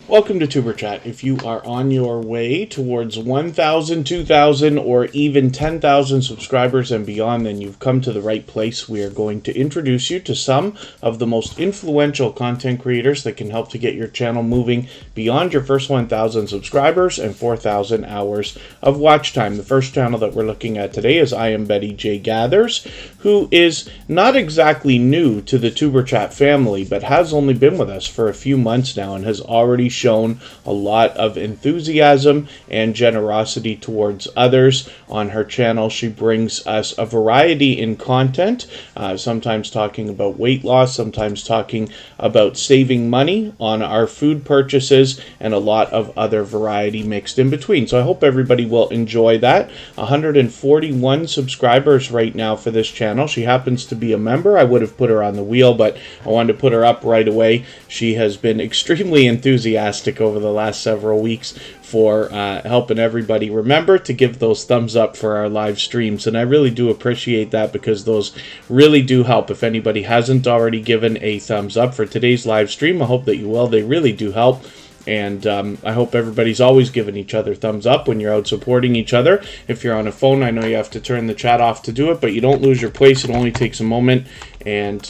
Welcome to Tuberchat. If you are on your way towards 1,000, 2,000, or even 10,000 subscribers and beyond, then you've come to the right place. We are going to introduce you to some of the most influential content creators that can help to get your channel moving beyond your first 1,000 subscribers and 4,000 hours of watch time. The first channel that we're looking at today is I Am Betty J Gathers, who is not exactly new to the Tuberchat family, but has only been with us for a few months now and has already shown a lot of enthusiasm and generosity towards others. On her channel, she brings us a variety in content, sometimes talking about weight loss, sometimes talking about saving money on our food purchases, and a lot of other variety mixed in between. So I hope everybody will enjoy that. 141 subscribers right now for this channel. She happens to be a member. I would have put her on the wheel, but I wanted to put her up right away. She has been extremely enthusiastic over the last several weeks for helping everybody remember to give those thumbs up for our live streams, and I really do appreciate that because those really do help. If anybody hasn't already given a thumbs up for today's live stream, I hope that you will. They really do help. And I hope everybody's always giving each other thumbs up when you're out supporting each other. If you're on a phone, I know you have to turn the chat off to do it, but you don't lose your place. It only takes a moment. And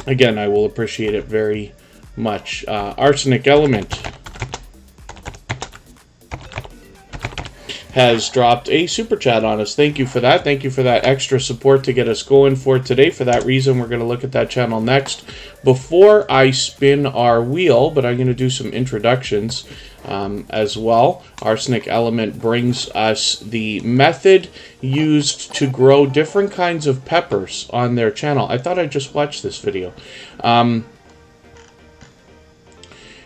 again, I will appreciate it very much. Arsenic Element has dropped a super chat on us. Thank you for that. Thank you for that extra support to get us going for today. For that reason, we're going to look at that channel next. Before I spin our wheel, but I'm going to do some introductions as well. Arsenic Element brings us the method used to grow different kinds of peppers on their channel. I thought I just watched this video.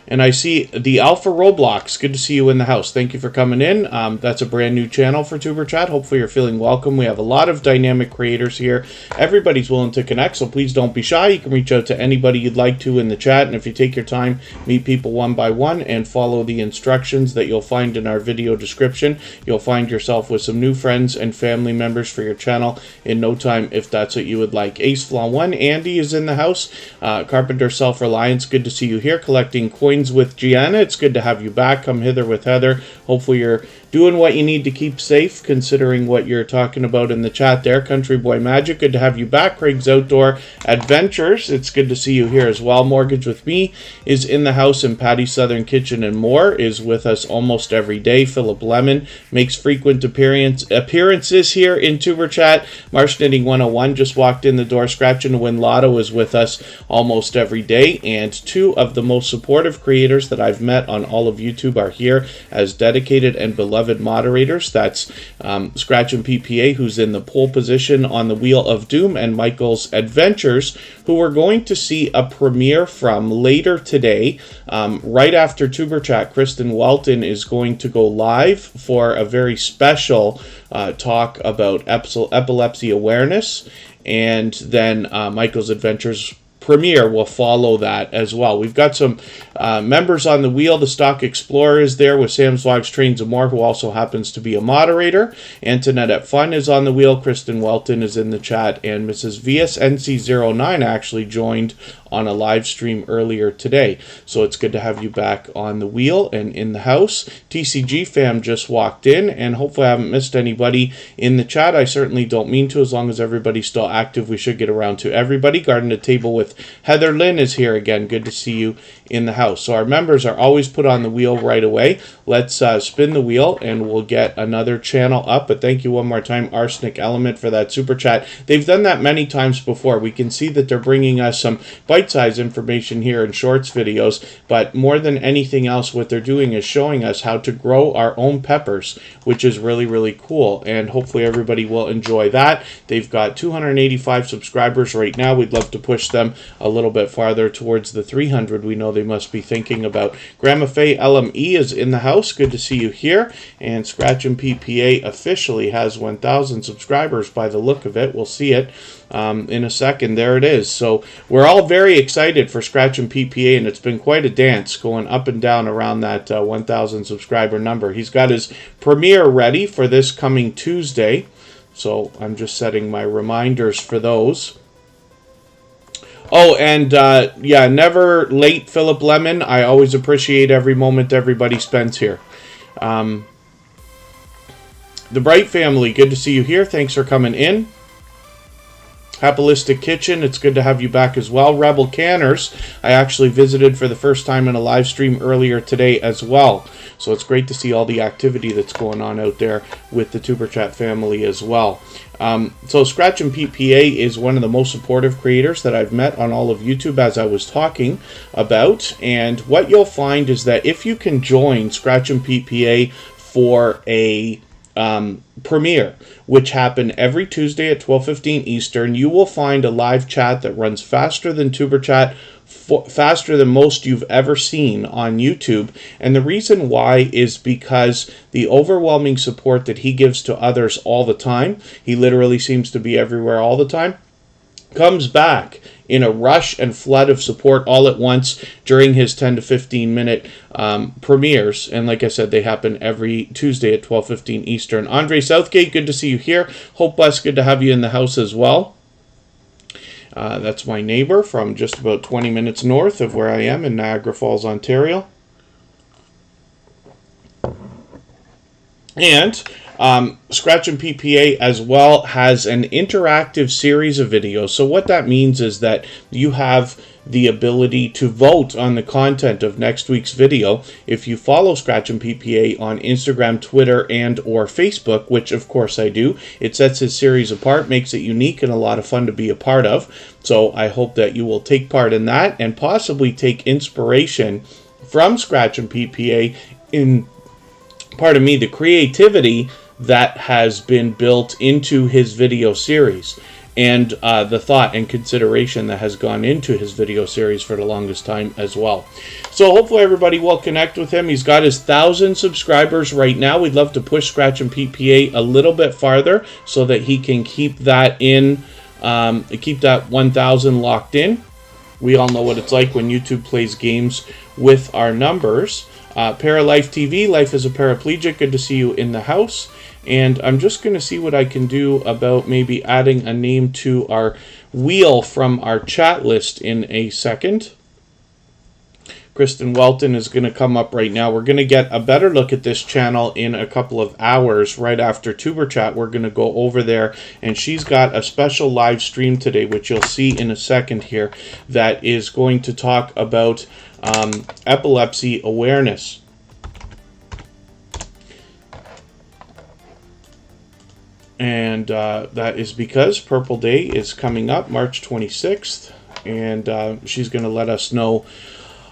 And I see the Alpha Roblox. Good to see you in the house. Thank you for coming in. That's a brand new channel for Tuberchat. Hopefully you're feeling welcome. We have a lot of dynamic creators here. Everybody's willing to connect, so please don't be shy. You can reach out to anybody you'd like to in the chat. And if you take your time, meet people one by one and follow the instructions that you'll find in our video description, you'll find yourself with some new friends and family members for your channel in no time if that's what you would like. Ace Flaw 1, Andy is in the house. Carpenter Self-Reliance, good to see you here. Collecting Coins with Gianna, it's good to have you back. Come hither with Heather. Hopefully you're doing what you need to keep safe, considering what you're talking about in the chat there. Country Boy Magic, good to have you back. Craig's Outdoor Adventures, it's good to see you here as well. Mortgage with Me is in the house, and Patty's Southern Kitchen and More is with us almost every day. Philip Lemon makes frequent appearances here in Tuberchat. Marsh Knitting 101 just walked in the door. Scratching to Win Lotto is with us almost every day, and two of the most supportive creators that I've met on all of YouTube are here as dedicated and beloved moderators. That's Scratch and PPA, who's in the pole position on the Wheel of Doom, and Michael's Adventures, who we're going to see a premiere from later today. Right after Tuberchat, Kristen Welton is going to go live for a very special talk about epilepsy awareness, and then Michael's Adventures premiere will follow that as well. We've got some members on the wheel. The Stock Explorer is there with Sam's Vlogs, Trains, and More, who also happens to be a moderator. Antoinette at Fun is on the wheel. Kristen Welton is in the chat, and Mrs. VSNC09 actually joined on a live stream earlier today. So it's good to have you back on the wheel and in the house. TCG fam just walked in, and hopefully I haven't missed anybody in the chat. I certainly don't mean to. As long as everybody's still active, we should get around to everybody. Garden to Table with Heather Lynn is here again. Good to see you in the house. So our members are always put on the wheel right away. Let's spin the wheel and we'll get another channel up. But thank you one more time, Arsenic Element, for that super chat. They've done that many times before. We can see that they're bringing us some bite-sized information here in shorts videos, but more than anything else, what they're doing is showing us how to grow our own peppers, which is really, really cool. And hopefully everybody will enjoy that. They've got 285 subscribers right now. We'd love to push them a little bit farther towards the 300 we know they must be thinking about. Grandma Faye LME is in the house. Good to see you here. And Scratch and PPA officially has 1,000 subscribers by the look of it. We'll see it in a second. There it is. So we're all very excited for Scratch and PPA, and it's been quite a dance going up and down around that 1,000 subscriber number. He's got his premiere ready for this coming Tuesday, so I'm just setting my reminders for those. Oh, and yeah, never late, Philip Lemon. I always appreciate every moment everybody spends here. The Bright family, good to see you here. Thanks for coming in. Happilistic Kitchen, it's good to have you back as well. Rebel Canners, I actually visited for the first time in a live stream earlier today as well. So it's great to see all the activity that's going on out there with the Tuberchat family as well. So Scratch and PPA is one of the most supportive creators that I've met on all of YouTube, as I was talking about. And what you'll find is that if you can join Scratch and PPA for a premiere, which happen every Tuesday at 12:15 Eastern, you will find a live chat that runs faster than Tuberchat, faster than most you've ever seen on YouTube. And the reason why is because the overwhelming support that he gives to others all the time, he literally seems to be everywhere all the time, comes back in a rush and flood of support all at once during his 10 to 15 minute premieres. And like I said, they happen every Tuesday at 12:15 Eastern. Andre Southgate, good to see you here. Hope Bless, good to have you in the house as well. That's my neighbor from just about 20 minutes north of where I am in Niagara Falls, Ontario. And Scratch and PPA as well has an interactive series of videos. So what that means is that you have the ability to vote on the content of next week's video. If you follow Scratch and PPA on Instagram, Twitter, and or Facebook, which of course I do, it sets his series apart, makes it unique and a lot of fun to be a part of. So I hope that you will take part in that and possibly take inspiration from Scratch and PPA in, pardon me, the creativity that has been built into his video series, and the thought and consideration that has gone into his video series for the longest time as well. So hopefully everybody will connect with him. He's got his 1,000 subscribers right now. We'd love to push Scratch and PPA a little bit farther so that he can keep that in, keep that 1,000 locked in. We all know what it's like when YouTube plays games with our numbers. Paralife TV, Life as a Paraplegic, good to see you in the house. And I'm just going to see what I can do about maybe adding a name to our wheel from our chat list in a second. Kristen Welton is going to come up right now. We're going to get a better look at this channel in a couple of hours right after Tuberchat. We're going to go over there, and she's got a special live stream today, which you'll see in a second here, that is going to talk about epilepsy awareness. And that is because Purple Day is coming up March 26th, and she's going to let us know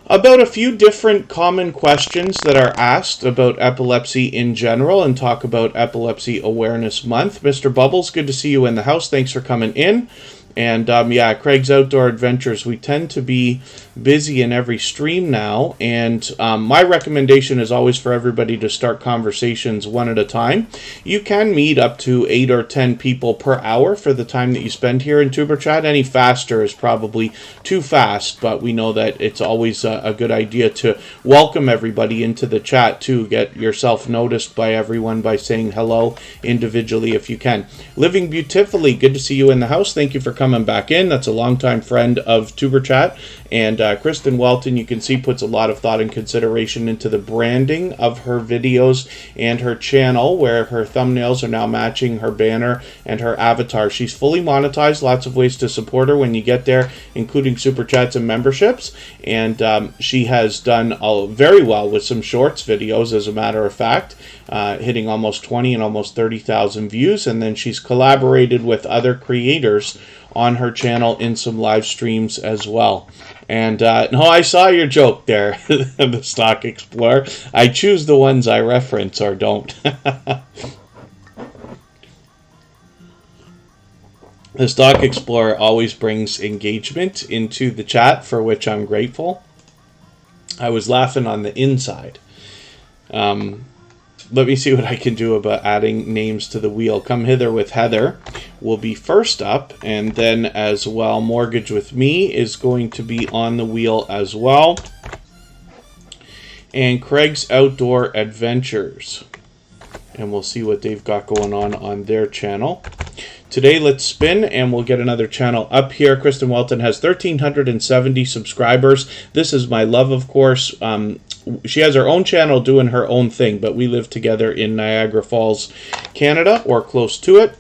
about a few different common questions that are asked about epilepsy in general and talk about Epilepsy Awareness Month. Mr. Bubbles, good to see you in the house. Thanks for coming in. And yeah, Craig's Outdoor Adventures, we tend to be busy in every stream now, and my recommendation is always for everybody to start conversations one at a time. You can meet up to 8 or 10 people per hour for the time that you spend here in Tuberchat. Any faster is probably too fast, but we know that it's always a good idea to welcome everybody into the chat too. Get yourself noticed by everyone by saying hello individually if you can. Living Beautifully, good to see you in the house. Thank you for coming back in. That's a longtime friend of Tuberchat. And Kristen Welton, you can see, puts a lot of thought and consideration into the branding of her videos and her channel, where her thumbnails are now matching her banner and her avatar. She's fully monetized, lots of ways to support her when you get there, including super chats and memberships. And she has done very well with some shorts videos, as a matter of fact, hitting almost 20 and almost 30,000 views. And then she's collaborated with other creators on her channel in some live streams as well. And no, I saw your joke there, the Stock Explorer. I choose the ones I reference or don't. The Stock Explorer always brings engagement into the chat, for which I'm grateful. I was laughing on the inside. Let me see what I can do about adding names to the wheel. Come Hither with Heather will be first up, and then as well, Mortgage with Me is going to be on the wheel as well. And Craig's Outdoor Adventures. And we'll see what they've got going on their channel. Today, let's spin and we'll get another channel up here. Kristen Welton has 1,370 subscribers. This is my love, of course. She has her own channel doing her own thing, but we live together in Niagara Falls, Canada, or close to it.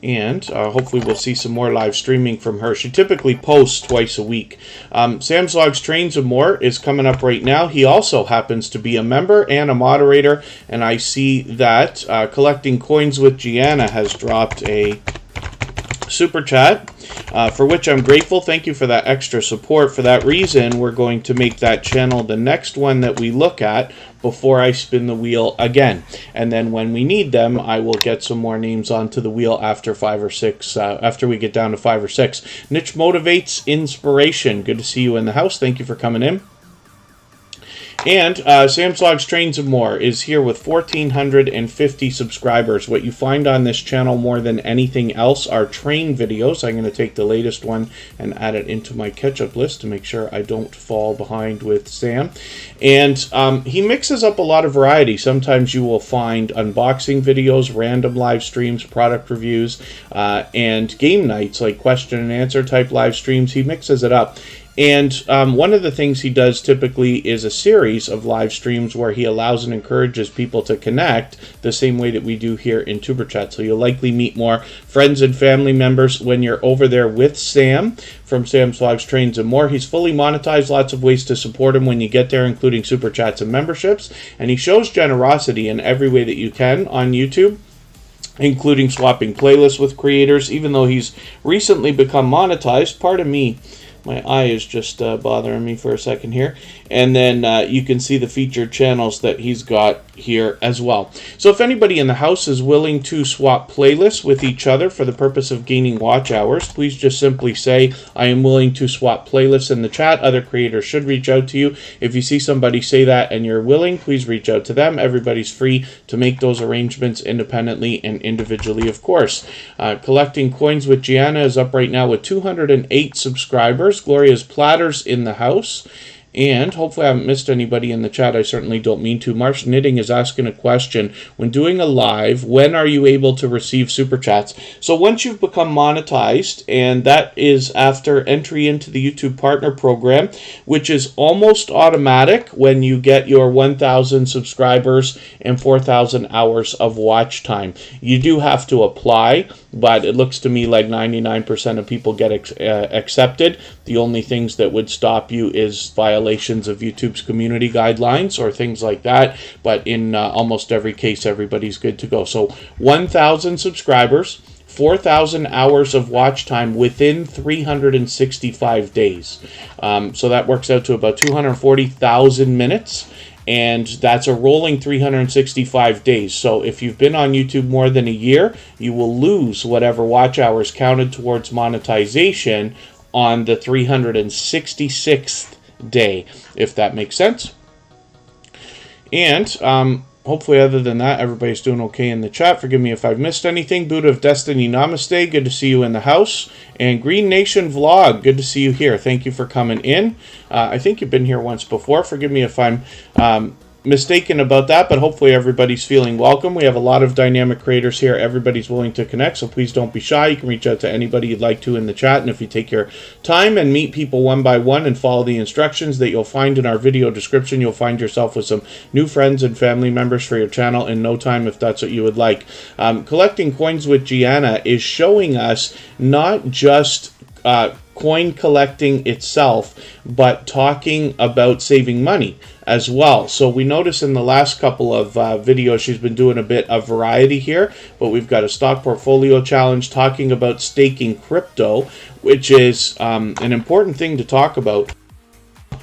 And hopefully we'll see some more live streaming from her. She typically posts twice a week. Sam's Logs, Trains, and More is coming up right now. He also happens to be a member and a moderator. And I see that Collecting Coins with Gianna has dropped a super chat, for which I'm grateful. Thank you for that extra support. For that reason, we're going to make that channel the next one that we look at before I spin the wheel again. And then when we need them, I will get some more names onto the wheel after 5 or 6, after we get down to 5 or 6. Niche Motivates Inspiration. Good to see you in the house. Thank you for coming in. And Sam's Logs, Trains, and More is here with 1,450 subscribers. What you find on this channel more than anything else are train videos. I'm going to take the latest one and add it into my catch-up list to make sure I don't fall behind with Sam. And he mixes up a lot of variety. Sometimes you will find unboxing videos, random live streams, product reviews, and game nights like question and answer type live streams. He mixes it up. And one of the things he does typically is a series of live streams where he allows and encourages people to connect the same way that we do here in Tuberchat. So you'll likely meet more friends and family members when you're over there with Sam from Sam's Logs, Trains, and More. He's fully monetized, lots of ways to support him when you get there, including super chats and memberships. And he shows generosity in every way that you can on YouTube, including swapping playlists with creators. Even though he's recently become monetized, pardon me, my eye is just bothering me for a second here. And then you can see the featured channels that he's got here as well. So if anybody in the house is willing to swap playlists with each other for the purpose of gaining watch hours, please just simply say, I am willing to swap playlists in the chat. Other creators should reach out to you. If you see somebody say that and you're willing, please reach out to them. Everybody's free to make those arrangements independently and individually, of course. Collecting Coins with Gianna is up right now with 208 subscribers. Gloria's Platters in the house. And hopefully I haven't missed anybody in the chat. I certainly don't mean to. Marsh Knitting is asking a question. When doing a live, when are you able to receive super chats? So once you've become monetized, and that is after entry into the YouTube Partner Program, which is almost automatic when you get your 1,000 subscribers and 4,000 hours of watch time. You do have to apply, but it looks to me like 99% of people get accepted. The only things that would stop you is violations of YouTube's community guidelines or things like that. But in almost every case, everybody's good to go. So 1,000 subscribers, 4,000 hours of watch time within 365 days. So that works out to about 240,000 minutes. And that's a rolling 365 days. So if you've been on YouTube more than a year, you will lose whatever watch hours counted towards monetization on the 366th day, if that makes sense. And hopefully other than that, everybody's doing okay in the chat. Forgive me if I've missed anything. Buddha of Destiny, namaste. Good to see you in the house. And Green Nation Vlog, good to see you here. Thank you for coming in. I think you've been here once before. Forgive me if I'm mistaken about that, but hopefully everybody's feeling welcome. We have a lot of dynamic creators here. Everybody's willing to connect, so please don't be shy. You can reach out to anybody you'd like to in the chat, and if you take your time and meet people one by one and follow the instructions that you'll find in our video description, you'll find yourself with some new friends and family members for your channel in no time, if that's what you would like. Collecting Coins with Gianna is showing us not just coin collecting itself, but talking about saving money as well. So we notice in the last couple of videos she's been doing a bit of variety here, but we've got a stock portfolio challenge talking about staking crypto, which is an important thing to talk about.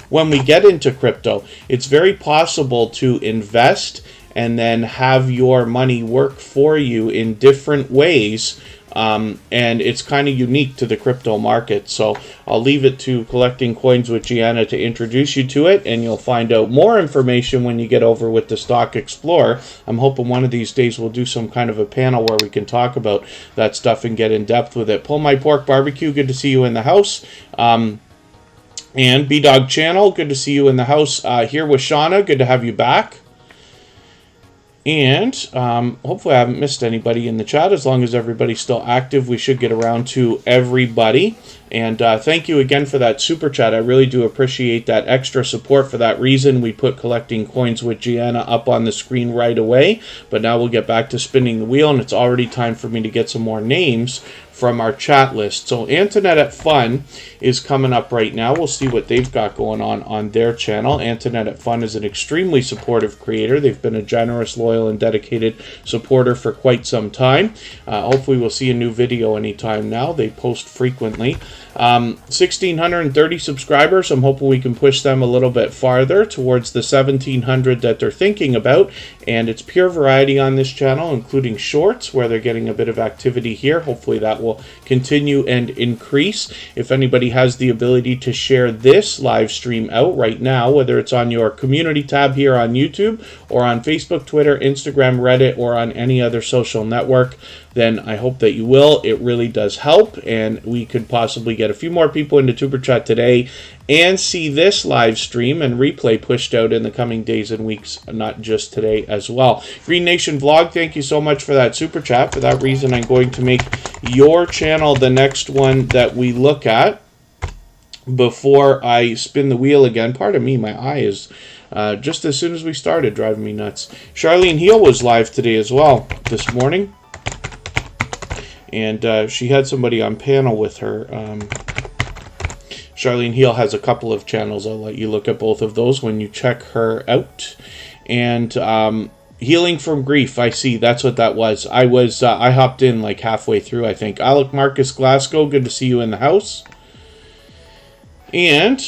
When we get into crypto, it's very possible to invest and then have your money work for you in different ways. And it's kind of unique to the crypto market. So I'll leave it to Collecting Coins with Gianna to introduce you to it, and you'll find out more information when you get over with the Stock Explorer. I'm hoping one of these days we'll do some kind of a panel where we can talk about that stuff and get in depth with it. Pull My Pork Barbecue, good to see you in the house. And B-Dog Channel, good to see you in the house. Here with Shauna, good to have you back. And hopefully I haven't missed anybody in the chat. As long as everybody's still active, we should get around to everybody. And thank you again for that super chat. I really do appreciate that extra support. For that reason, we put collecting coins with Gianna up on the screen right away. But now we'll get back to spinning the wheel, and it's already time for me to get some more names from our chat list. So Antoinette at Fun is coming up right now. We'll see what they've got going on their channel. Antoinette at Fun is an extremely supportive creator. They've been a generous, loyal, and dedicated supporter for quite some time. Hopefully we'll see a new video anytime now. They post frequently. 1,630 subscribers. I'm hoping we can push them a little bit farther towards the 1,700 that they're thinking about. And it's pure variety on this channel, including shorts, where they're getting a bit of activity here. Hopefully that will continue and increase. If anybody has the ability to share this live stream out right now, whether it's on your community tab here on YouTube or on Facebook, Twitter, Instagram, Reddit, or on any other social network, then I hope that you will. It really does help, and we could possibly get a few more people into Tuberchat today and see this live stream and replay pushed out in the coming days and weeks, not just today as well. Green Nation Vlog, thank you so much for that super chat. For that reason, I'm going to make your channel the next one that we look at before I spin the wheel again. Pardon me, my eye is just as soon as we started driving me nuts. Charlene Heel was live today as well this morning. And she had somebody on panel with her. Charlene Heel has a couple of channels. I'll let you look at both of those when you check her out. And Healing from Grief, I see. That's what that was. I hopped in like halfway through, I think. Alec Marcus Glasgow, good to see you in the house. And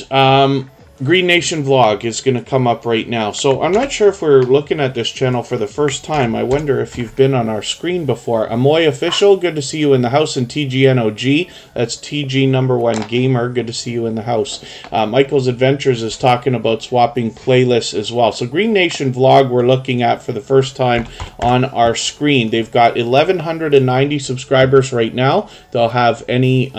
Green Nation Vlog is going to come up right now. So I'm not sure if we're looking at this channel for the first time. I wonder if you've been on our screen before. Amoy Official, good to see you in the house. And TGNOG, that's TG #1 Gamer, good to see you in the house. Michael's Adventures is talking about swapping playlists as well. So Green Nation Vlog we're looking at for the first time on our screen. They've got 1,190 subscribers right now. They'll have any...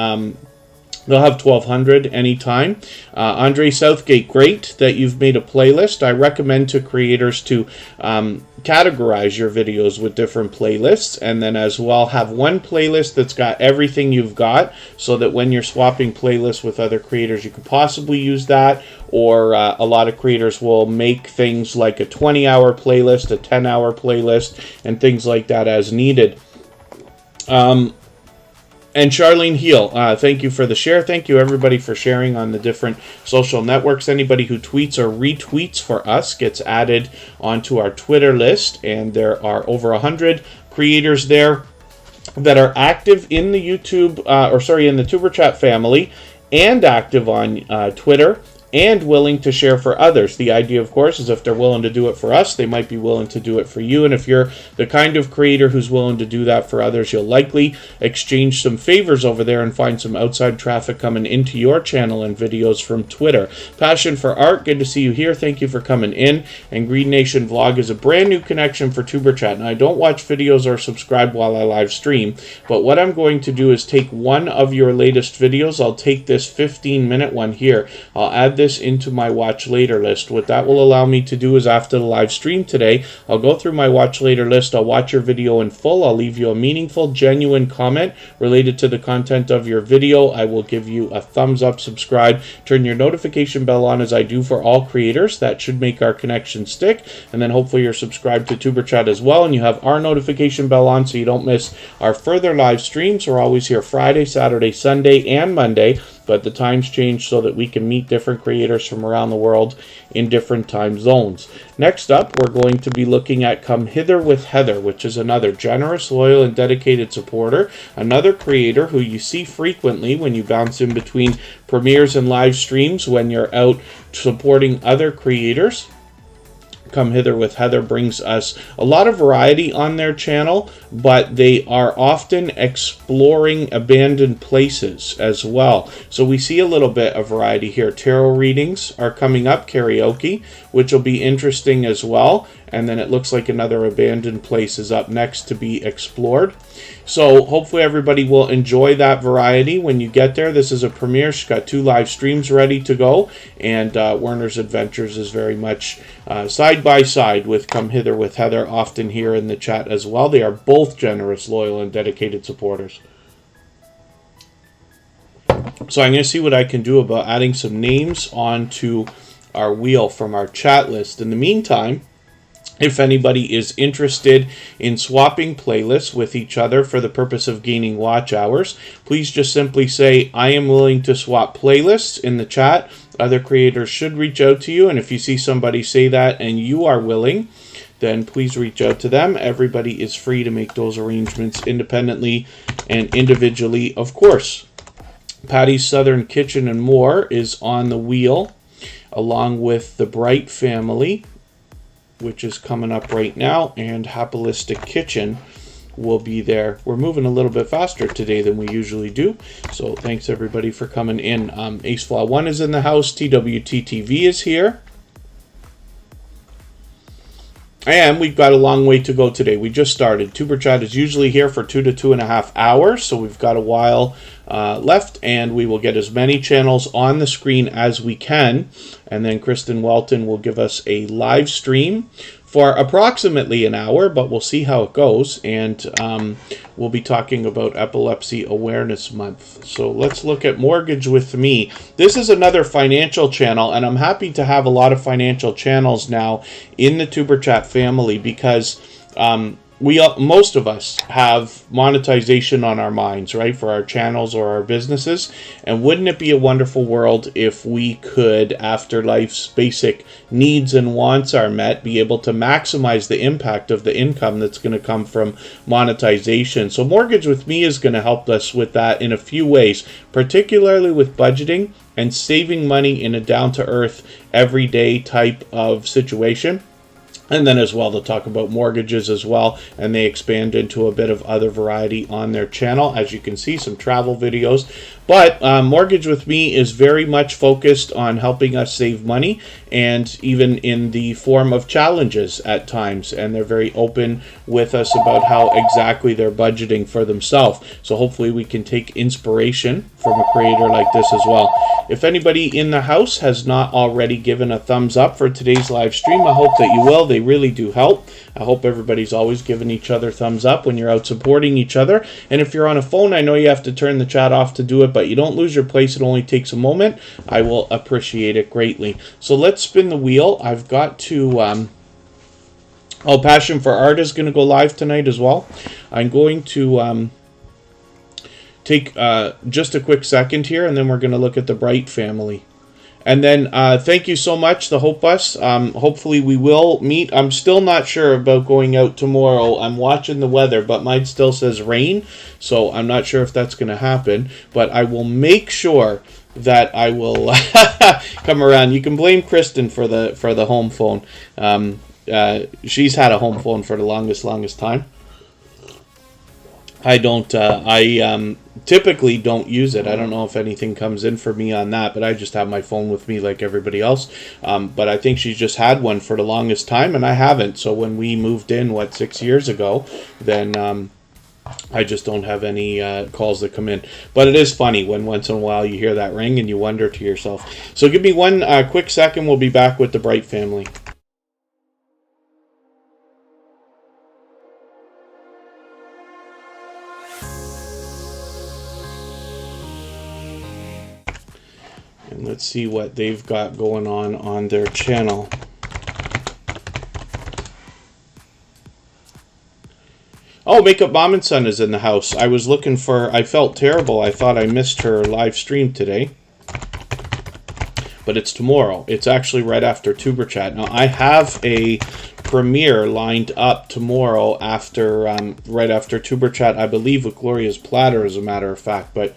They'll have 1,200 anytime. Andre Southgate, great that you've made a playlist. I recommend to creators to categorize your videos with different playlists, and then as well have one playlist that's got everything you've got, so that when you're swapping playlists with other creators, you could possibly use that. Or a lot of creators will make things like a 20-hour playlist, a 10-hour playlist, and things like that as needed. And Charlene Heel, thank you for the share. Thank you, everybody, for sharing on the different social networks. Anybody who tweets or retweets for us gets added onto our Twitter list, and there are over 100 creators there that are active in the in the Tuberchat family, and active on Twitter, and willing to share for others. The idea, of course, is if they're willing to do it for us, they might be willing to do it for you. And if you're the kind of creator who's willing to do that for others, you'll likely exchange some favors over there and find some outside traffic coming into your channel and videos from Twitter. Passion for Art, good to see you here. Thank you for coming in. And Green Nation Vlog is a brand new connection for Tuberchat. Now, I don't watch videos or subscribe while I live stream, but what I'm going to do is take one of your latest videos. I'll take this 15-minute one here. I'll add this into my watch later list. What that will allow me to do is, after the live stream today, I'll go through my watch later list. I'll watch your video in full. I'll leave you a meaningful, genuine comment related to the content of your video. I will give you a thumbs up, subscribe, turn your notification bell on, as I do for all creators. That should make our connection stick. And then hopefully you're subscribed to Tuberchat as well, and you have our notification bell on so you don't miss our further live streams. We're always here Friday, Saturday, Sunday, and Monday, but the times change so that we can meet different creators from around the world in different time zones. Next up, we're going to be looking at Come Hither with Heather, which is another generous, loyal, and dedicated supporter, another creator who you see frequently when you bounce in between premieres and live streams when you're out supporting other creators. Come Hither with Heather brings us a lot of variety on their channel, but they are often exploring abandoned places as well. So we see a little bit of variety here. Tarot readings are coming up, karaoke, which will be interesting as well. and then it looks like another abandoned place is up next to be explored. So hopefully everybody will enjoy that variety when you get there. This is a premiere. She's got 2 live streams ready to go, and Werner's Adventures is very much side by side with Come Hither with Heather, often here in the chat as well. They are both generous, loyal, and dedicated supporters. So I'm going to see what I can do about adding some names onto our wheel from our chat list. In the meantime, if anybody is interested in swapping playlists with each other for the purpose of gaining watch hours, please just simply say, I am willing to swap playlists in the chat. Other creators should reach out to you, and if you see somebody say that and you are willing, then please reach out to them. Everybody is free to make those arrangements independently and individually, of course. Patty's Southern Kitchen and More is on the wheel, along with the Bright family, which is coming up right now, and Happilistic Kitchen will be there. We're moving a little bit faster today than we usually do, so thanks everybody for coming in. Ace Flaw 1 is in the house. TWTTV is here. And we've got a long way to go today. We just started. Tuberchat is usually here for 2 to 2.5 hours, so we've got a while left, and we will get as many channels on the screen as we can. And then Kristen Welton will give us a live stream for approximately an hour, but we'll see how it goes. And we'll be talking about Epilepsy Awareness Month. So let's look at Mortgage with Me. This is another financial channel, and I'm happy to have a lot of financial channels now in the Tuberchat family, because most of us have monetization on our minds, right, for our channels or our businesses. And wouldn't it be a wonderful world if we could, after life's basic needs and wants are met, be able to maximize the impact of the income that's going to come from monetization? So Mortgage with Me is going to help us with that in a few ways, particularly with budgeting and saving money in a down-to-earth, everyday type of situation. And then as well, they'll talk about mortgages as well, and they expand into a bit of other variety on their channel. As you can see, some travel videos. But Mortgage with Me is very much focused on helping us save money, and even in the form of challenges at times. And they're very open with us about how exactly they're budgeting for themselves. So hopefully we can take inspiration from a creator like this as well. If anybody in the house has not already given a thumbs up for today's live stream, I hope that you will. They really do help. I hope everybody's always giving each other thumbs up when you're out supporting each other. And if you're on a phone, I know you have to turn the chat off to do it, but you don't lose your place. It only takes a moment. I will appreciate it greatly. So let's spin the wheel. I've got to... Passion for Art is going to go live tonight as well. I'm going to... take just a quick second here, and then we're going to look at the Bright family. And then thank you so much, the Hope Bus. Hopefully we will meet. I'm still not sure about going out tomorrow. I'm watching the weather, but mine still says rain, so I'm not sure if that's going to happen. But I will make sure that I will come around. You can blame Kristen for the home phone. She's had a home phone for the longest time. I typically don't use it. I don't know if anything comes in for me on that, but I just have my phone with me like everybody else. But I think she's just had one for the longest time, and I haven't. So when we moved in, 6 years ago, then I just don't have any calls that come in. But it is funny when once in a while you hear that ring and you wonder to yourself. So give me one quick second. We'll be back with the Bright family. And let's see what they've got going on their channel. Oh, Makeup Mom and Son is in the house. I was looking for... I felt terrible. I thought I missed her live stream today. But it's tomorrow. It's actually right after Tuberchat. Now, I have a premiere lined up tomorrow after... right after Tuberchat, I believe, with Gloria's Platter, as a matter of fact. But...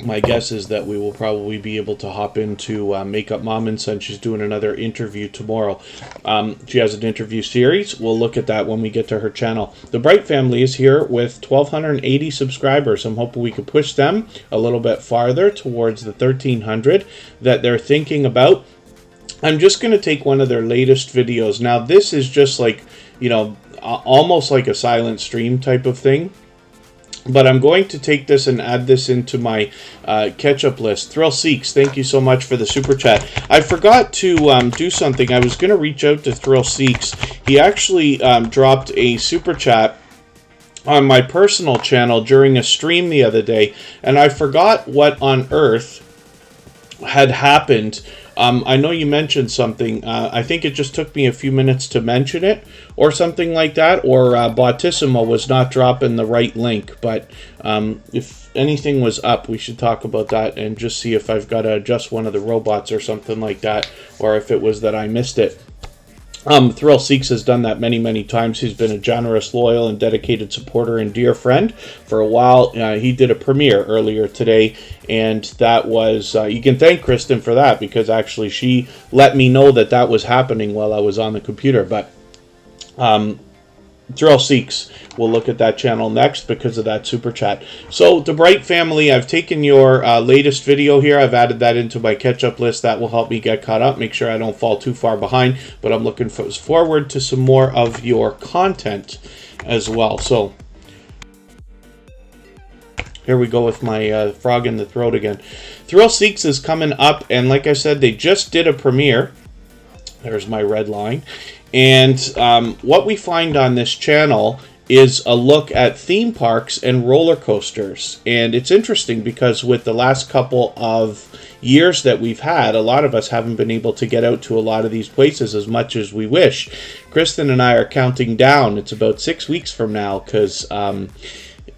my guess is that we will probably be able to hop into Makeup Mom and Son. She's doing another interview tomorrow. She has an interview series. We'll look at that when we get to her channel. The Bright family is here with 1,280 subscribers. I'm hoping we can push them a little bit farther towards the 1,300 that they're thinking about. I'm just going to take one of their latest videos. Now, this is just like, you know, almost like a silent stream type of thing. But I'm going to take this and add this into my catch-up list. Thrill Seeks, thank you so much for the super chat. I forgot to do something. I was going to reach out to Thrill Seeks. He actually dropped a super chat on my personal channel during a stream the other day, and I forgot what on earth had happened. I know you mentioned something. I think it just took me a few minutes to mention it or something like that, or Bautissimo was not dropping the right link. But if anything was up, we should talk about that and just see if I've got to adjust one of the robots or something like that, or if it was that I missed it. Thrill Seeks has done that many, many times. He's been a generous, loyal, and dedicated supporter and dear friend for a while. He did a premiere earlier today, and that was, you can thank Kristen for that, because actually she let me know that that was happening while I was on the computer. But Thrill Seeks, we'll look at that channel next because of that super chat. So, the Bright family, I've taken your latest video here. I've added that into my catch-up list. That will help me get caught up, make sure I don't fall too far behind. But I'm looking forward to some more of your content as well. So, here we go with my frog in the throat again. Thrill Seeks is coming up, and like I said, they just did a premiere. There's my red line. And what we find on this channel is a look at theme parks and roller coasters. And it's interesting because with the last couple of years that we've had, a lot of us haven't been able to get out to a lot of these places as much as we wish. Kristen and I are counting down. It's about 6 weeks from now, because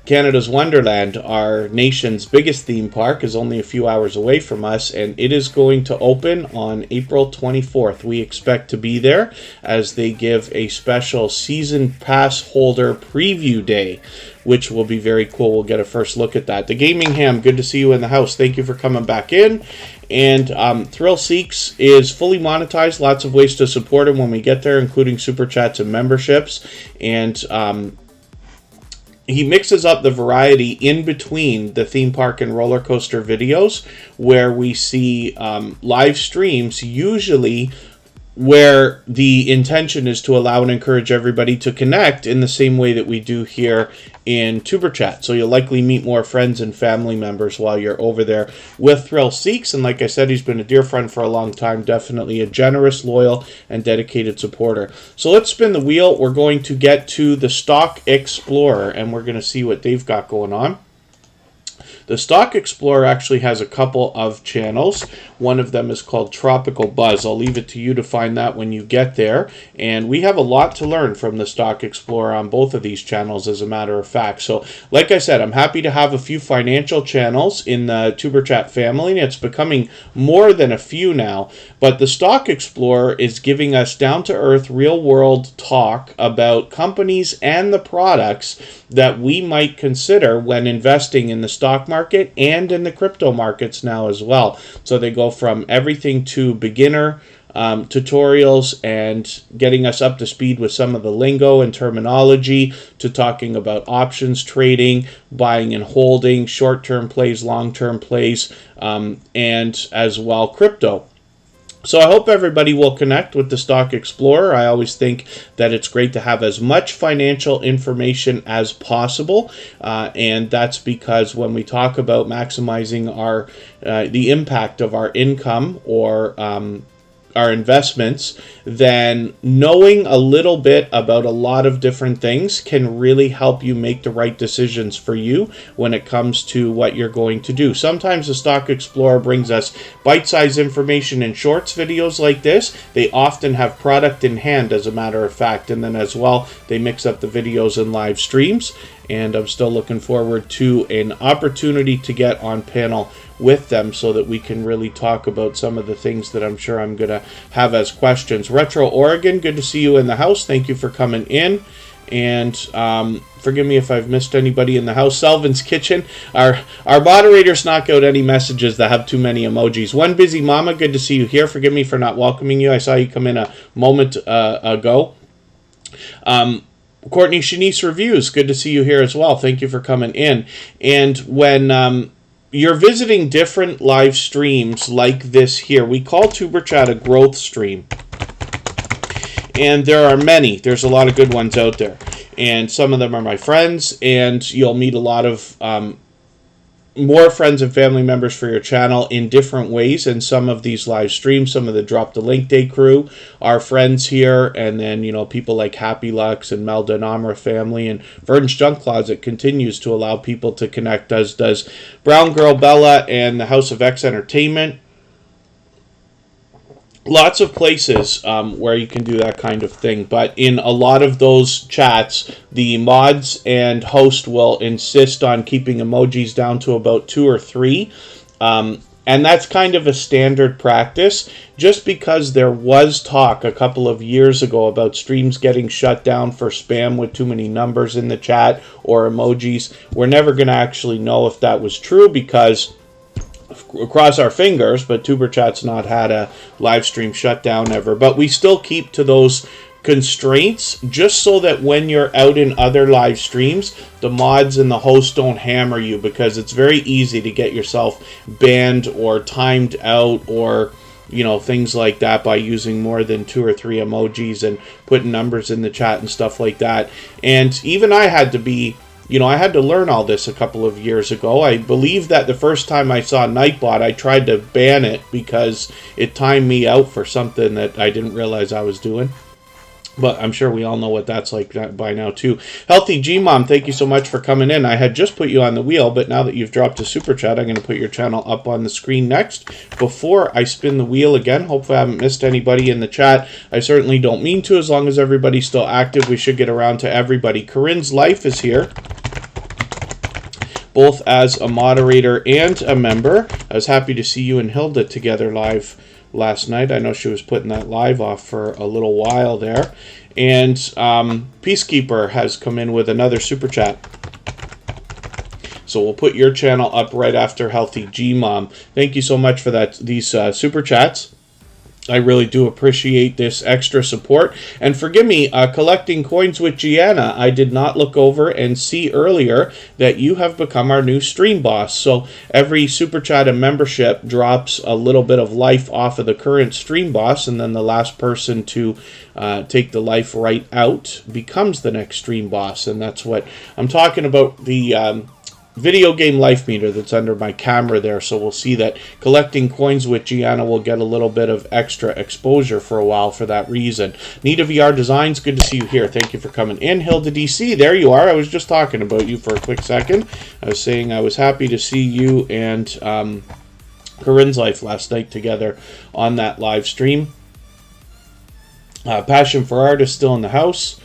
Canada's Wonderland, our nation's biggest theme park, is only a few hours away from us, and it is going to open on April 24th. We expect to be there as they give a special season pass holder preview day, which will be very cool. We'll get a first look at that. The Gaming Ham, good to see you in the house. Thank you for coming back in. And Thrill Seeks is fully monetized. Lots of ways to support him when we get there, including super chats and memberships. And he mixes up the variety in between the theme park and roller coaster videos, where we see live streams, usually where the intention is to allow and encourage everybody to connect in the same way that we do here in Tuberchat. So you'll likely meet more friends and family members while you're over there with Thrill Seeks. And like I said, he's been a dear friend for a long time, definitely a generous, loyal, and dedicated supporter. So let's spin the wheel. We're going to get to the Stock Explorer, and we're going to see what they've got going on. The Stock Explorer actually has a couple of channels. One of them is called Tropical Buzz. I'll leave it to you to find that when you get there. And we have a lot to learn from the Stock Explorer on both of these channels, as a matter of fact. So, like I said, I'm happy to have a few financial channels in the Tuberchat family. It's becoming more than a few now. But the Stock Explorer is giving us down-to-earth, real-world talk about companies and the products that we might consider when investing in the stock market and in the crypto markets now as well. So they go from everything to beginner tutorials and getting us up to speed with some of the lingo and terminology, to talking about options trading, buying and holding, short-term plays, long-term plays, and as well crypto. So I hope everybody will connect with the Stock Explorer. I always think that it's great to have as much financial information as possible, and that's because when we talk about maximizing our the impact of our income or our investments, then knowing a little bit about a lot of different things can really help you make the right decisions for you when it comes to what you're going to do. Sometimes the Stock Explorer brings us bite-sized information in shorts videos like this. They often have product in hand, as a matter of fact, and then as well they mix up the videos and live streams. And I'm still looking forward to an opportunity to get on panel with them so that we can really talk about some of the things that I'm sure I'm going to have as questions. Retro Oregon, good to see you in the house. Thank you for coming in. And forgive me if I've missed anybody in the house. Selvin's Kitchen. Our moderators knock out any messages that have too many emojis. One Busy Mama, good to see you here. Forgive me for not welcoming you. I saw you come in a moment ago. Courtney Shanice Reviews, good to see you here as well. Thank you for coming in. And when you're visiting different live streams like this here. We call Tuberchat a growth stream. And there are many. There's a lot of good ones out there. And some of them are my friends. And you'll meet a lot of more friends and family members for your channel in different ways in some of these live streams. Some of the Drop the Link Day crew are friends here, and then, you know, people like Happilistic and Melda and Amra family, and Vern's Junk Closet continues to allow people to connect, as does Brown Girl Bella and the House of X Entertainment. Lots of places where you can do that kind of thing, but in a lot of those chats, the mods and host will insist on keeping emojis down to about 2 or 3, and that's kind of a standard practice, just because there was talk a couple of years ago about streams getting shut down for spam with too many numbers in the chat or emojis. We're never going to actually know if that was true, because cross our fingers, but Tuberchat's not had a live stream shutdown ever. But we still keep to those constraints, just so that when you're out in other live streams, the mods and the host don't hammer you, because it's very easy to get yourself banned or timed out, or, you know, things like that, by using more than 2 or 3 emojis and putting numbers in the chat and stuff like that. And even I had to be, you know, I had to learn all this a couple of years ago. I believe that the first time I saw Nightbot, I tried to ban it because it timed me out for something that I didn't realize I was doing. But I'm sure we all know what that's like by now, too. Healthy Gmom, thank you so much for coming in. I had just put you on the wheel, but now that you've dropped a super chat, I'm going to put your channel up on the screen next. Before I spin the wheel again, hopefully I haven't missed anybody in the chat. I certainly don't mean to. As long as everybody's still active, we should get around to everybody. Corrine's Life is here, both as a moderator and a member. I was happy to see you and Hilda together live last night. I know she was putting that live off for a little while there. And Peacekeeper has come in with another super chat. So we'll put your channel up right after Healthy Gmom. Thank you so much for that. These super chats. I really do appreciate this extra support. And forgive me, collecting coins with Gianna, I did not look over and see earlier that you have become our new stream boss. So every super chat and membership drops a little bit of life off of the current stream boss, and then the last person to take the life right out becomes the next stream boss. And that's what I'm talking about, the video game life meter that's under my camera there. So we'll see that collecting coins with Gianna will get a little bit of extra exposure for a while for that reason. Nita VR Designs, good to see you here. Thank you for coming in. Hilda DC, there you are. I was just talking about you for a quick second. I was saying I was happy to see you and Corrine's Life last night together on that live stream. Passion for Art is still in the house.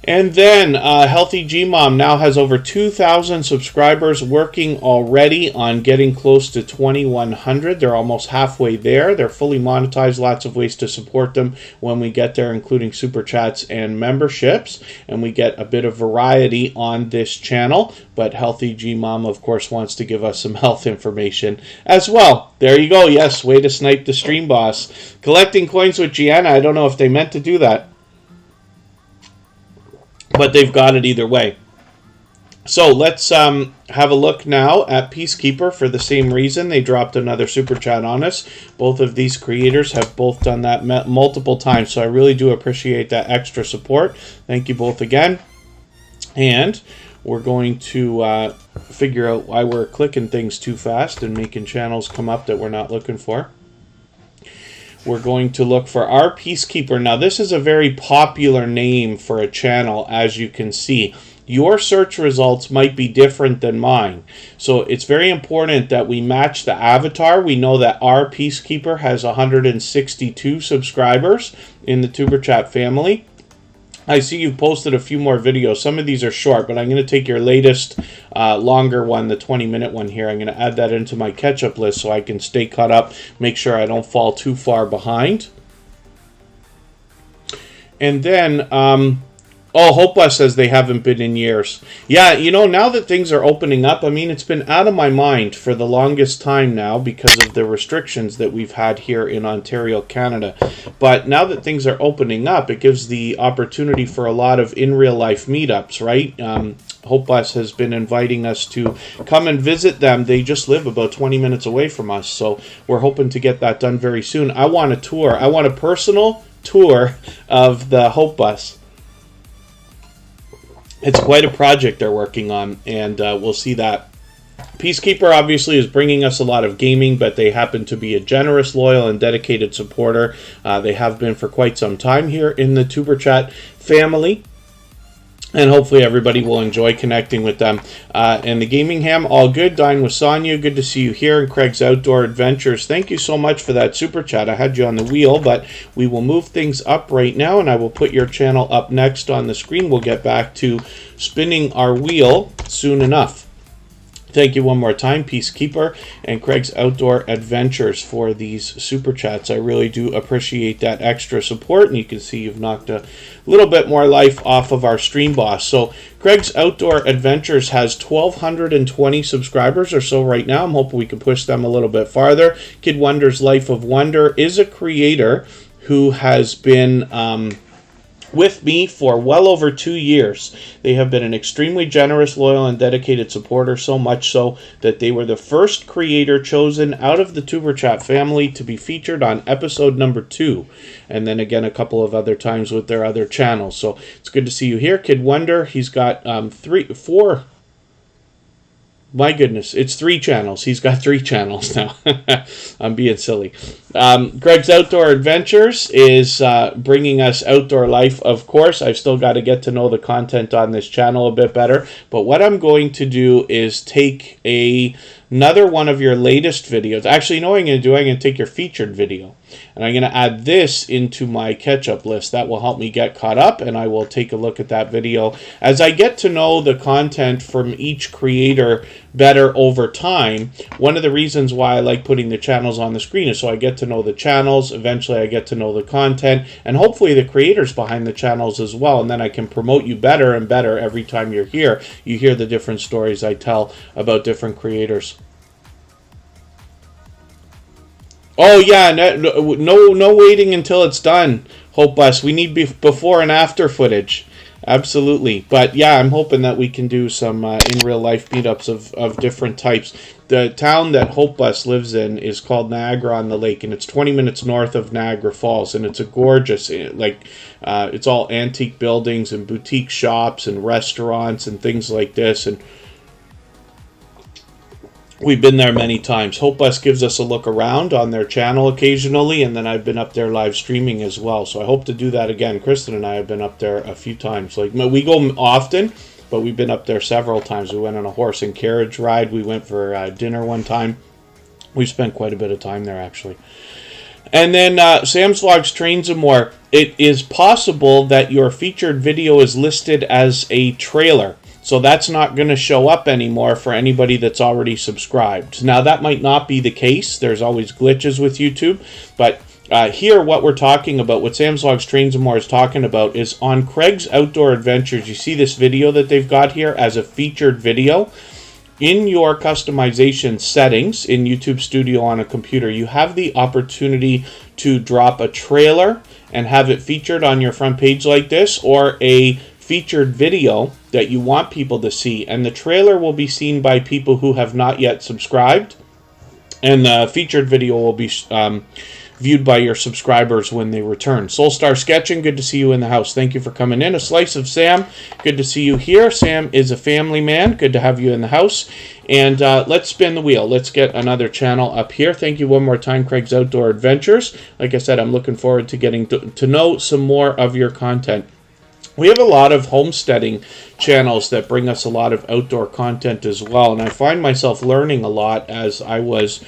And then Healthy Gmom now has over 2,000 subscribers, working already on getting close to 2,100. They're almost halfway there. They're fully monetized. Lots of ways to support them when we get there, including super chats and memberships. And we get a bit of variety on this channel. But Healthy Gmom, of course, wants to give us some health information as well. There you go. Yes, way to snipe the stream boss. Collecting coins with Gianna. I don't know if they meant to do that, but they've got it either way. So let's have a look now at Peacekeeper. For the same reason, they dropped another super chat on us. Both of these creators have both done that multiple times, so I really do appreciate that extra support. Thank you both again. And we're going to figure out why we're clicking things too fast and making channels come up that we're not looking for. We're going to look for our Peacekeeper. Now, this is a very popular name for a channel, as you can see. Your search results might be different than mine. So it's very important that we match the avatar. We know that our Peacekeeper has 162 subscribers in the Tuberchat family. I see you've posted a few more videos. Some of these are short, but I'm going to take your latest longer one, the 20-minute one here. I'm going to add that into my catch-up list so I can stay caught up, make sure I don't fall too far behind. And then, oh, Hopeless says they haven't been in years. Yeah, you know, now that things are opening up, I mean, it's been out of my mind for the longest time now because of the restrictions that we've had here in Ontario, Canada. But now that things are opening up, it gives the opportunity for a lot of in-real-life meetups, right? Hope Bus has been inviting us to come and visit them. They just live about 20 minutes away from us, so we're hoping to get that done very soon. I want a tour. I want a personal tour of the Hope Bus. It's quite a project they're working on, and we'll see that. Peacekeeper obviously is bringing us a lot of gaming, but they happen to be a generous, loyal, and dedicated supporter. They have been for quite some time here in the Tuberchat family. And hopefully everybody will enjoy connecting with them. And the Gaming Ham, all good. Dine with Sonia, good to see you here. And Craig's Outdoor Adventures, thank you so much for that super chat. I had you on the wheel, but we will move things up right now, and I will put your channel up next on the screen. We'll get back to spinning our wheel soon enough. Thank you one more time, Peacekeeper and Craig's Outdoor Adventures, for these super chats. I really do appreciate that extra support, and you can see you've knocked a little bit more life off of our stream boss. So Craig's Outdoor Adventures has 1,220 subscribers or so right now. I'm hoping we can push them a little bit farther. Kid Wonder's Life of Wonder is a creator who has been with me for well over 2 years. They have been an extremely generous, loyal, and dedicated supporter, so much so that they were the first creator chosen out of the Tuberchat family to be featured on episode number 2, and then again a couple of other times with their other channels. So it's good to see you here, Kid Wonder. He's got 4. My goodness, it's 3 channels. He's got 3 channels now. I'm being silly. Greg's Outdoor Adventures is bringing us outdoor life, of course. I've still got to get to know the content on this channel a bit better. But what I'm going to do is take another one of your latest videos. Actually, you know what I'm going to do? I'm going to take your featured video, and I'm going to add this into my catch-up list. That will help me get caught up, and I will take a look at that video. As I get to know the content from each creator better over time, one of the reasons why I like putting the channels on the screen is so I get to know the channels. Eventually, I get to know the content, and hopefully the creators behind the channels as well, and then I can promote you better and better every time you're here. You hear the different stories I tell about different creators. Oh yeah, no waiting until it's done, Hope Bus. We need before and after footage. Absolutely. But yeah, I'm hoping that we can do some in real life meetups of different types. The town that Hope Bus lives in is called Niagara-on-the-Lake, and it's 20 minutes north of Niagara Falls, and it's a gorgeous, it's all antique buildings and boutique shops and restaurants and things like this, and we've been there many times. Hope Bus gives us a look around on their channel occasionally, and then I've been up there live streaming as well. So I hope to do that again. Kristen and I have been up there a few times. Like, we go often, but we've been up there several times. We went on a horse and carriage ride. We went for dinner one time. We spent quite a bit of time there, actually. And then Sam's Vlogs, Trains and More. It is possible that your featured video is listed as a trailer. So that's not going to show up anymore for anybody that's already subscribed. Now, that might not be the case. There's always glitches with YouTube. But here, what we're talking about, what Sam's Vlogs, Trains and More is talking about, is on Craig's Outdoor Adventures. You see this video that they've got here as a featured video. In your customization settings in YouTube Studio on a computer, you have the opportunity to drop a trailer and have it featured on your front page like this, or a featured video that you want people to see, and the trailer will be seen by people who have not yet subscribed, and the featured video will be viewed by your subscribers when they return. Soulstar Sketching, good to see you in the house. Thank you for coming in. A Slice of Sam, good to see you here. Sam is a family man. Good to have you in the house. And let's spin the wheel. Let's get another channel up here. Thank you one more time, Craig's Outdoor Adventures. Like I said, I'm looking forward to getting to know some more of your content. We have a lot of homesteading channels that bring us a lot of outdoor content as well, and I find myself learning a lot as I was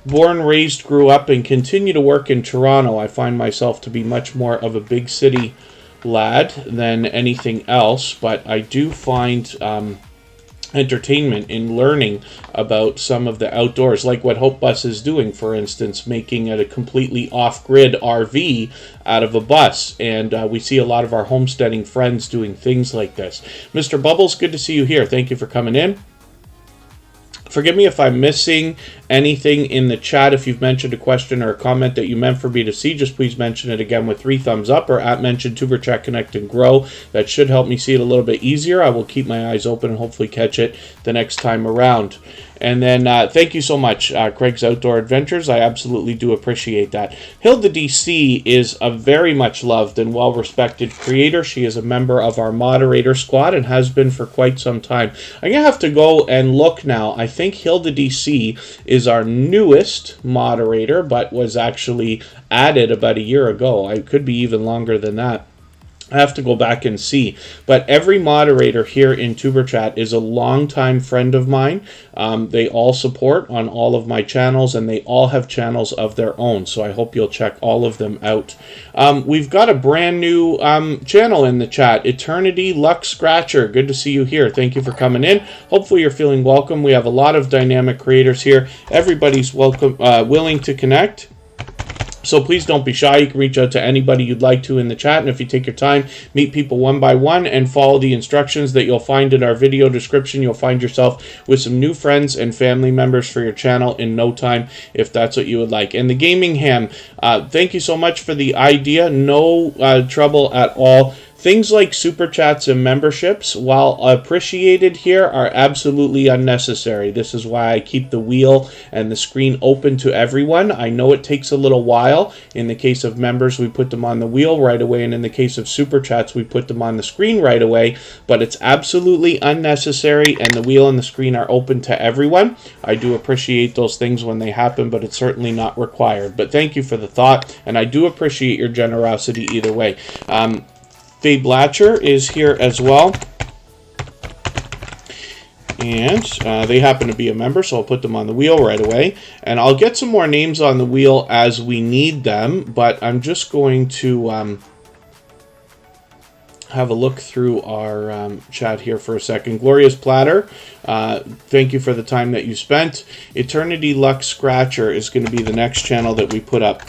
born, raised, grew up, and continue to work in Toronto. I find myself to be much more of a big city lad than anything else, but I do find entertainment in learning about some of the outdoors, like what Hope Bus is doing, for instance, making it a completely off-grid RV out of a bus, and we see a lot of our homesteading friends doing things like this. Mr. Bubbles, good to see you here. Thank you for coming in. Forgive me if I'm missing anything in the chat. If you've mentioned a question or a comment that you meant for me to see, just please mention it again with 3 thumbs up, or at mention Tuberchat Connect and Grow. That should help me see it a little bit easier. I will keep my eyes open and hopefully catch it the next time around. And then thank you so much, Craig's Outdoor Adventures. I absolutely do appreciate that. Hilda DC is a very much loved and well-respected creator. She is a member of our moderator squad and has been for quite some time. I'm going to have to go and look now. I think Hilda DC is our newest moderator, but was actually added about a year ago. It could be even longer than that. I have to go back and see. But every moderator here in Tuberchat is a longtime friend of mine. They all support on all of my channels, and they all have channels of their own. So I hope you'll check all of them out. We've got a brand new channel in the chat, Eternity Luck Scratcher. Good to see you here. Thank you for coming in. Hopefully you're feeling welcome. We have a lot of dynamic creators here. Everybody's welcome, willing to connect. So please don't be shy. You can reach out to anybody you'd like to in the chat. And if you take your time, meet people one by one and follow the instructions that you'll find in our video description, you'll find yourself with some new friends and family members for your channel in no time, if that's what you would like. And the Gaming Ham, thank you so much for the idea. No trouble at all. Things like super chats and memberships, while appreciated here, are absolutely unnecessary. This is why I keep the wheel and the screen open to everyone. I know it takes a little while. In the case of members, we put them on the wheel right away, and in the case of super chats, we put them on the screen right away. But it's absolutely unnecessary, and the wheel and the screen are open to everyone. I do appreciate those things when they happen, but it's certainly not required. But thank you for the thought, and I do appreciate your generosity either way. Faye Blatcher is here as well, and they happen to be a member, so I'll put them on the wheel right away. And I'll get some more names on the wheel as we need them, but I'm just going to have a look through our chat here for a second. Glorious Platter, thank you for the time that you spent. Eternity Luck Scratcher is going to be the next channel that we put up.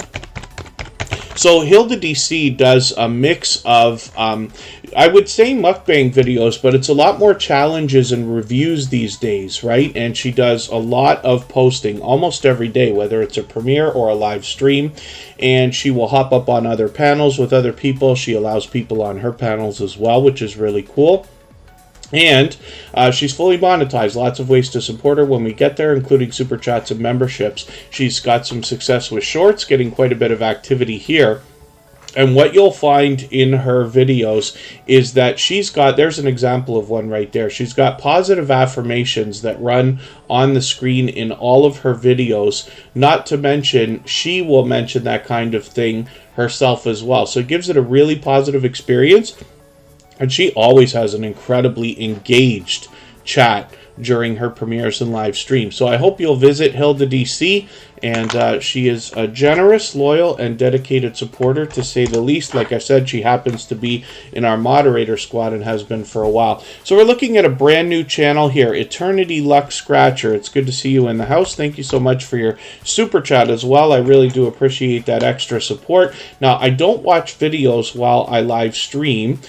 So Hilda DC does a mix of, I would say mukbang videos, but it's a lot more challenges and reviews these days, right? And she does a lot of posting almost every day, whether it's a premiere or a live stream. And she will hop up on other panels with other people. She allows people on her panels as well, which is really cool. And she's fully monetized. Lots of ways to support her when we get there, including super chats and memberships. She's got some success with shorts, getting quite a bit of activity here. And what you'll find in her videos is that she's got, there's an example of one right there. She's got positive affirmations that run on the screen in all of her videos. Not to mention, she will mention that kind of thing herself as well. So it gives it a really positive experience. And she always has an incredibly engaged chat during her premieres and live streams. So I hope you'll visit Hilda DC. And she is a generous, loyal, and dedicated supporter, to say the least. Like I said, she happens to be in our moderator squad and has been for a while. So we're looking at a brand new channel here, Eternity Luck Scratcher. It's good to see you in the house. Thank you so much for your super chat as well. I really do appreciate that extra support. Now, I don't watch videos while I live stream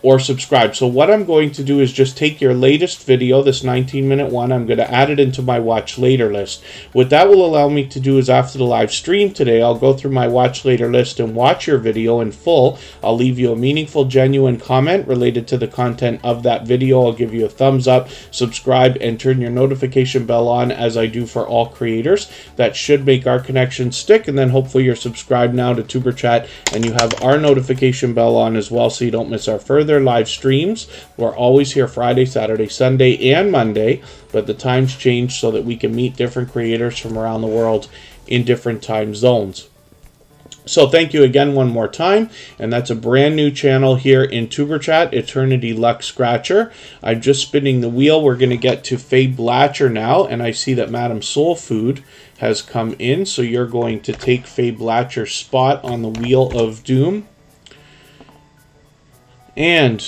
or subscribe. So what I'm going to do is just take your latest video, this 19-minute one. I'm going to add it into my watch later list. What that will allow me to do is, after the live stream today, I'll go through my watch later list and watch your video in full. I'll leave you a meaningful, genuine comment related to the content of that video. I'll give you a thumbs up, subscribe, and turn your notification bell on, as I do for all creators. That should make our connection stick. And then hopefully you're subscribed now to Tuberchat and you have our notification bell on as well, so you don't miss our further live streams. We're always here Friday, Saturday, Sunday, and Monday, but the times change so that we can meet different creators from around the world in different time zones. So thank you again one more time, and that's a brand new channel here in Tuberchat, Eternity Luck Scratcher. I'm just spinning the wheel. We're going to get to Faye Blatcher now, and I see that Madam Soul Food has come in, so you're going to take Faye Blatcher's spot on the Wheel of Doom. And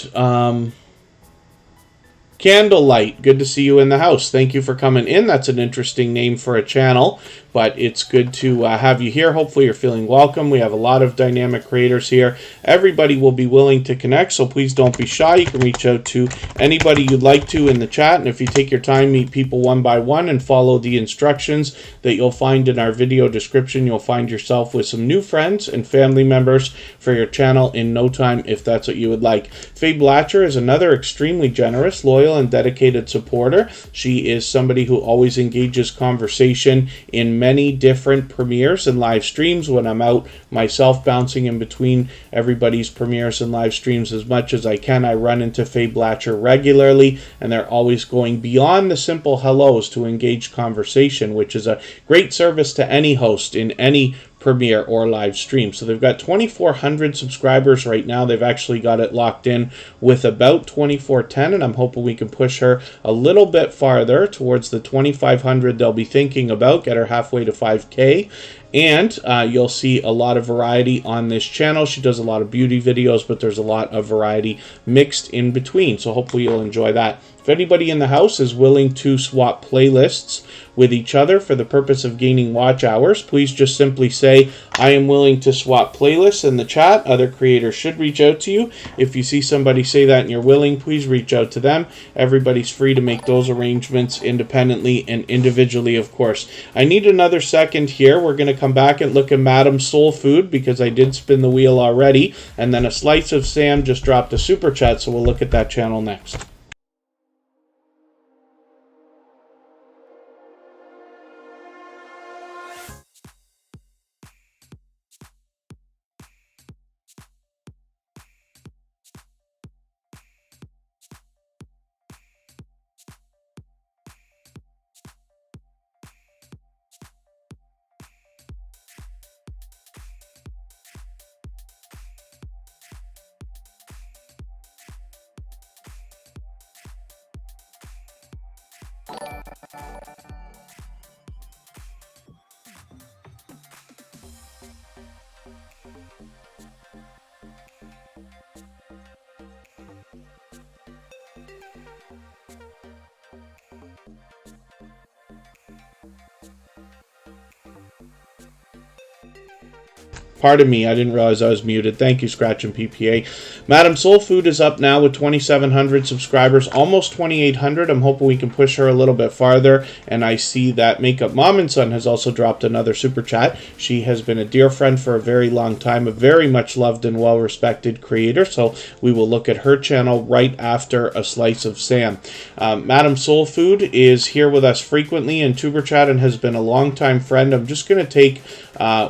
Candlelight, good to see you in the house. Thank you for coming in. That's an interesting name for a channel. but it's good to have you here. Hopefully you're feeling welcome. We have a lot of dynamic creators here. Everybody will be willing to connect, so please don't be shy. You can reach out to anybody you'd like to in the chat, and if you take your time, meet people one by one and follow the instructions that you'll find in our video description, you'll find yourself with some new friends and family members for your channel in no time, if that's what you would like. Faye Blatcher is another extremely generous, loyal, and dedicated supporter. She is somebody who always engages conversation in many different premieres and live streams. When I'm out myself bouncing in between everybody's premieres and live streams as much as I can, I run into Faye Blatcher regularly, and they're always going beyond the simple hellos to engage conversation, which is a great service to any host in any premiere or live stream. So they've got 2,400 subscribers right now. They've actually got it locked in with about 2,410, and I'm hoping we can push her a little bit farther towards the 2,500 they'll be thinking about, get her halfway to 5K. And you'll see a lot of variety on this channel. She does a lot of beauty videos, but there's a lot of variety mixed in between. So hopefully you'll enjoy that. If anybody in the house is willing to swap playlists with each other for the purpose of gaining watch hours, please just simply say, I am willing to swap playlists in the chat. Other creators should reach out to you. If you see somebody say that and you're willing, please reach out to them. Everybody's free to make those arrangements independently and individually, of course. I need another second here. We're going to come back and look at Madam Soul Food because I did spin the wheel already. And then a Slice of Sam just dropped a super chat, so we'll look at that channel next. Pardon me, I didn't realize I was muted. Thank you, Scratch and PPA. Madam Soul Food is up now with 2,700 subscribers, almost 2,800. I'm hoping we can push her a little bit farther. And I see that Makeup Mom and Son has also dropped another super chat. She has been a dear friend for a very long time, a very much loved and well-respected creator. So we will look at her channel right after a Slice of Sam. Madam Soul Food is here with us frequently in Tuberchat and has been a longtime friend. I'm just going to take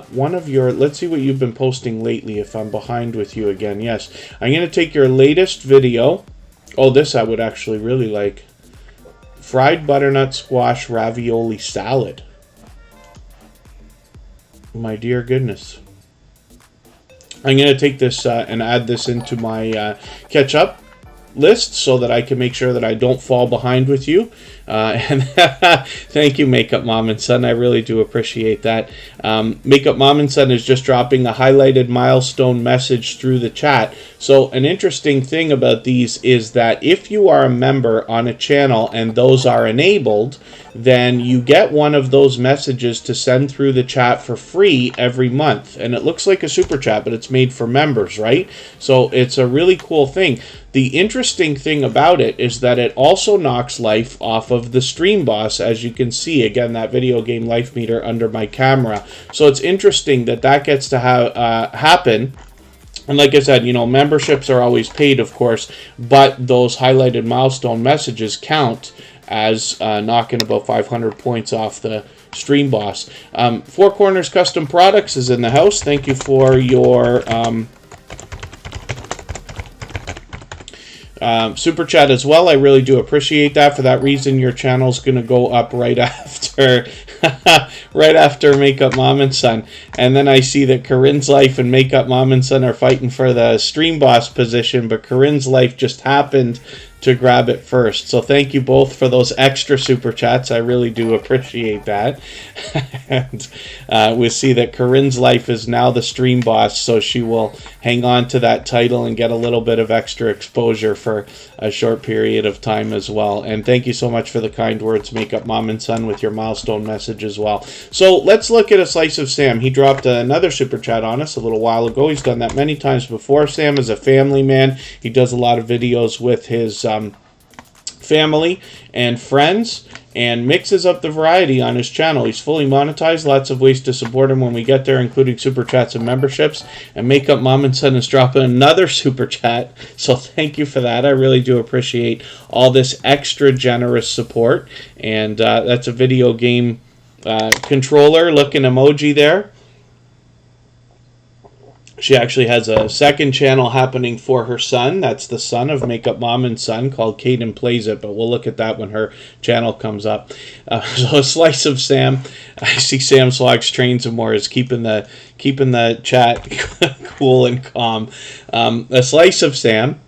one of your, let's see what you've been posting lately if I'm behind with you again. Yes, I'm going to take your latest video. Oh, this I would actually really like. Fried butternut squash ravioli salad. My dear goodness. I'm going to take this and add this into my catch-up list so that I can make sure that I don't fall behind with you. And thank you, Makeup Mom and Son. I really do appreciate that. Makeup Mom and Son is just dropping a highlighted milestone message through the chat. So an interesting thing about these is that if you are a member on a channel and those are enabled, then you get one of those messages to send through the chat for free every month. And it looks like a super chat, but it's made for members, right? So it's a really cool thing. The interesting thing about it is that it also knocks life off of the stream boss, as you can see, again, that video game life meter under my camera. So it's interesting that that gets to happen. And like I said, you know, memberships are always paid, of course, but those highlighted milestone messages count as knocking about 500 points off the stream boss. Four Corners Custom Products is in the house. Thank you for your super chat as well. I really do appreciate that. For that reason, your channel's going to go up right after right after Makeup Mom and Son. And then I see that Corrine's Life and Makeup Mom and Son are fighting for the stream boss position, but Corrine's Life just happened to grab it first. So thank you both for those extra super chats. I really do appreciate that. And we see that Corrine's life is now the stream boss, so she will hang on to that title and get a little bit of extra exposure for a short period of time as well. And thank you so much for the kind words, Makeup Mom and Son, with your milestone message as well. So let's look at a slice of Sam. He dropped another super chat on us a little while ago. He's done that many times before. Sam is a family man. He does a lot of videos with his family and friends and mixes up the variety on his channel. He's fully monetized, lots of ways to support him when we get there, including super chats and memberships. And Makeup Mom and Son is dropping another super chat, so thank you for that. I really do appreciate all this extra generous support. And that's a video game controller looking emoji there. She actually has a second channel happening for her son. That's the son of Makeup Mom and Son, called Kaden Plays It, but we'll look at that when her channel comes up. So a slice of Sam. I see Sam Slogs Trains and More is keeping the chat cool and calm. A slice of Sam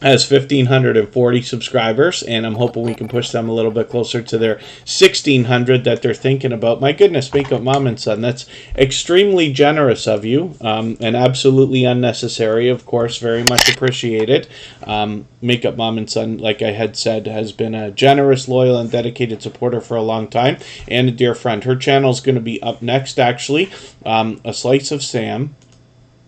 has 1,540 subscribers, and I'm hoping we can push them a little bit closer to their 1,600 that they're thinking about. My goodness, Makeup Mom and Son, that's extremely generous of you, and absolutely unnecessary, of course, very much appreciated. Makeup Mom and Son, like I had said, has been a generous, loyal, and dedicated supporter for a long time, and a dear friend. Her channel is going to be up next, actually. A Slice of Sam.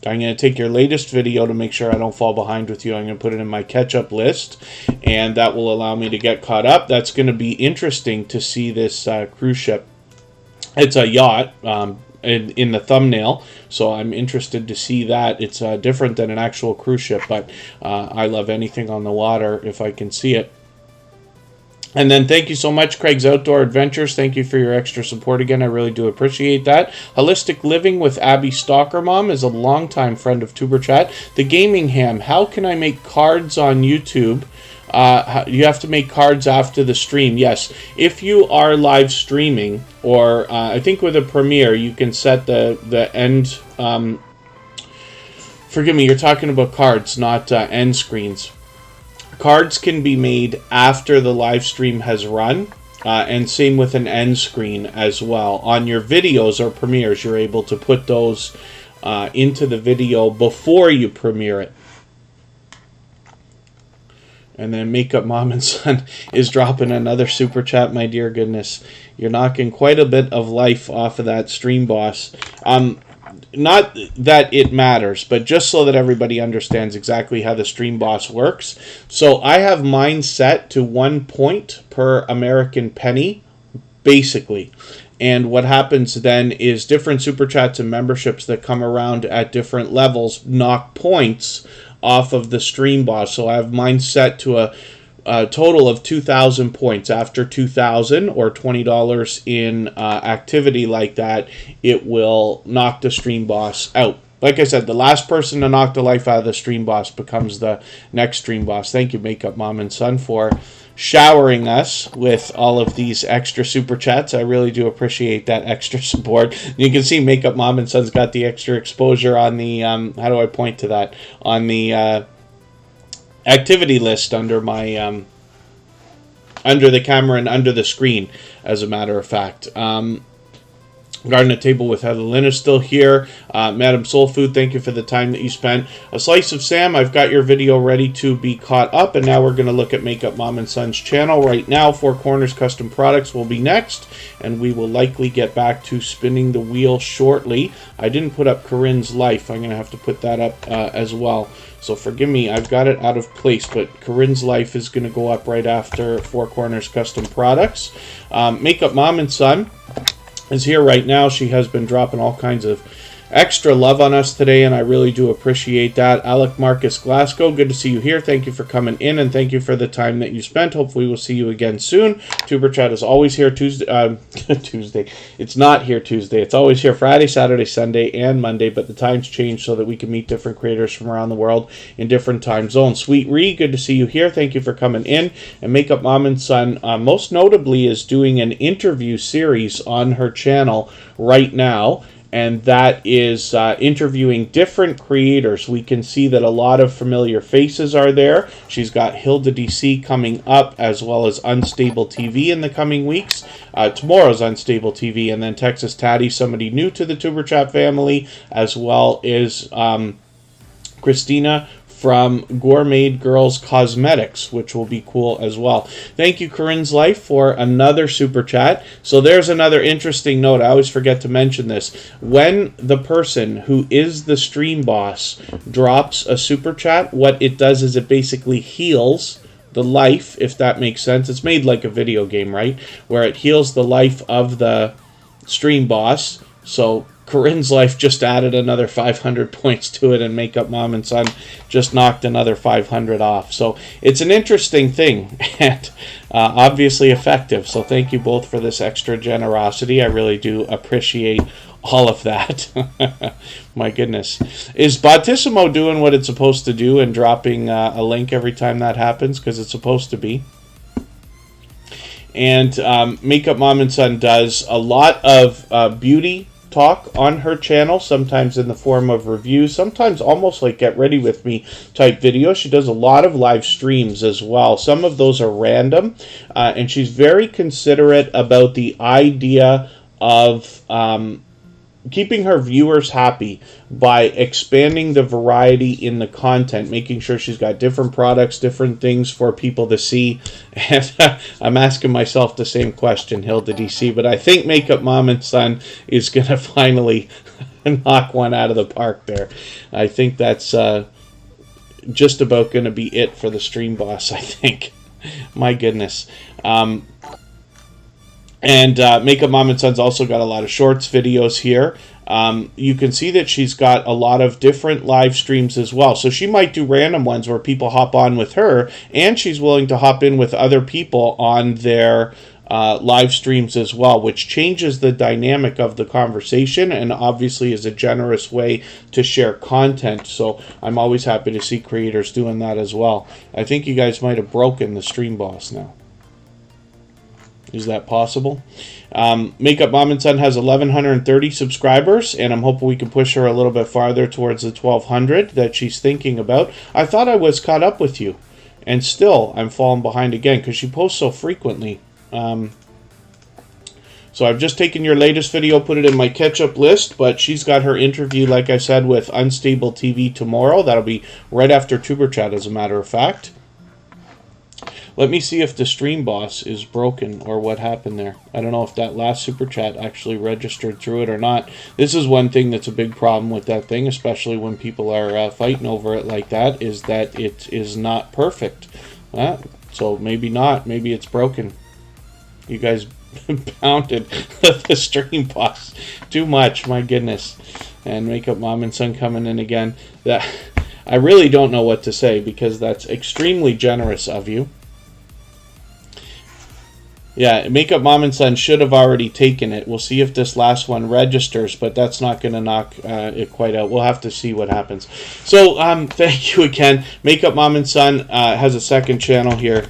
I'm going to take your latest video to make sure I don't fall behind with you. I'm going to put it in my catch-up list, and that will allow me to get caught up. That's going to be interesting to see this cruise ship. It's a yacht in the thumbnail, so I'm interested to see that. It's different than an actual cruise ship, but I love anything on the water if I can see it. And then thank you so much, Craig's Outdoor Adventures. Thank you for your extra support again. I really do appreciate that. Holistic Living with Abby Stalker Mom is a longtime friend of Tuberchat. The Gaming Ham. How can I make cards on YouTube? You have to make cards after the stream. Yes, if you are live streaming, or I think with a premiere, you can set the end. Forgive me, you're talking about cards, not end screens. Cards can be made after the live stream has run, and same with an end screen as well. On your videos or premieres, you're able to put those into the video before you premiere it. And then Makeup Mom and Son is dropping another super chat. My dear goodness, you're knocking quite a bit of life off of that stream boss. Not that it matters, but just so that everybody understands exactly how the stream boss works. So I have mine set to 1 point per American penny, basically. And what happens then is different super chats and memberships that come around at different levels knock points off of the stream boss. So I have mine set to a total of 2,000 points. After 2,000 or $20 in activity like that, it will knock the stream boss out. Like I said, the last person to knock the life out of the stream boss becomes the next stream boss. Thank you, Makeup Mom and Son, for showering us with all of these extra super chats. I really do appreciate that extra support. You can see Makeup Mom and Son's got the extra exposure on the how do I point to that, on the activity list under my under the camera and under the screen, as a matter of fact. Garden at Table with Heather Lynn is still here. Madam Soul Food, thank you for the time that you spent. A Slice of Sam, I've got your video ready to be caught up, and now we're going to look at Makeup Mom and Son's channel right now. Four Corners Custom Products will be next, and we will likely get back to spinning the wheel shortly. I didn't put up Corrine's life. I'm going to have to put that up as well. So forgive me, I've got it out of place, but Corrine's life is going to go up right after Four Corners Custom Products. Makeup Mom and Son is here right now. She has been dropping all kinds of extra love on us today, and I really do appreciate that. Alec Marcus Glasgow, good to see you here. Thank you for coming in, and thank you for the time that you spent. Hopefully we'll see you again soon. Tuberchat is always here Tuesday. Tuesday. It's not here Tuesday. It's always here Friday, Saturday, Sunday, and Monday, but the times change so that we can meet different creators from around the world in different time zones. Sweet Ree, good to see you here. Thank you for coming in. And Makeup Mom and Son, most notably, is doing an interview series on her channel right now. and that is interviewing different creators. We can see that a lot of familiar faces are there. She's got Hilda DC coming up, as well as Unstable TV in the coming weeks. Tomorrow's Unstable TV, and then Texas Tatty, somebody new to the Tuberchat family, as well as Christina from Gourmet Girls Cosmetics, which will be cool as well. Thank you, Corrine's Life, for another super chat. So there's another interesting note. I always forget to mention this. When the person who is the stream boss drops a super chat, what it does is it basically heals the life, if that makes sense. It's made like a video game, right? Where it heals the life of the stream boss. So Corrine's Life just added another 500 points to it, and Makeup Mom and Son just knocked another 500 off. So it's an interesting thing, and obviously effective. So thank you both for this extra generosity. I really do appreciate all of that. My goodness. Is Bautissimo doing what it's supposed to do and dropping a link every time that happens? Because it's supposed to be. And Makeup Mom and Son does a lot of beauty talk on her channel, sometimes in the form of reviews, sometimes almost like get ready with me type videos. She does a lot of live streams as well. Some of those are random, and she's very considerate about the idea of keeping her viewers happy by expanding the variety in the content, making sure she's got different products, different things for people to see. And I'm asking myself the same question, Hilda DC, but I think Makeup Mom and Son is going to finally knock one out of the park there. I think that's just about going to be it for the stream boss, I think. My goodness. And Makeup Mom and Son's also got a lot of shorts videos here. You can see that she's got a lot of different live streams as well. So she might do random ones where people hop on with her, and she's willing to hop in with other people on their live streams as well, which changes the dynamic of the conversation and obviously is a generous way to share content. So I'm always happy to see creators doing that as well. I think you guys might have broken the stream boss now. Is that possible? Makeup Mom and Son has 1,130 subscribers, and I'm hoping we can push her a little bit farther towards the 1,200 that she's thinking about. I thought I was caught up with you, and still I'm falling behind again because she posts so frequently. So I've just taken your latest video, put it in my catch-up list, but she's got her interview, like I said, with Unstable TV tomorrow. That'll be right after Tuberchat, as a matter of fact. Let me see if the stream boss is broken or what happened there. I don't know if that last super chat actually registered through it or not. This is one thing that's a big problem with that thing, especially when people are fighting over it like that, is that it is not perfect. So maybe not. Maybe it's broken. You guys pounded the stream boss too much. My goodness. And Makeup Mom and Son coming in again. I really don't know what to say because that's extremely generous of you. Yeah, Makeup Mom and Son should have already taken it. We'll see if this last one registers, but that's not going to knock it quite out. We'll have to see what happens. So, thank you again. Makeup Mom and Son has a second channel here.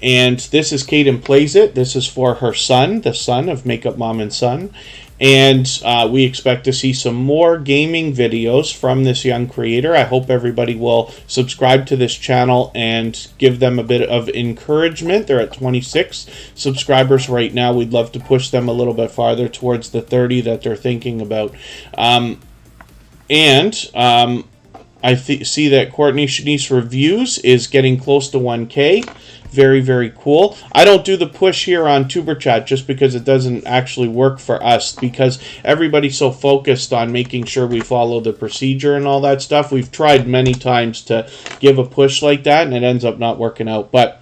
And this is Kaden Plays It. This is for her son, the son of Makeup Mom and Son. And we expect to see some more gaming videos from this young creator. I hope everybody will subscribe to this channel and give them a bit of encouragement. They're at 26 subscribers right now. We'd love to push them a little bit farther towards the 30 that they're thinking about. I see that Courtney Shanice Reviews is getting close to 1K. Very, very cool. I don't do the push here on Tuberchat just because it doesn't actually work for us, because everybody's so focused on making sure we follow the procedure and all that stuff. We've tried many times to give a push like that, and it ends up not working out. But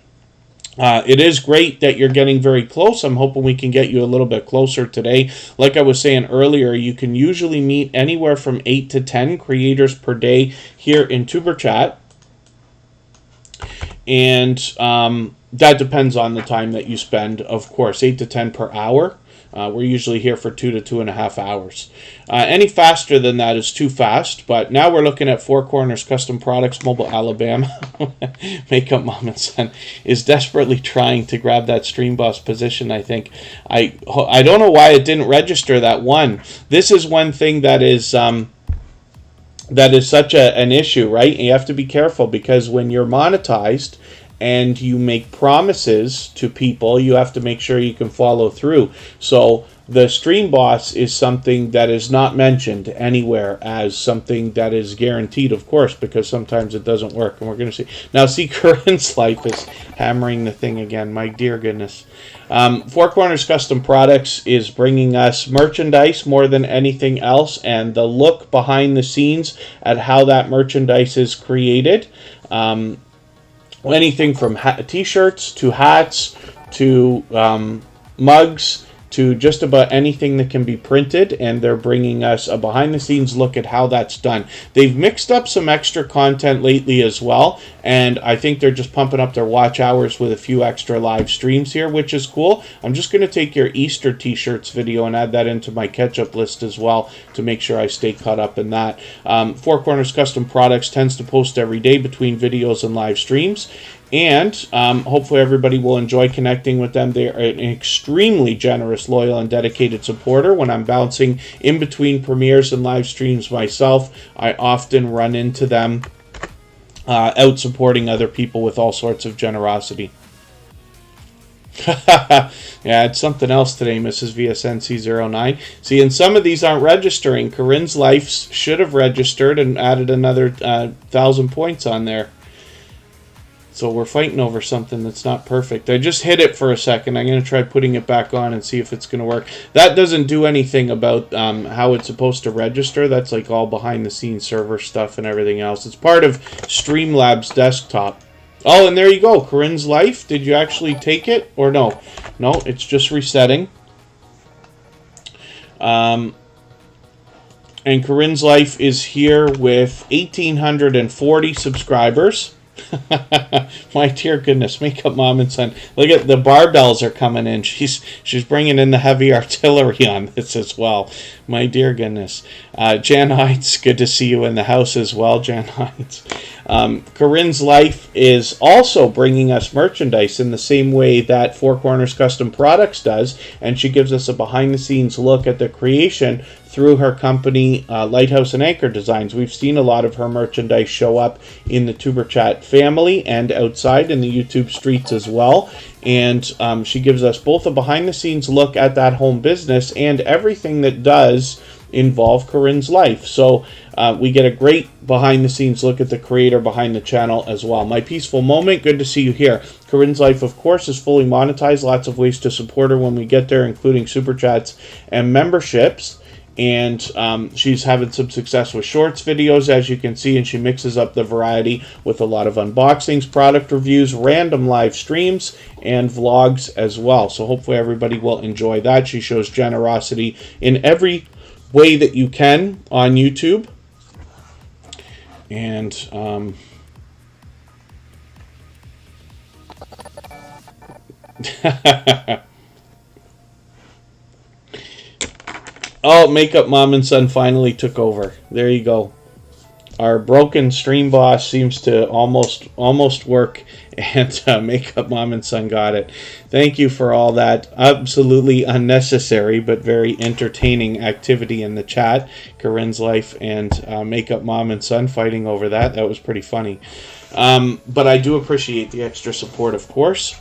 it is great that you're getting very close. I'm hoping we can get you a little bit closer today. Like I was saying earlier, you can usually meet anywhere from 8 to 10 creators per day here in Tuberchat. And that depends on the time that you spend, of course, 8 to 10 per hour. We're usually here for 2 to 2.5 hours. Any faster than that is too fast, but now we're looking at Four Corners Custom Products, Mobile, Alabama. Makeup Mom and Son is desperately trying to grab that Stream Boss position, I think. I don't know why it didn't register that one. This is one thing that is such an issue, right? You have to be careful, because when you're monetized and you make promises to people, you have to make sure you can follow through. So the Stream Boss is something that is not mentioned anywhere as something that is guaranteed, of course, because sometimes it doesn't work, and we're going to see. Now, see, Corrine's Life is hammering the thing again. My dear goodness. Four Corners Custom Products is bringing us merchandise more than anything else, and the look behind the scenes at how that merchandise is created. Anything from t-shirts to hats to mugs to just about anything that can be printed, and they're bringing us a behind-the-scenes look at how that's done. They've mixed up some extra content lately as well, and I think they're just pumping up their watch hours with a few extra live streams here, which is cool. I'm just going to take your Easter t-shirts video and add that into my catch-up list as well to make sure I stay caught up in that. Four Corners Custom Products tends to post every day between videos and live streams, and hopefully everybody will enjoy connecting with them. They are an extremely generous, loyal, and dedicated supporter. When I'm bouncing in between premieres and live streams myself, I often run into them out supporting other people with all sorts of generosity. Yeah, it's something else today, Mrs. VSNC09. See, and some of these aren't registering. Corrine's Life should have registered and added another 1,000 points on there. So we're fighting over something that's not perfect. I just hit it for a second. I'm going to try putting it back on and see if it's going to work. That doesn't do anything about how it's supposed to register. That's like all behind-the-scenes server stuff and everything else. It's part of Streamlabs desktop. Oh, and there you go. Corrine's Life. Did you actually take it or no? No, it's just resetting. And Corrine's Life is here with 1,840 subscribers. My dear goodness, Makeup Mom and Son. Look at the barbells are coming in. She's bringing in the heavy artillery on this as well. My dear goodness. Jan Hines, good to see you in the house as well, Jan Hines. Corrine's Life is also bringing us merchandise in the same way that Four Corners Custom Products does, and she gives us a behind-the-scenes look at the creation through her company, Lighthouse and Anchor Designs. We've seen a lot of her merchandise show up in the Tuberchat family and outside in the YouTube streets as well. And she gives us both a behind-the-scenes look at that home business and everything that does involve Corrine's Life. So we get a great behind-the-scenes look at the creator behind the channel as well. My Peaceful Moment, good to see you here. Corrine's Life, of course, is fully monetized. Lots of ways to support her when we get there, including Super Chats and memberships. And she's having some success with shorts videos, as you can see, and she mixes up the variety with a lot of unboxings, product reviews, random live streams, and vlogs as well. So hopefully everybody will enjoy that. She shows generosity in every way that you can on YouTube. And oh, Makeup Mom and Son finally took over. There you go. Our broken Stream Boss seems to almost work, and Makeup Mom and Son got it. Thank you for all that absolutely unnecessary but very entertaining activity in the chat. Corrine's Life and Makeup Mom and Son fighting over that. That was pretty funny. But I do appreciate the extra support, of course.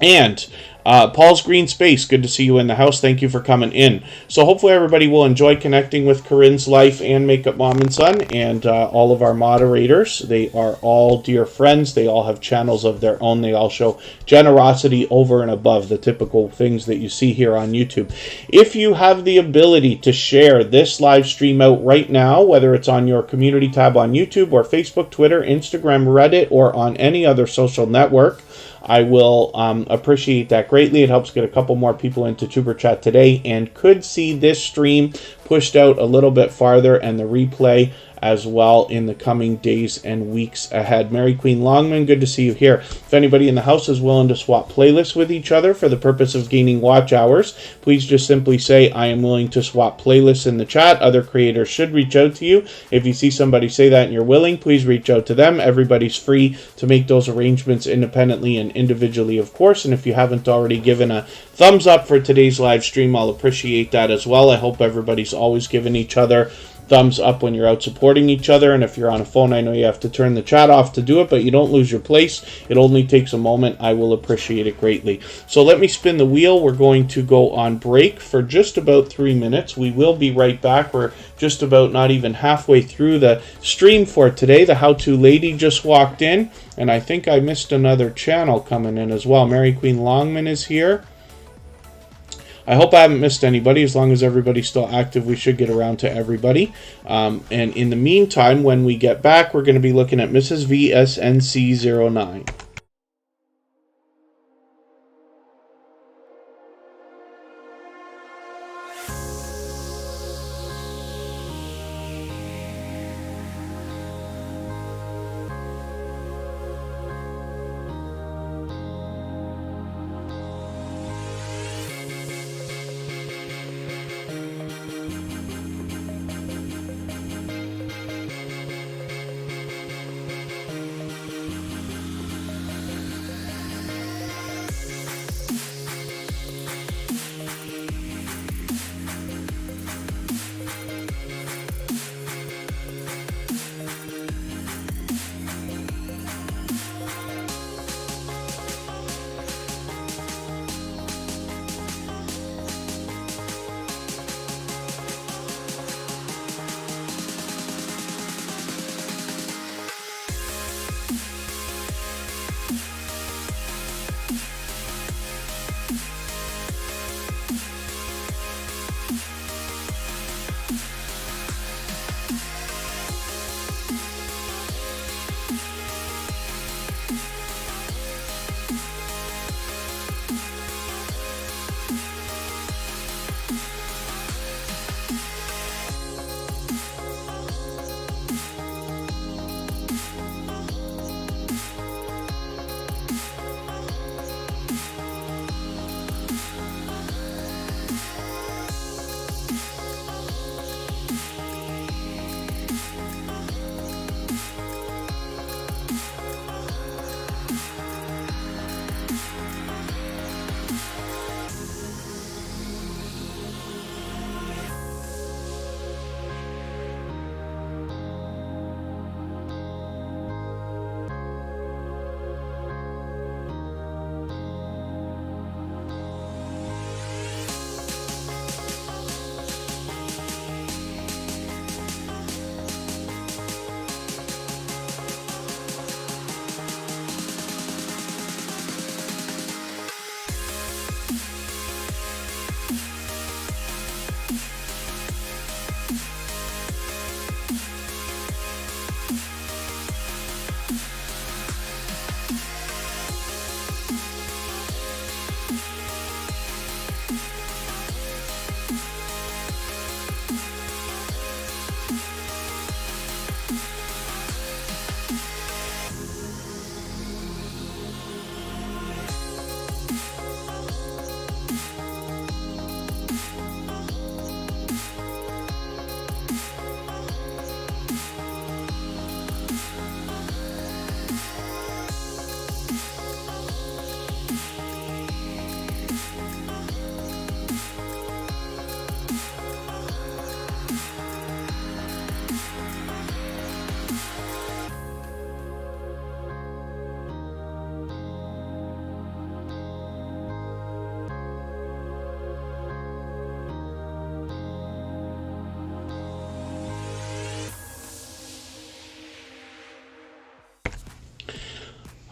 And Paul's Green Space, good to see you in the house. Thank you for coming in. So hopefully everybody will enjoy connecting with Corrine's Life and Makeup Mom and Son and all of our moderators. They are all dear friends. They all have channels of their own. They all show generosity over and above the typical things that you see here on YouTube. If you have the ability to share this live stream out right now, whether it's on your community tab on YouTube or Facebook, Twitter, Instagram, Reddit, or on any other social network, I will appreciate that greatly. It helps get a couple more people into Tuberchat today and could see this stream pushed out a little bit farther and the replay as well in the coming days and weeks ahead. Mary Queen Longman, good to see you here. If anybody in the house is willing to swap playlists with each other for the purpose of gaining watch hours, please just simply say, I am willing to swap playlists in the chat. Other creators should reach out to you. If you see somebody say that and you're willing, please reach out to them. Everybody's free to make those arrangements independently and individually, of course. And if you haven't already given a thumbs up for today's live stream, I'll appreciate that as well. I hope everybody's always giving each other thumbs up when you're out supporting each other. And if you're on a phone, I know you have to turn the chat off to do it, but you don't lose your place. It only takes a moment. I will appreciate it greatly. So let me spin the wheel. We're going to go on break for just about 3 minutes. We will be right back. We're just about not even halfway through the stream for today. The how-to lady just walked in, and I think I missed another channel coming in as well. Mary Queen Longman is here. I hope I haven't missed anybody. As long as everybody's still active, we should get around to everybody. And in the meantime, when we get back, we're going to be looking at Mrs. VSNC09.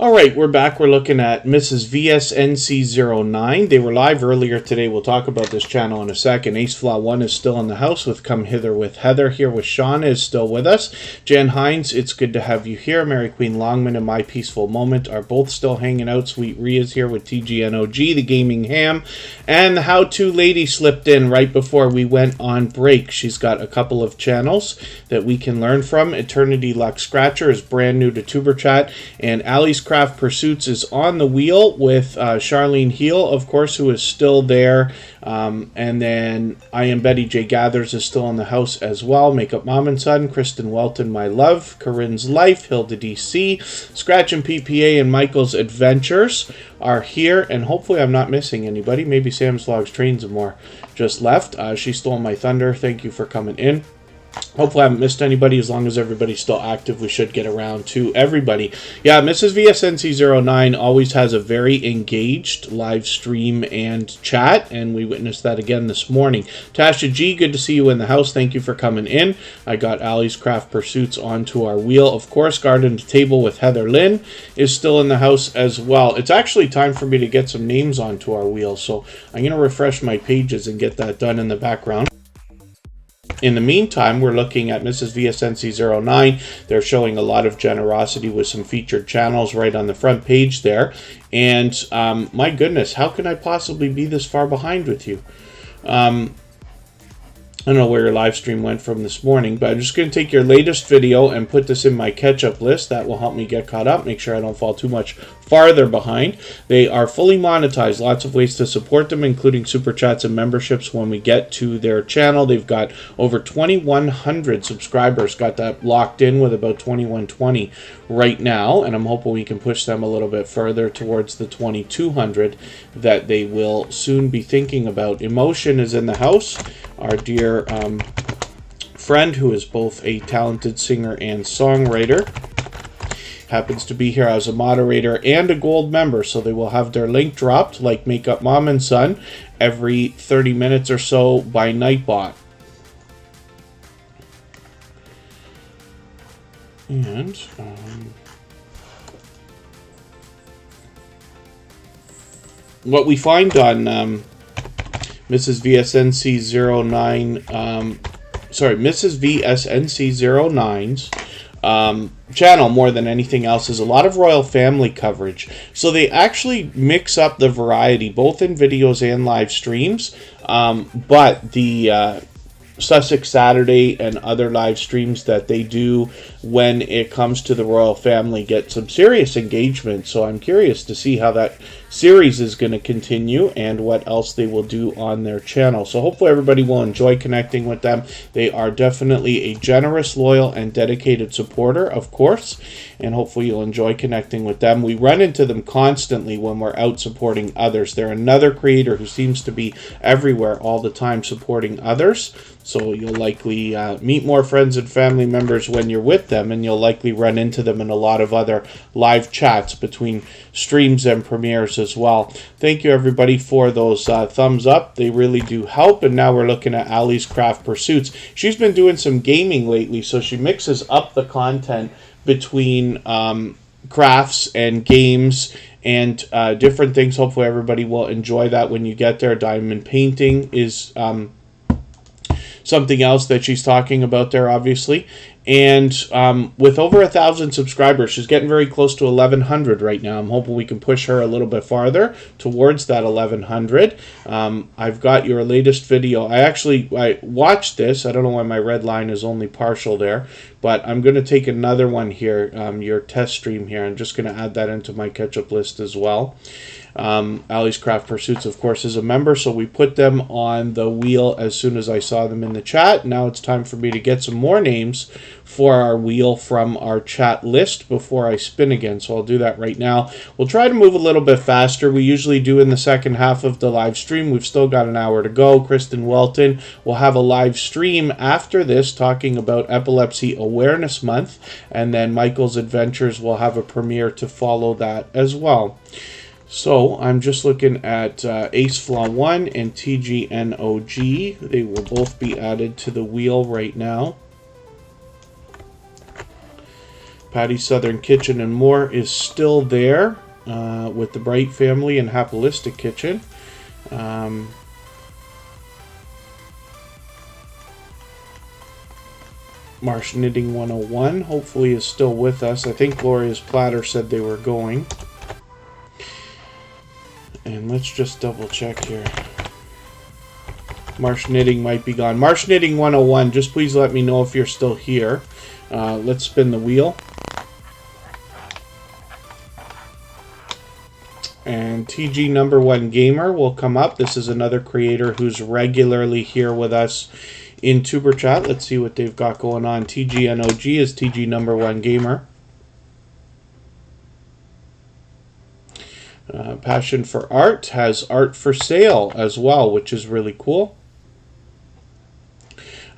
All right, we're back. We're looking at Mrs. VSNC09. They were live earlier today. We'll talk about this channel in a second. Ace Flaw 1 is still in the house with Come Hither with Heather. Here with Shauna is still with us. Jan Hines, it's good to have you here. Mary Queen Longman and My Peaceful Moment are both still hanging out. Sweet Ria's here with TGNOG, the Gaming Ham. And the How To Lady slipped in right before we went on break. She's got a couple of channels that we can learn from. Eternity Luck Scratcher is brand new to Tuberchat. And Allie's Craft Pursuits is on the wheel with Charlene Heel, of course, who is still there. And then I Am Betty J Gathers is still in the house as well. Makeup Mom and Son, Kristen Welton, My Love, Corrine's Life, Hilda DC, Scratch and PPA, and Michael's Adventures are here. And hopefully I'm not missing anybody. Maybe Sam's Vlogs, Trains, and More just left. She stole my thunder. Thank you for coming in. Hopefully I haven't missed anybody. As long as everybody's still active, we should get around to everybody. Yeah, Mrs. VSNC09 always has a very engaged live stream and chat, and we witnessed that again this morning. Tasha G, good to see you in the house. Thank you for coming in. I got Allie's Craft Pursuits onto our wheel. Of course, Garden to Table with Heather Lynn is still in the house as well. It's actually time for me to get some names onto our wheel, so I'm going to refresh my pages and get that done in the background. In the meantime, we're looking at Mrs. VSNC09. They're showing a lot of generosity with some featured channels right on the front page there. And my goodness, how can I possibly be this far behind with you? I don't know where your live stream went from this morning, but I'm just going to take your latest video and put this in my catch-up list. That will help me get caught up, make sure I don't fall too much farther behind. They are fully monetized. Lots of ways to support them, including super chats and memberships when we get to their channel. They've got over 2,100 subscribers. Got that locked in with about 2,120 right now, and I'm hoping we can push them a little bit further towards the 2,200 that they will soon be thinking about. Emotion is in the house. Our dear friend, who is both a talented singer and songwriter, happens to be here as a moderator and a gold member, so they will have their link dropped like Makeup Mom and Son every 30 minutes or so by Nightbot. And what we find on Mrs. VSNC09, Mrs. VSNC09's channel, more than anything else, is a lot of royal family coverage. So they actually mix up the variety, both in videos and live streams. But the Sussex Saturday and other live streams that they do when it comes to the royal family get some serious engagement. So I'm curious to see how that series is going to continue and what else they will do on their channel. So hopefully everybody will enjoy connecting with them. They are definitely a generous, loyal, and dedicated supporter, of course, and hopefully you'll enjoy connecting with them. We run into them constantly when we're out supporting others. They're another creator who seems to be everywhere all the time supporting others. So you'll likely meet more friends and family members when you're with them, and you'll likely run into them in a lot of other live chats between streams and premieres as well. Thank you everybody for those thumbs up. They really do help. And now we're looking at Allie's Craft Pursuits. She's been doing some gaming lately, so she mixes up the content between crafts and games and different things. Hopefully everybody will enjoy that when you get there. Diamond painting is something else that she's talking about there, obviously. And with over 1,000 subscribers, she's getting very close to 1,100 right now. I'm hoping we can push her a little bit farther towards that 1,100. I've got your latest video. I watched this. I don't know why my red line is only partial there, but I'm going to take another one here, your test stream here. I'm just going to add that into my catch-up list as well. Allie's Craft Pursuits, of course, is a member, so we put them on the wheel as soon as I saw them in the chat. Now it's time for me to get some more names for our wheel from our chat list before I spin again, so I'll do that right now. We'll try to move a little bit faster. We usually do in the second half of the live stream. We've still got an hour to go. Kristen Welton will have a live stream after this talking about Epilepsy Awareness Month, and then Michael's Adventures will have a premiere to follow that as well. So I'm just looking at Ace Flaw 1 and TGNOG. They will both be added to the wheel right now. Patty's Southern Kitchen and More is still there with the Bright family and Happilistic Kitchen. Marsh Knitting 101 hopefully is still with us. I think Gloria's Platter said they were going. And let's just double check here. Marsh Knitting might be gone. Marsh Knitting 101, just please let me know if you're still here. Let's spin the wheel. And TG number 1 Gamer will come up. This is another creator who's regularly here with us in Tuberchat. Let's see what they've got going on. TGNOG is TG number 1 Gamer. Passion for Art has art for sale as well, which is really cool.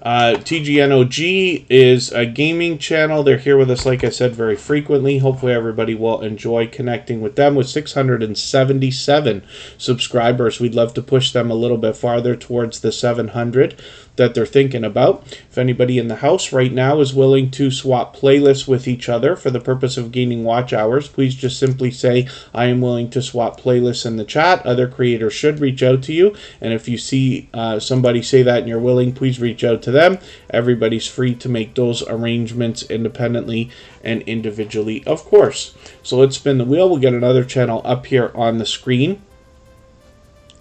TGNOG is a gaming channel. They're here with us, like I said, very frequently. Hopefully everybody will enjoy connecting with them. With 677 subscribers, we'd love to push them a little bit farther towards the 700 that they're thinking about. If anybody in the house right now is willing to swap playlists with each other for the purpose of gaining watch hours, please just simply say, I am willing to swap playlists in the chat. Other creators should reach out to you. And if you see somebody say that and you're willing, please reach out to them. Everybody's free to make those arrangements independently and individually, of course. So let's spin the wheel. We'll get another channel up here on the screen.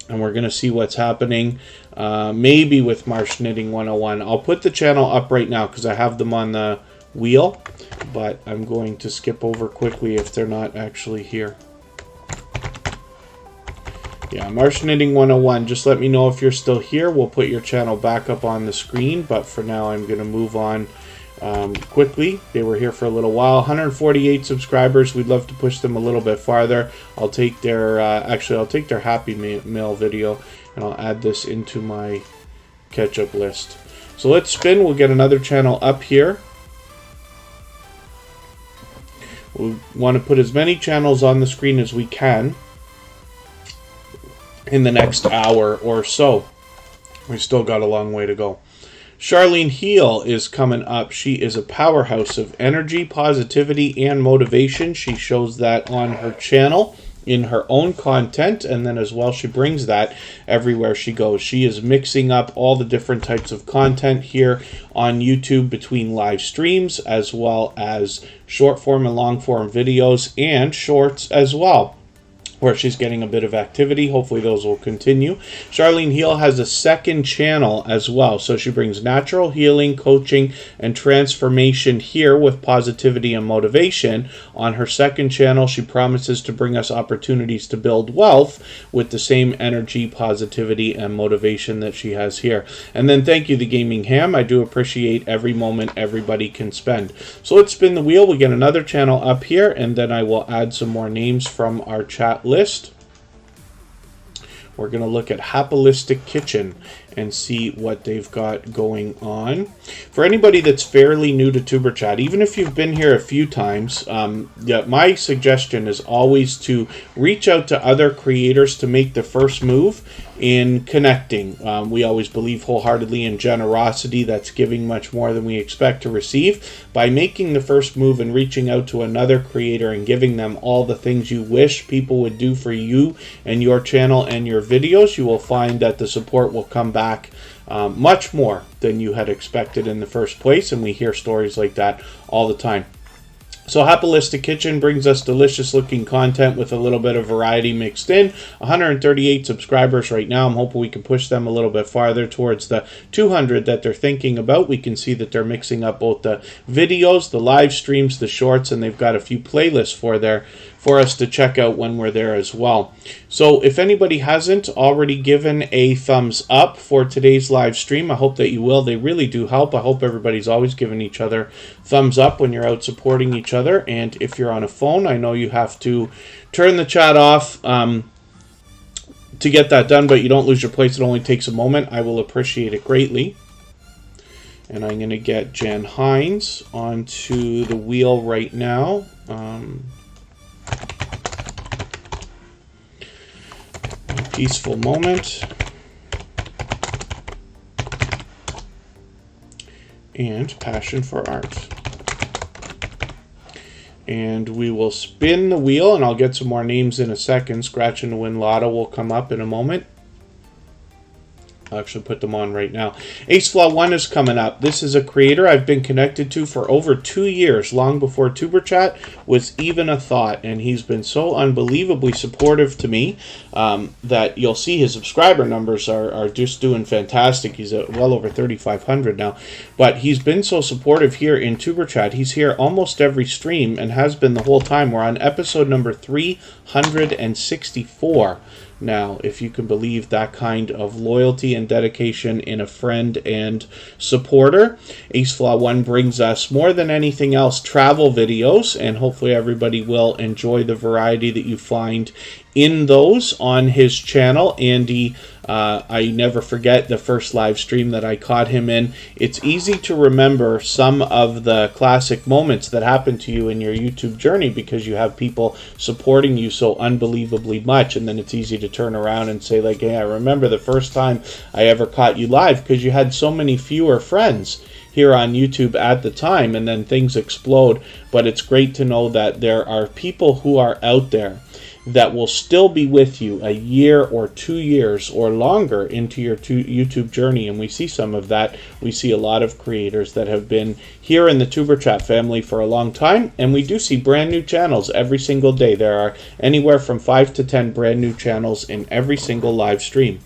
And we're going to see what's happening, maybe with Marsh Knitting 101. I'll put the channel up right now because I have them on the wheel, but I'm going to skip over quickly if they're not actually here. Yeah, Marsh Knitting 101, just let me know if you're still here. We'll put your channel back up on the screen, but for now I'm going to move on quickly. They were here for a little while. 148 subscribers. We'd love to push them a little bit farther. I'll take their actually I'll take their Happy Mail video and I'll add this into my catch-up list. So let's spin. We'll get another channel up here. We want to put as many channels on the screen as we can in the next hour or so. We've still got a long way to go. Charlene Heel is coming up. She is a powerhouse of energy, positivity, and motivation. She shows that on her channel in her own content, and then as well she brings that everywhere she goes. She is mixing up all the different types of content here on YouTube between live streams as well as short form and long form videos and shorts as well, where she's getting a bit of activity. Hopefully those will continue. Charlene Heel has a second channel as well. So she brings natural healing, coaching, and transformation here with positivity and motivation. On her second channel, she promises to bring us opportunities to build wealth with the same energy, positivity, and motivation that she has here. And then thank you, The Gaming Ham. I do appreciate every moment everybody can spend. So let's spin the wheel. We get another channel up here, and then I will add some more names from our chat list. We're going to look at Happilistic Kitchen and see what they've got going on. For anybody that's fairly new to Tuberchat, even if you've been here a few times, my suggestion is always to reach out to other creators to make the first move in connecting. We always believe wholeheartedly in generosity. That's giving much more than we expect to receive. By making the first move and reaching out to another creator and giving them all the things you wish people would do for you and your channel and your videos, you will find that the support will come back much more than you had expected in the first place, and we hear stories like that all the time. So Happilistic Kitchen brings us delicious looking content with a little bit of variety mixed in. 138 subscribers right now. I'm hoping we can push them a little bit farther towards the 200 that they're thinking about. We can see that they're mixing up both the videos, the live streams, the shorts, and they've got a few playlists for us to check out when we're there as well. So if anybody hasn't already given a thumbs up for today's live stream, I hope that you will. They really do help. I hope everybody's always giving each other thumbs up when you're out supporting each other. And if you're on a phone, I know you have to turn the chat off to get that done, but you don't lose your place. It only takes a moment. I will appreciate it greatly. And I'm going to get Jan Hines onto the wheel right now. Peaceful moment. And passion for art. And we will spin the wheel, and I'll get some more names in a second. Scratch and to win lotto will come up in a moment. I'll actually put them on right now. Ace Flaw 1 is coming up. This is a creator I've been connected to for over 2 years, long before Tuberchat was even a thought. And he's been so unbelievably supportive to me that you'll see his subscriber numbers are just doing fantastic. He's at well over 3,500 now. But he's been so supportive here in Tuberchat. He's here almost every stream and has been the whole time. We're on episode number 364. Now, if you can believe that kind of loyalty and dedication in a friend and supporter. Ace Flaw 1 brings us, more than anything else, travel videos, and hopefully everybody will enjoy the variety that you find in those on his channel. Andy, I never forget the first live stream that I caught him in. It's easy to remember some of the classic moments that happened to you in your YouTube journey because you have people supporting you so unbelievably much, and then it's easy to turn around and say, like, hey, I remember the first time I ever caught you live, because you had so many fewer friends here on YouTube at the time, and then things explode. But it's great to know that there are people who are out there that will still be with you a year or 2 years or longer into your YouTube journey. And we see some of that. We see a lot of creators that have been here in the Tuberchat family for a long time. And we do see brand new channels every single day. There are anywhere from 5 to 10 brand new channels in every single live stream.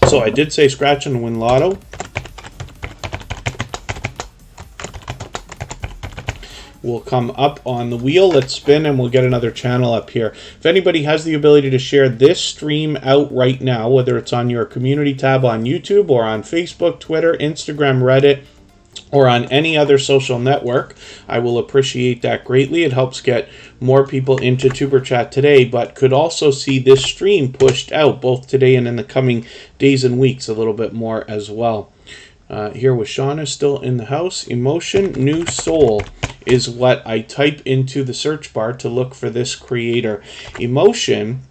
So I did say scratch and win lotto. Will come up on the wheel. Let's spin and we'll get another channel up here. If anybody has the ability to share this stream out right now, whether it's on your community tab on YouTube or on Facebook, Twitter, Instagram, Reddit, or on any other social network, I will appreciate that greatly. It helps get more people into Tuberchat today, but could also see this stream pushed out both today and in the coming days and weeks a little bit more as well. Here with Sean is still in the house. Emotion New Soul is what I type into the search bar to look for this creator. Emotion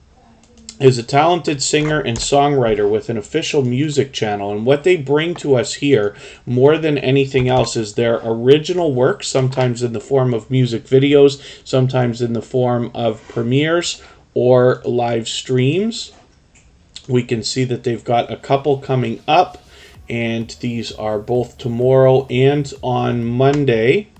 is a talented singer and songwriter with an official music channel, and what they bring to us here more than anything else is their original work, sometimes in the form of music videos, sometimes in the form of premieres or live streams. We can see that they've got a couple coming up, and these are both tomorrow and on Monday.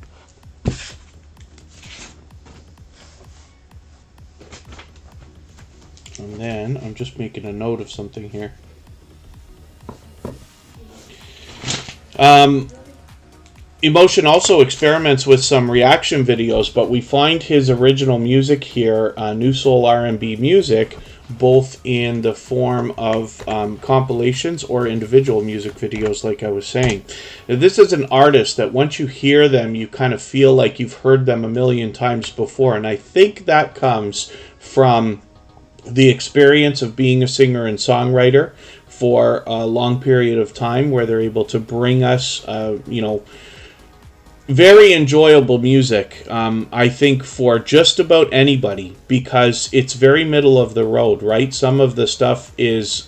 And then I'm just making a note of something here. Emotion also experiments with some reaction videos, but we find his original music here, New Soul R&B music, both in the form of compilations or individual music videos, like I was saying. Now, this is an artist that once you hear them, you kind of feel like you've heard them a million times before, and I think that comes from the experience of being a singer and songwriter for a long period of time, where they're able to bring us, very enjoyable music, I think, for just about anybody, because it's very middle of the road, right? Some of the stuff is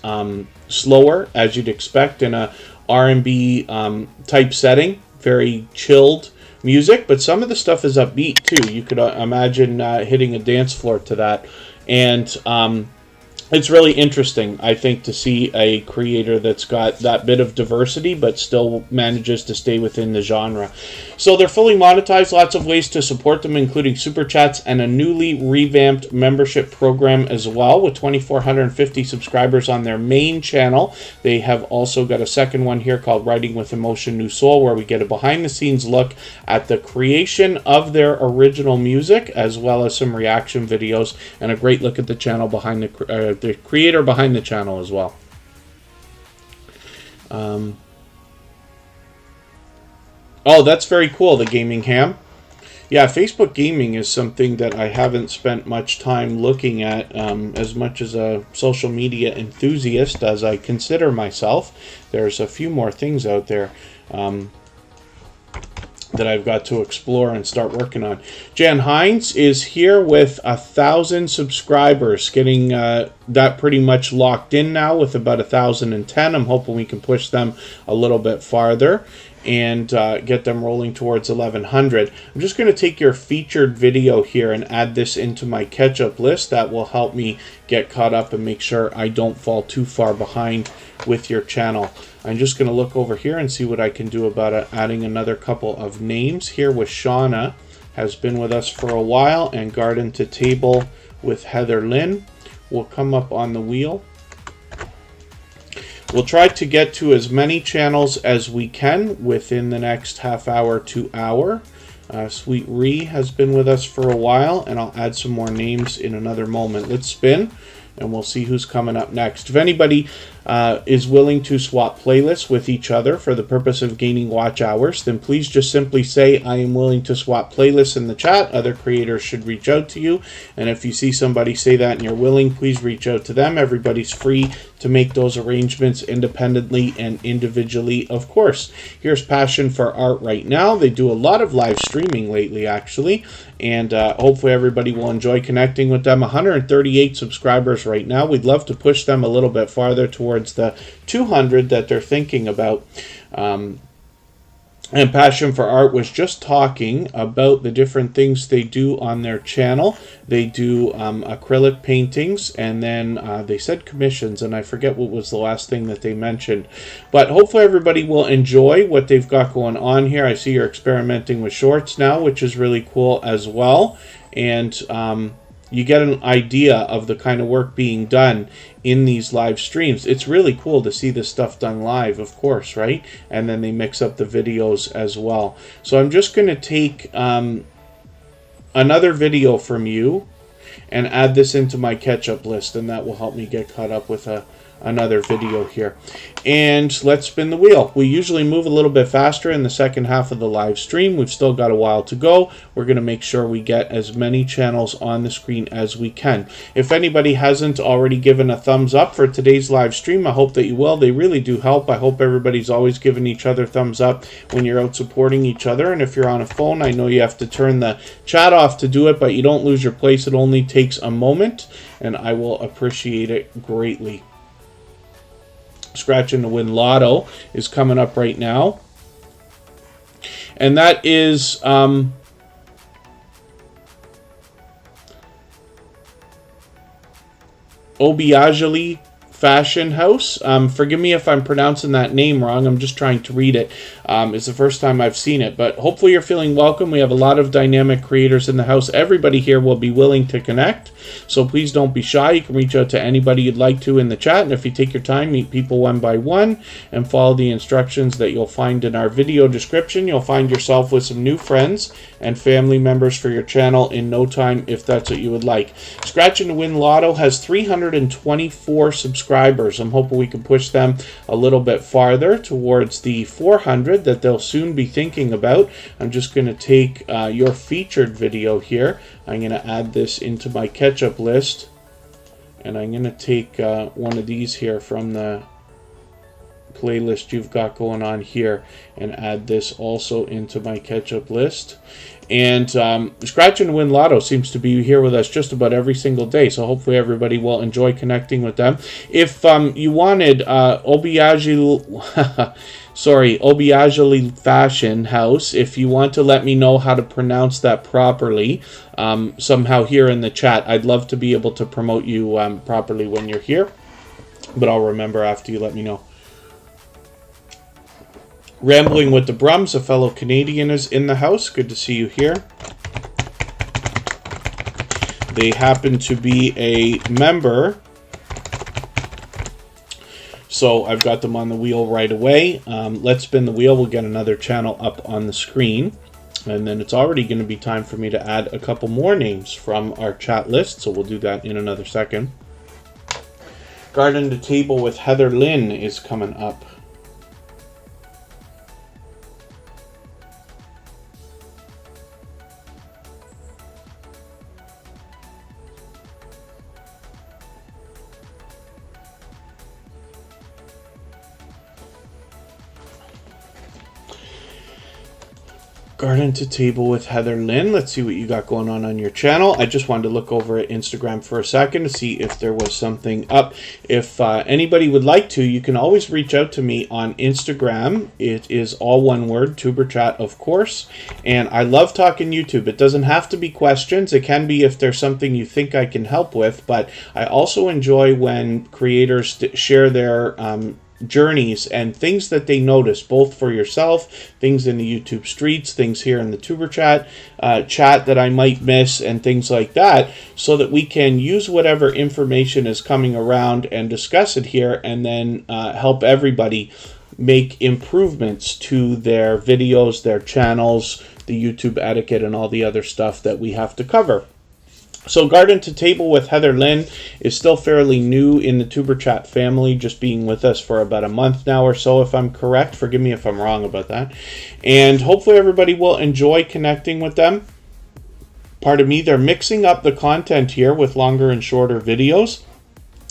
slower, as you'd expect in a R&B type setting, very chilled music, but some of the stuff is upbeat too. You could imagine hitting a dance floor to that. And it's really interesting, I think, to see a creator that's got that bit of diversity but still manages to stay within the genre. So they're fully monetized, lots of ways to support them, including super chats and a newly revamped membership program as well, with 2,450 subscribers on their main channel. They have also got a second one here called Writing with Emotion New Soul, where we get a behind-the-scenes look at the creation of their original music, as well as some reaction videos, and a great look at the channel behind the creator behind the channel as well. Oh, that's very cool, the gaming ham. Yeah, Facebook gaming is something that I haven't spent much time looking at, as much as a social media enthusiast as I consider myself. There's a few more things out there that I've got to explore and start working on. Jan Hines is here with 1,000 subscribers, getting that pretty much locked in now with about 1,010. I'm hoping we can push them a little bit farther and get them rolling towards 1,100. I'm just going to take your featured video here and add this into my catch-up list. That will help me get caught up and make sure I don't fall too far behind with your channel. I'm just going to look over here and see what I can do about adding another couple of names here with Shauna. Has been with us for a while, and Garden to Table with Heather Lynn will come up on the wheel. We'll try to get to as many channels as we can within the next half hour to hour. Sweet Ree has been with us for a while, and I'll add some more names in another moment. Let's spin, and we'll see who's coming up next. If anybody is willing to swap playlists with each other for the purpose of gaining watch hours, then please just simply say, I am willing to swap playlists in the chat. Other creators should reach out to you. And if you see somebody say that and you're willing, please reach out to them. Everybody's free to make those arrangements independently and individually, of course. Here's Passion for Art right now. They do a lot of live streaming lately, actually. And hopefully everybody will enjoy connecting with them. 138 subscribers right now. We'd love to push them a little bit farther towards the 200 that they're thinking about. And Passion for Art was just talking about the different things they do on their channel. They do acrylic paintings, and then they said commissions, and I forget what was the last thing that they mentioned. But hopefully everybody will enjoy what they've got going on here. I see you're experimenting with shorts now, which is really cool as well. And you get an idea of the kind of work being done in these live streams. It's really cool to see this stuff done live, of course, right? And then they mix up the videos as well. So I'm just going to take another video from you and add this into my catch-up list, and that will help me get caught up with another video here. And let's spin the wheel. We usually move a little bit faster in the second half of the live stream. We've still got a while to go. We're going to make sure we get as many channels on the screen as we can. If anybody hasn't already given a thumbs up for today's live stream, I hope that you will. They really do help. I hope everybody's always giving each other thumbs up when you're out supporting each other. And if you're on a phone, I know you have to turn the chat off to do it, but you don't lose your place. It only takes a moment, and I will appreciate it greatly. Scratching to Win Lotto is coming up right now. And that is Obiageli Fashion House. Forgive me if I'm pronouncing that name wrong. I'm just trying to read it. It's the first time I've seen it, but hopefully you're feeling welcome. We have a lot of dynamic creators in the house. Everybody here will be willing to connect, so please don't be shy. You can reach out to anybody you'd like to in the chat, and if you take your time, meet people one by one and follow the instructions that you'll find in our video description. You'll find yourself with some new friends and family members for your channel in no time, if that's what you would like. Scratching to Win Lotto has 324 subscribers. I'm hoping we can push them a little bit farther towards the 400 that they'll soon be thinking about. I'm just going to take your featured video here. I'm going to add this into my catch-up list, and I'm going to take one of these here from the playlist you've got going on here and add this also into my catch-up list. And Scratch and Win Lotto seems to be here with us just about every single day, so hopefully everybody will enjoy connecting with them. If you wanted Obiageli Fashion House, if you want to let me know how to pronounce that properly somehow here in the chat, I'd love to be able to promote you properly when you're here, but I'll remember after you let me know. Rambling with the Brums, a fellow Canadian, is in the house. Good to see you here. They happen to be a member, so I've got them on the wheel right away. Let's spin the wheel. We'll get another channel up on the screen, and then it's already going to be time for me to add a couple more names from our chat list, so we'll do that in another second. Garden to Table with Heather Lynn is coming up. Garden to Table with Heather Lynn. Let's see what you got going on your channel. I just wanted to look over at Instagram for a second to see if there was something up. If anybody would like to, you can always reach out to me on Instagram. It is all one word, Tuberchat, of course. And I love talking YouTube. It doesn't have to be questions. It can be if there's something you think I can help with. But I also enjoy when creators share their journeys and things that they notice, both for yourself, things in the YouTube streets, things here in the Tuberchat chat that I might miss, and things like that, so that we can use whatever information is coming around and discuss it here, and then help everybody make improvements to their videos, their channels, the YouTube etiquette, and all the other stuff that we have to cover. So Garden to Table with Heather Lynn is still fairly new in the Tuberchat family, just being with us for about a month now or so, if I'm correct. Forgive me if I'm wrong about that. And hopefully everybody will enjoy connecting with them. Pardon me, they're mixing up the content here with longer and shorter videos,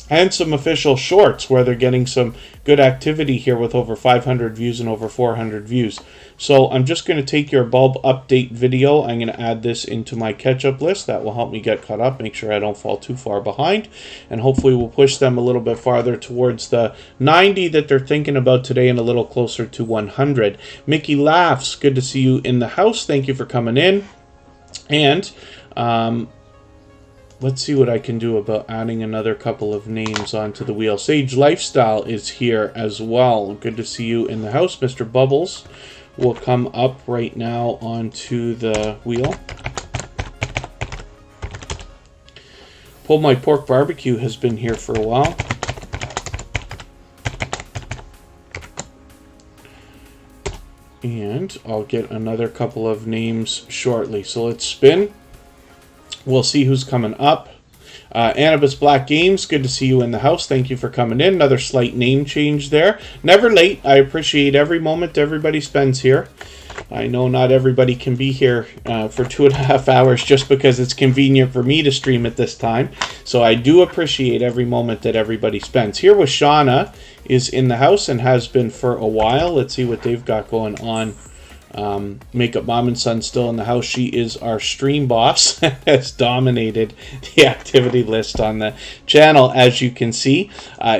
and some official shorts where they're getting some good activity here with over 500 views and over 400 views. So I'm just going to take your bulb update video. I'm going to add this into my catch-up list. That will help me get caught up, make sure I don't fall too far behind. And hopefully we'll push them a little bit farther towards the 90 that they're thinking about today and a little closer to 100. Mickey Laughs, good to see you in the house. Thank you for coming in. And let's see what I can do about adding another couple of names onto the wheel. Sage Lifestyle is here as well. Good to see you in the house. Mr. Bubbles will come up right now onto the wheel. Pulled My Pork Barbecue has been here for a while. And I'll get another couple of names shortly. So let's spin. We'll see who's coming up. Cannabis Black Games, good to see you in the house. Thank you for coming in. Another slight name change there. Never late. I appreciate every moment everybody spends here. I know not everybody can be here for 2.5 hours just because it's convenient for me to stream at this time. So I do appreciate every moment that everybody spends. Here with Shauna is in the house and has been for a while. Let's see what they've got going on. Makeup Mom and Son still in the house. She is our stream boss. Has dominated the activity list on the channel, as you can see.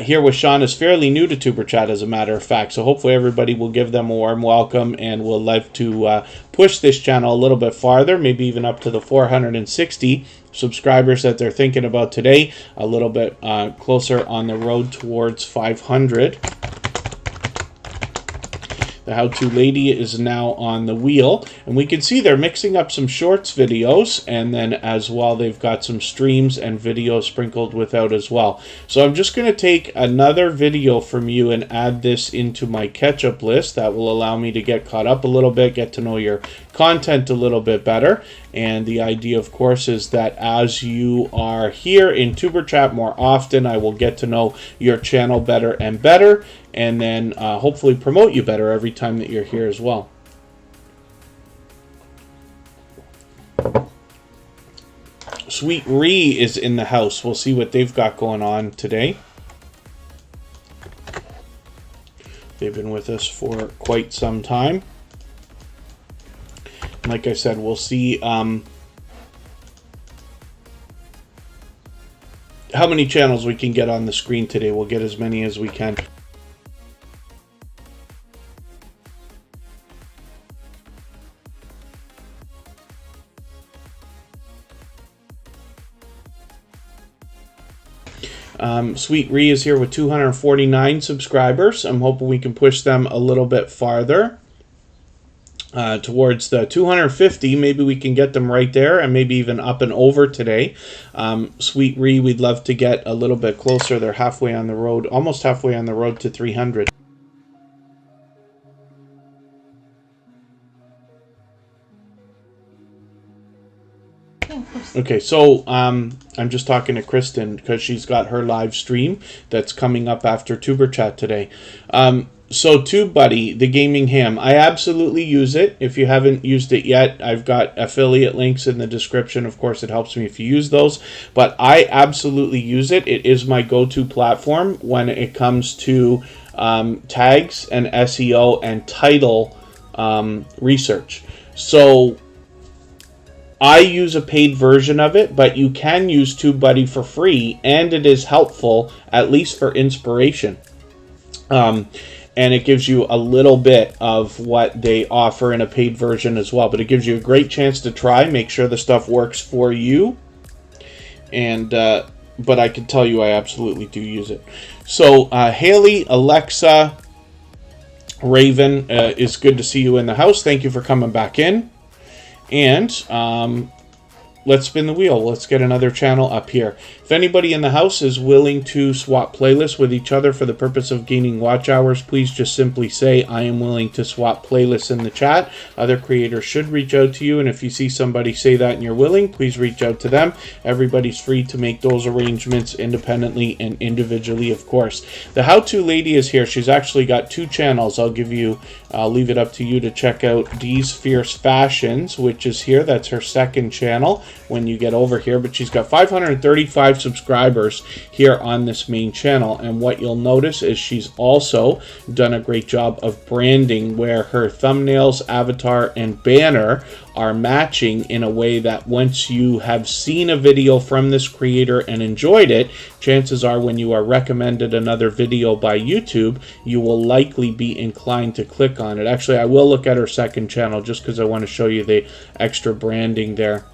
Here with Sean is fairly new to Tuberchat, as a matter of fact. So hopefully everybody will give them a warm welcome, and we'll like to push this channel a little bit farther, maybe even up to the 460 subscribers that they're thinking about today. A little bit closer on the road towards 500. The How-To Lady is now on the wheel, and we can see they're mixing up some shorts videos, and then as well they've got some streams and videos sprinkled without as well. So I'm just going to take another video from you and add this into my catch-up list. That will allow me to get caught up a little bit, get to know your content a little bit better. And the idea, of course, is that as you are here in Tuberchat more often, I will get to know your channel better and better, and then hopefully promote you better every time that you're here as well. Sweet Ree is in the house. We'll see what they've got going on today. They've been with us for quite some time. Like I said, we'll see how many channels we can get on the screen today. We'll get as many as we can. Sweet Ree is here with 249 subscribers. I'm hoping we can push them a little bit farther. Towards the 250, maybe we can get them right there, and maybe even up and over today. Sweet Ree, we'd love to get a little bit closer. They're halfway on the road, almost halfway on the road to 300. Okay, so I'm just talking to Kristen because she's got her live stream that's coming up after Tuberchat today. So TubeBuddy, the gaming ham, I absolutely use it. If you haven't used it yet, I've got affiliate links in the description. Of course, it helps me if you use those, but I absolutely use it. It is my go-to platform when it comes to tags and SEO and title research. So I use a paid version of it, but you can use TubeBuddy for free, and it is helpful, at least for inspiration. And it gives you a little bit of what they offer in a paid version as well. But it gives you a great chance to try, make sure the stuff works for you. And but I can tell you I absolutely do use it. So Haley, Alexa, Raven, it's good to see you in the house. Thank you for coming back in. And let's spin the wheel. Let's get another channel up here. If anybody in the house is willing to swap playlists with each other for the purpose of gaining watch hours, please just simply say, I am willing to swap playlists in the chat. Other creators should reach out to you, and if you see somebody say that and you're willing, please reach out to them. Everybody's free to make those arrangements independently and individually, of course. The how-to lady is here. She's actually got 2 channels. I'll leave it up to you to check out Dee's Fierce Fashions, which is here. That's her second channel when you get over here, but she's got 535 subscribers here on this main channel, and what you'll notice is she's also done a great job of branding, where her thumbnails, avatar, and banner are matching in a way that once you have seen a video from this creator and enjoyed it, chances are when you are recommended another video by YouTube, you will likely be inclined to click on it. Actually, I will look at her second channel just because I want to show you the extra branding there.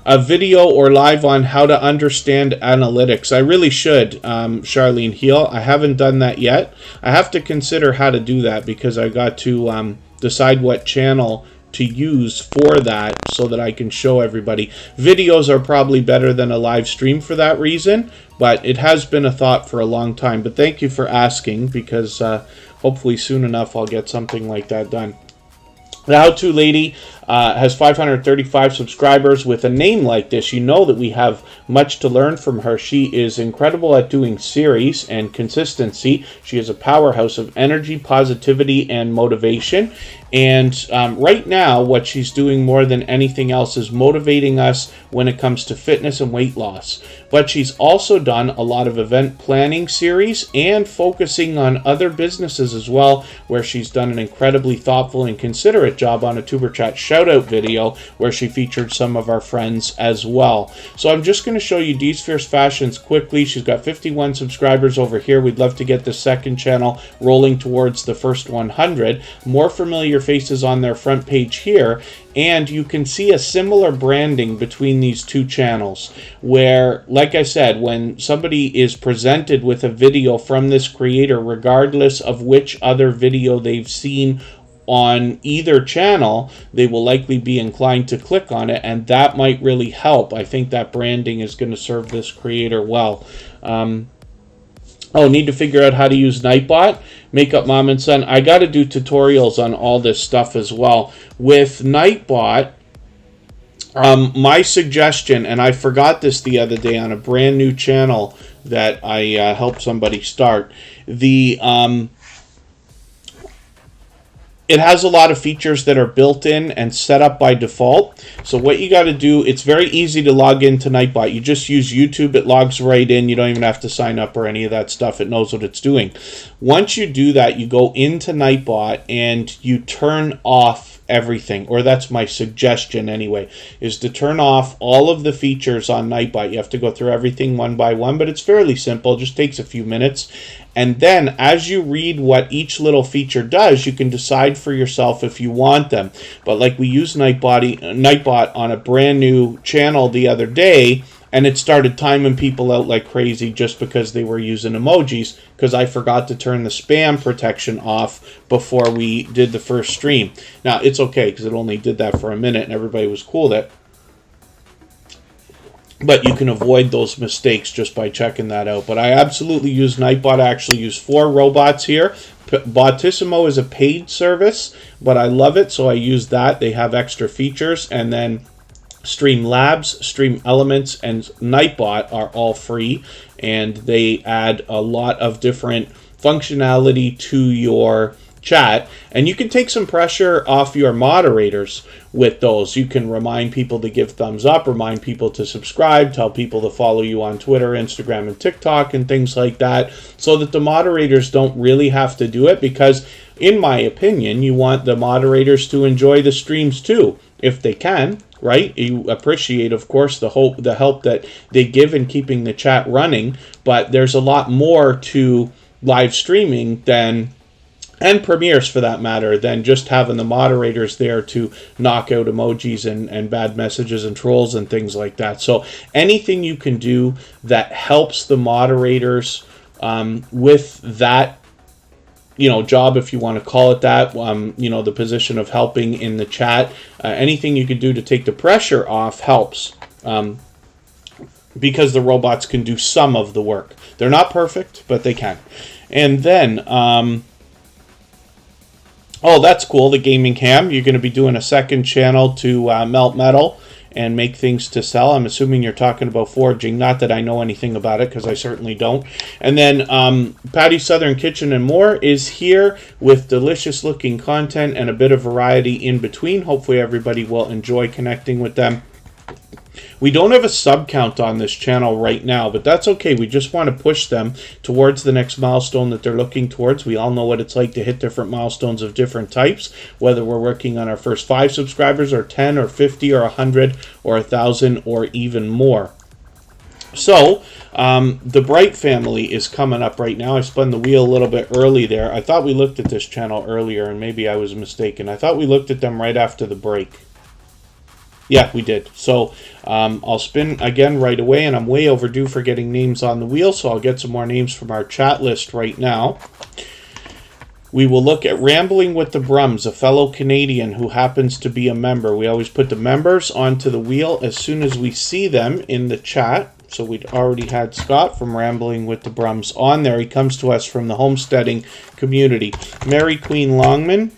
A video or live on how to understand analytics. I really should, Charlene Heel. I haven't done that yet. I have to consider how to do that because I got to decide what channel to use for that so that I can show everybody. Videos are probably better than a live stream for that reason, but it has been a thought for a long time. But thank you for asking, because hopefully soon enough I'll get something like that done. The how-to lady has 535 subscribers. With a name like this, you know that we have much to learn from her. She is incredible at doing series and consistency. She is a powerhouse of energy, positivity, and motivation. And right now, what she's doing more than anything else is motivating us when it comes to fitness and weight loss. But she's also done a lot of event planning series and focusing on other businesses as well, where she's done an incredibly thoughtful and considerate job on a Tuberchat shoutout video where she featured some of our friends as well. So I'm just going to show you Dee's Fierce Fashions quickly. She's got 51 subscribers over here. We'd love to get the second channel rolling towards the first 100. More familiar faces on their front page here, and you can see a similar branding between these 2 channels, where, like I said, when somebody is presented with a video from this creator, regardless of which other video they've seen on either channel, they will likely be inclined to click on it, and that might really help. I think that branding is going to serve this creator well. Need to figure out how to use Nightbot. Makeup Mom and Son. I got to do tutorials on all this stuff as well. With Nightbot, my suggestion, and I forgot this the other day on a brand new channel that I helped somebody start, it has a lot of features that are built in and set up by default. So what you got to do, it's very easy to log into Nightbot. You just use YouTube. It logs right in. You don't even have to sign up or any of that stuff. It knows what it's doing. Once you do that, you go into Nightbot and you turn off everything, or that's my suggestion anyway, is to turn off all of the features on Nightbot. You have to go through everything one by one, but it's fairly simple. It just takes a few minutes. And then as you read what each little feature does, you can decide for yourself if you want them. But like we used Nightbot on a brand new channel the other day, and it started timing people out like crazy just because they were using emojis, because I forgot to turn the spam protection off before we did the first stream. Now, it's okay because it only did that for a minute and everybody was cool with it. But you can avoid those mistakes just by checking that out. But I absolutely use Nightbot. I actually use 4 robots here. Botissimo is a paid service, but I love it, so I use that. They have extra features. And then Streamlabs, Stream Elements, and Nightbot are all free, and they add a lot of different functionality to your chat, and you can take some pressure off your moderators with those. You can remind people to give thumbs up, remind people to subscribe, tell people to follow you on Twitter, Instagram, and TikTok, and things like that, so that the moderators don't really have to do it, because in my opinion, you want the moderators to enjoy the streams too, if they can, right? You appreciate, of course, the help that they give in keeping the chat running, but there's a lot more to live streaming than, and premieres for that matter, than just having the moderators there to knock out emojis and bad messages and trolls and things like that. So anything you can do that helps the moderators with that, job, if you want to call it that, the position of helping in the chat, anything you can do to take the pressure off helps, because the robots can do some of the work. They're not perfect, but they can. And then, oh, that's cool, the gaming cam. You're going to be doing a second channel to melt metal and make things to sell. I'm assuming you're talking about forging. Not that I know anything about it, because I certainly don't. And then Patty's Southern Kitchen and More is here with delicious looking content and a bit of variety in between. Hopefully everybody will enjoy connecting with them. We don't have a sub count on this channel right now, but that's okay. We just want to push them towards the next milestone that they're looking towards. We all know what it's like to hit different milestones of different types, whether we're working on our first 5 subscribers or 10 or 50 or 100 or 1,000 or even more. So, the Bright family is coming up right now. I spun the wheel a little bit early there. I thought we looked at this channel earlier, and maybe I was mistaken. I thought we looked at them right after the break. Yeah, we did. So I'll spin again right away, and I'm way overdue for getting names on the wheel, so I'll get some more names from our chat list right now. We will look at Rambling with the Brums, a fellow Canadian who happens to be a member. We always put the members onto the wheel as soon as we see them in the chat. So we'd already had Scott from Rambling with the Brums on there. He comes to us from the homesteading community. Mary Queen Longman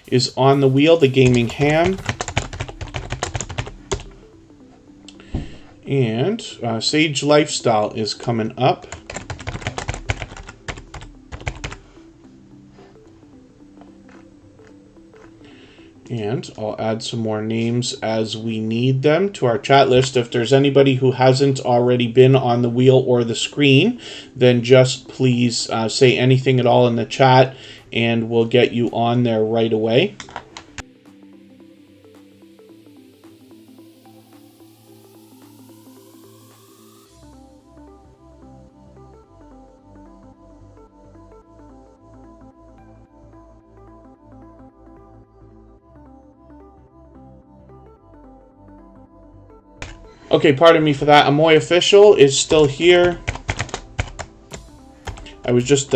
is on the wheel, the gaming ham. And Sage Lifestyle is coming up. And I'll add some more names as we need them to our chat list. If there's anybody who hasn't already been on the wheel or the screen, then just please say anything at all in the chat, and we'll get you on there right away. Okay, pardon me for that. Amoy Official is still here. I was just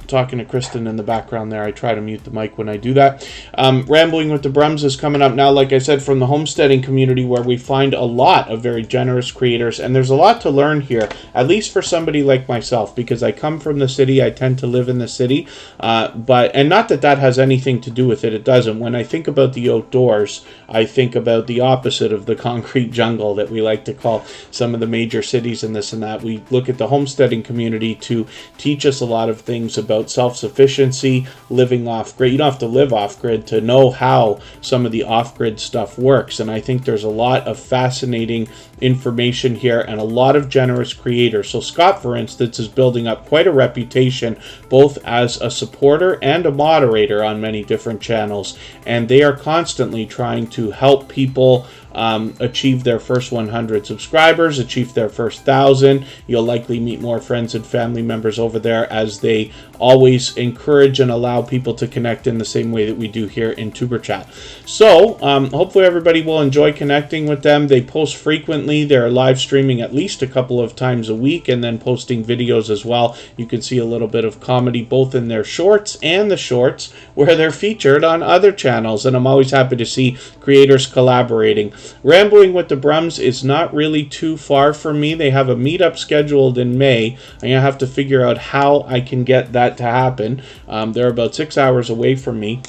talking to Kristen in the background there. I try to mute the mic when I do that. Rambling with the Brums is coming up now, like I said, from the homesteading community, where we find a lot of very generous creators, and there's a lot to learn here, at least for somebody like myself, because I come from the city. I tend to live in the city, and not that that has anything to do with it. It doesn't. When I think about the outdoors, I think about the opposite of the concrete jungle that we like to call some of the major cities and this and that. We look at the homesteading community to teach us a lot of things about self-sufficiency, living off-grid. You don't have to live off-grid to know how some of the off-grid stuff works, and I think there's a lot of fascinating information here and a lot of generous creators. So Scott, for instance, is building up quite a reputation both as a supporter and a moderator on many different channels, and they are constantly trying to help people achieve their first 100 subscribers, achieve their first 1,000. You'll likely meet more friends and family members over there, as they always encourage and allow people to connect in the same way that we do here in Tuberchat. So hopefully everybody will enjoy connecting with them. They post frequently. They're live streaming at least a couple of times a week, and then posting videos as well. You can see a little bit of comedy both in their shorts and the shorts where they're featured on other channels, and I'm always happy to see creators collaborating. Rambling with the Brums is not really too far from me. They have a meetup scheduled in May. I'm going to have to figure out how I can get that to happen. They're about 6 hours away from me,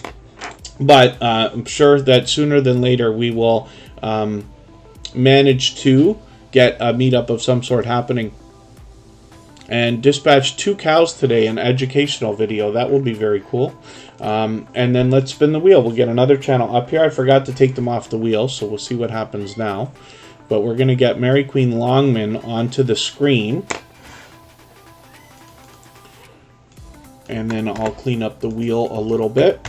but I'm sure that sooner than later we will manage to get a meetup of some sort happening. and dispatch 2 cows today, an educational video. That will be very cool. And then let's spin the wheel. We'll get another channel up here. I forgot to take them off the wheel, so we'll see what happens now. But we're going to get Mary Queen Longman onto the screen. And then I'll clean up the wheel a little bit.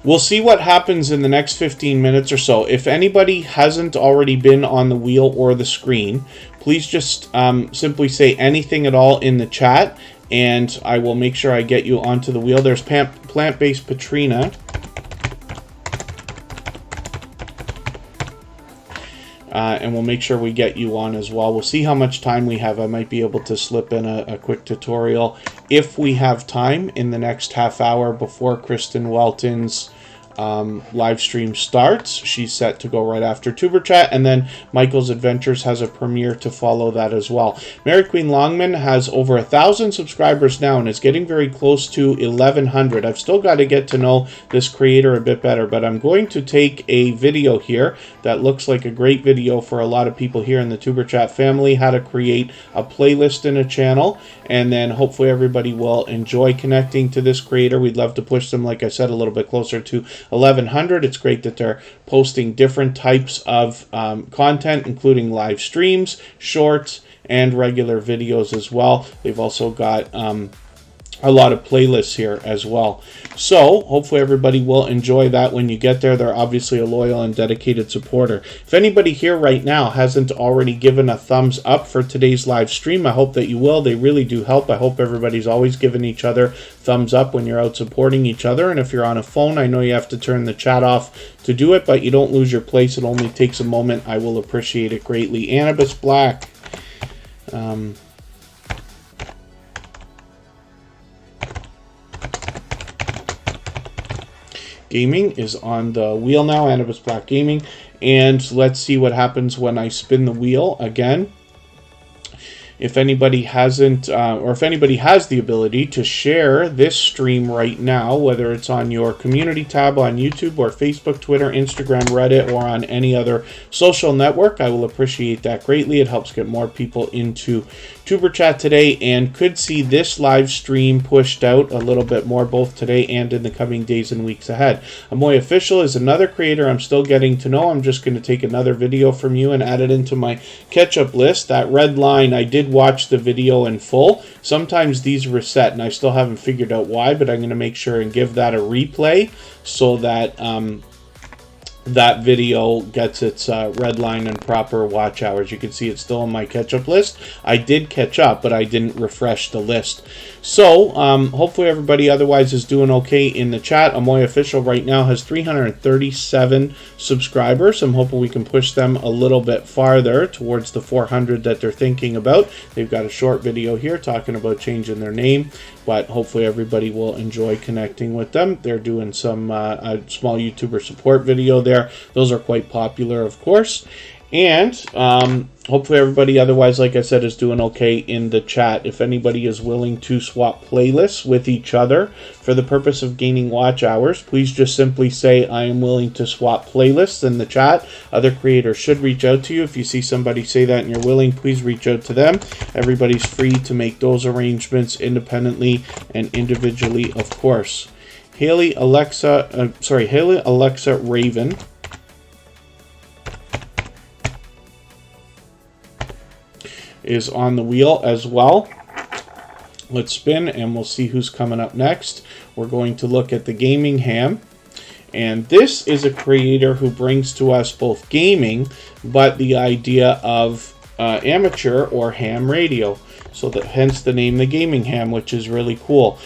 We'll see what happens in the next 15 minutes or so. If anybody hasn't already been on the wheel or the screen, please just simply say anything at all in the chat, and I will make sure I get you onto the wheel. There's plant-based petrina. And we'll make sure we get you on as well. We'll see how much time we have. I might be able to slip in a quick tutorial if we have time in the next half hour before Kristen Welton's live stream starts. She's set to go right after Tuberchat, and then Michael's Adventures has a premiere to follow that as well. Mary Queen Longman has over 1,000 subscribers now and is getting very close to 1,100. I've still got to get to know this creator a bit better, but I'm going to take a video here that looks like a great video for a lot of people here in the Tuberchat family, how to create a playlist in a channel, and then hopefully everybody will enjoy connecting to this creator. We'd love to push them, like I said, a little bit closer to 1,100. It's great that they're posting different types of content, including live streams, shorts, and regular videos as well. They've also got a lot of playlists here as well. So hopefully everybody will enjoy that when you get there. They're obviously a loyal and dedicated supporter. If anybody here right now hasn't already given a thumbs up for today's live stream, I hope that you will. They really do help. I hope everybody's always giving each other thumbs up when you're out supporting each other. And if you're on a phone, I know you have to turn the chat off to do it, but you don't lose your place. It only takes a moment. I will appreciate it greatly. Cannabis Black. Gaming is on the wheel now, Cannabis Black Gaming, and let's see what happens when I spin the wheel again. If anybody hasn't, or if anybody has the ability to share this stream right now, whether it's on your community tab on YouTube or Facebook, Twitter, Instagram, Reddit, or on any other social network, I will appreciate that greatly. It helps get more people into Tuberchat today, and could see this live stream pushed out a little bit more both today and in the coming days and weeks ahead. Amoy Official is another creator I'm still getting to know. I'm just going to take another video from you and add it into my catch-up list. That red line, I did watch the video in full. Sometimes these reset, and I still haven't figured out why, but I'm going to make sure and give that a replay so that that video gets its red line and proper watch hours. You can see it's still on my catch-up list. I did catch up, but I didn't refresh the list. So, hopefully everybody otherwise is doing okay in the chat. Amoy Official right now has 337 subscribers. I'm hoping we can push them a little bit farther towards the 400 that they're thinking about. They've got a short video here talking about changing their name, but hopefully everybody will enjoy connecting with them. They're doing some a small YouTuber support video there. Those are quite popular, of course. And hopefully everybody otherwise, like I said, is doing okay in the chat. If anybody is willing to swap playlists with each other for the purpose of gaining watch hours, please just simply say, I am willing to swap playlists in the chat. Other creators should reach out to you. If you see somebody say that and you're willing, please reach out to them. Everybody's free to make those arrangements independently and individually, of course. Haley Alexa Raven is on the wheel as well. Let's spin and we'll see who's coming up next. We're going to look at the Gaming Ham. And this is a creator who brings to us both gaming, but the idea of amateur or ham radio. So that hence the name The Gaming Ham, which is really cool.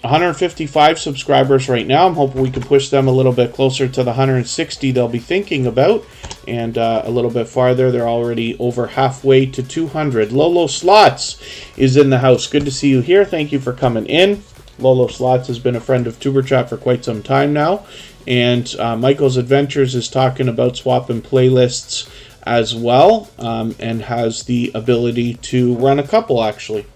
155 subscribers right now. I'm hoping we can push them a little bit closer to the 160 they'll be thinking about, and a little bit farther. They're already over halfway to 200. Lolo Slots is in the house. Good to see you here. Thank you for coming in. Lolo Slots has been a friend of Tuberchat for quite some time now, and Michael's Adventures is talking about swapping playlists as well, and has the ability to run a couple actually.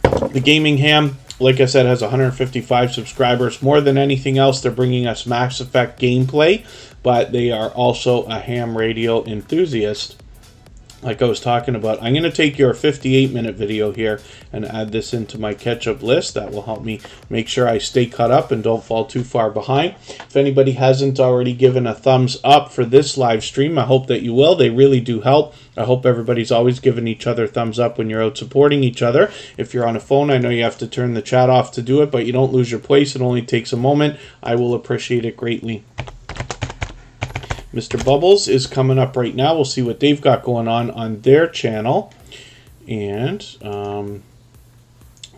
The Gaming Ham like I said, has 155 subscribers. More than anything else, they're bringing us Mass Effect gameplay, but they are also a ham radio enthusiast, like I was talking about. I'm going to take your 58-minute video here and add this into my catch-up list. That will help me make sure I stay caught up and don't fall too far behind. If anybody hasn't already given a thumbs up for this live stream, I hope that you will. They really do help. I hope everybody's always giving each other thumbs up when you're out supporting each other. If you're on a phone, I know you have to turn the chat off to do it, but you don't lose your place. It only takes a moment. I will appreciate it greatly. Mr. Bubbles is coming up right now. We'll see what they've got going on their channel. And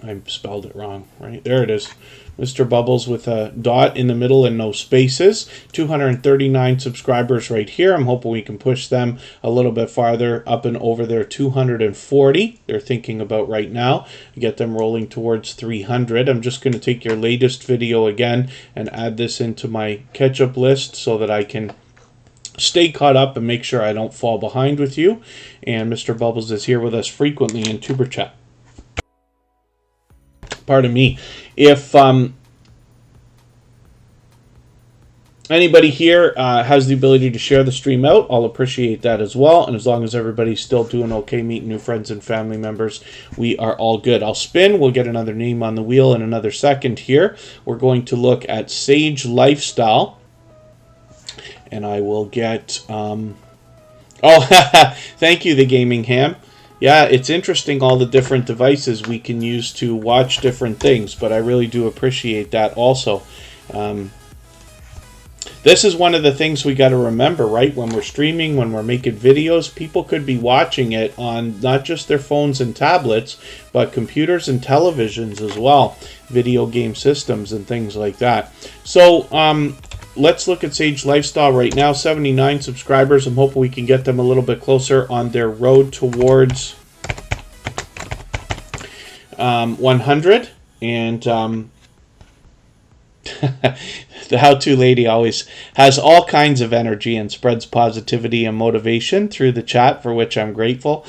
I spelled it wrong, right? There it is. Mr. Bubbles with a dot in the middle and no spaces. 239 subscribers right here. I'm hoping we can push them a little bit farther up and over their 240. They're thinking about right now. Get them rolling towards 300. I'm just going to take your latest video again and add this into my catch-up list so that I can stay caught up and make sure I don't fall behind with you. And Mr. Bubbles is here with us frequently in Tuberchat. Pardon me. If anybody here has the ability to share the stream out, I'll appreciate that as well. And as long as everybody's still doing okay, meeting new friends and family members, we are all good. I'll spin. We'll get another name on the wheel in another second here. We're going to look at Sage Lifestyle. And I will get... oh, thank you, the Gaming Ham. Yeah, it's interesting all the different devices we can use to watch different things, but I really do appreciate that also. This is one of the things we got to remember, right? When we're streaming, when we're making videos, people could be watching it on not just their phones and tablets, but computers and televisions as well, video game systems and things like that. So, let's look at Sage Lifestyle right now. 79 subscribers. I'm hoping we can get them a little bit closer on their road towards 100. And the how-to lady always has all kinds of energy and spreads positivity and motivation through the chat, for which I'm grateful.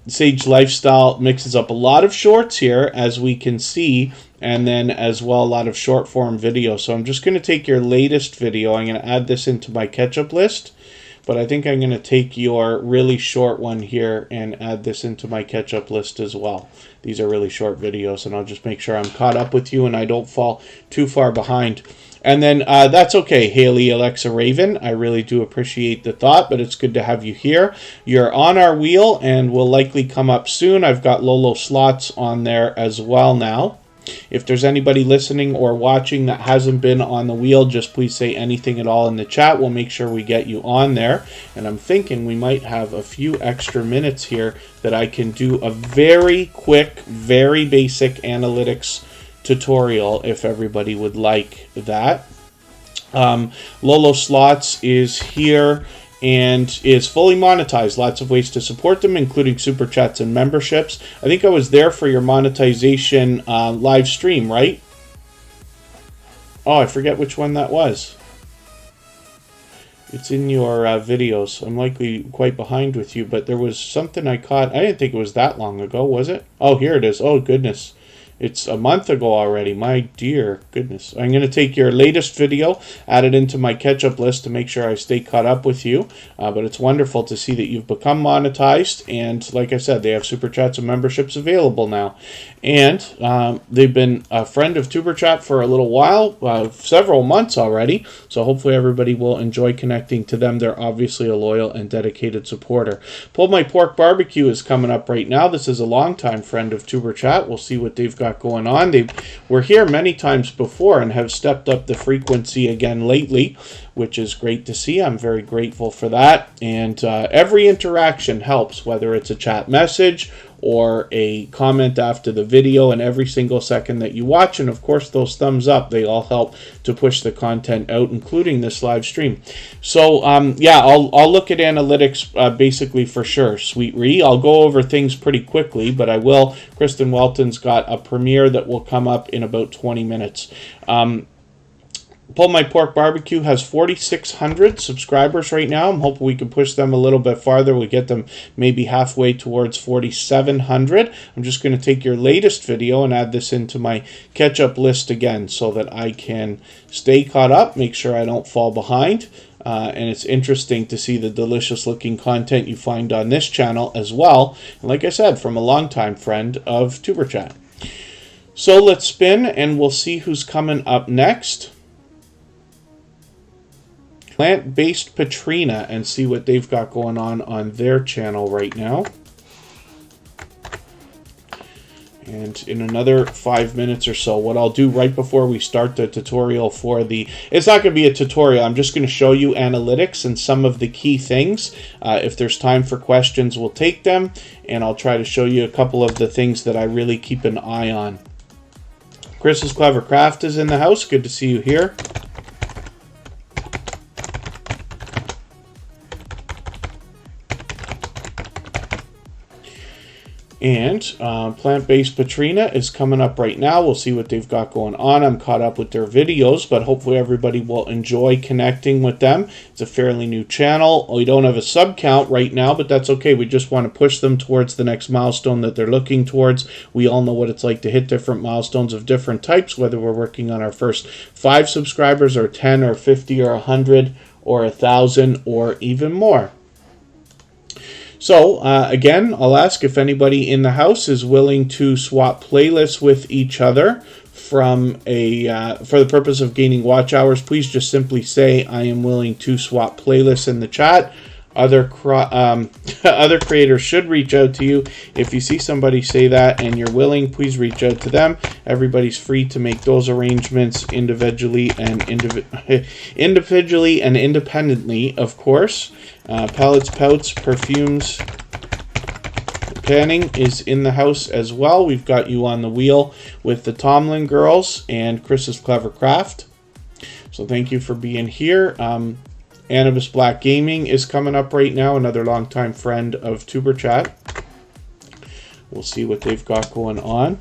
Sage Lifestyle mixes up a lot of shorts here, as we can see, and then as well a lot of short form video. So I'm just going to take your latest video. I'm going to add this into my catch-up list, but I think I'm going to take your really short one here and add this into my catch-up list as well. These are really short videos, and I'll just make sure I'm caught up with you and I don't fall too far behind. And then that's okay, Haley Alexa Raven. I really do appreciate the thought, but it's good to have you here. You're on our wheel and will likely come up soon. I've got Lolo slots on there as well now. If there's anybody listening or watching that hasn't been on the wheel, just please say anything at all in the chat. We'll make sure we get you on there. And I'm thinking we might have a few extra minutes here that I can do a very quick, very basic analytics tutorial if everybody would like that. Lolo Slots is here and is fully monetized. Lots of ways to support them, including super chats and memberships. I think I was there for your monetization live stream, right? Oh, I forget which one that was. It's in your videos. I'm likely quite behind with you, but there was something I caught. I didn't think it was that long ago, was it? Oh, here it is. Oh, goodness. It's a month ago already. My dear goodness. I'm going to take your latest video, add it into my catch-up list to make sure I stay caught up with you. But it's wonderful to see that you've become monetized. And like I said, they have super chats and memberships available now. And they've been a friend of Tuberchat for a little while, several months already. So hopefully everybody will enjoy connecting to them. They're obviously a loyal and dedicated supporter. Pulled My Pork Barbecue is coming up right now. This is a longtime friend of Tuberchat. We'll see what they've got going on. They were here many times before and have stepped up the frequency again lately, which is great to see. I'm very grateful for that. And every interaction helps, whether it's a chat message or a comment after the video, and every single second that you watch, and of course those thumbs up, they all help to push the content out, including this live stream. So yeah, I'll look at analytics basically for sure, Sweet Ree. I'll go over things pretty quickly, but I will. Kristen Welton's got a premiere that will come up in about 20 minutes. Pulled My Pork Barbecue has 4,600 subscribers right now. I'm hoping we can push them a little bit farther. We get them maybe halfway towards 4,700. I'm just going to take your latest video and add this into my catch-up list again so that I can stay caught up, make sure I don't fall behind. And it's interesting to see the delicious-looking content you find on this channel as well. And like I said, from a longtime friend of Tuberchat. So let's spin, and we'll see who's coming up next. Plant-based Petrina, and see what they've got going on their channel right now. And in another 5 minutes or so, what I'll do right before we start the tutorial for the... It's not going to be a tutorial. I'm just going to show you analytics and some of the key things. If there's time for questions, we'll take them. And I'll try to show you a couple of the things that I really keep an eye on. Chris's Clever Craft is in the house. Good to see you here. And Plant-Based Petrina is coming up right now. We'll see what they've got going on. I'm caught up with their videos, but hopefully everybody will enjoy connecting with them. It's a fairly new channel. We don't have a sub count right now, but that's okay. We just want to push them towards the next milestone that they're looking towards. We all know what it's like to hit different milestones of different types, whether we're working on our first 5 subscribers or 10 or 50 or 100 or 1,000 or even more. So, again, I'll ask if anybody in the house is willing to swap playlists with each other from for the purpose of gaining watch hours. Please just simply say, I am willing to swap playlists in the chat. Other creators should reach out to you. If you see somebody say that and you're willing, please reach out to them. Everybody's free to make those arrangements individually and independently, of course. Palettes, Pouts, Perfumes, Panning is in the house as well. We've got you on the wheel with the Tomlin girls and Chris's Clever Craft. So thank you for being here. Cannabis Black Gaming is coming up right now, another longtime friend of Tuberchat. We'll see what they've got going on.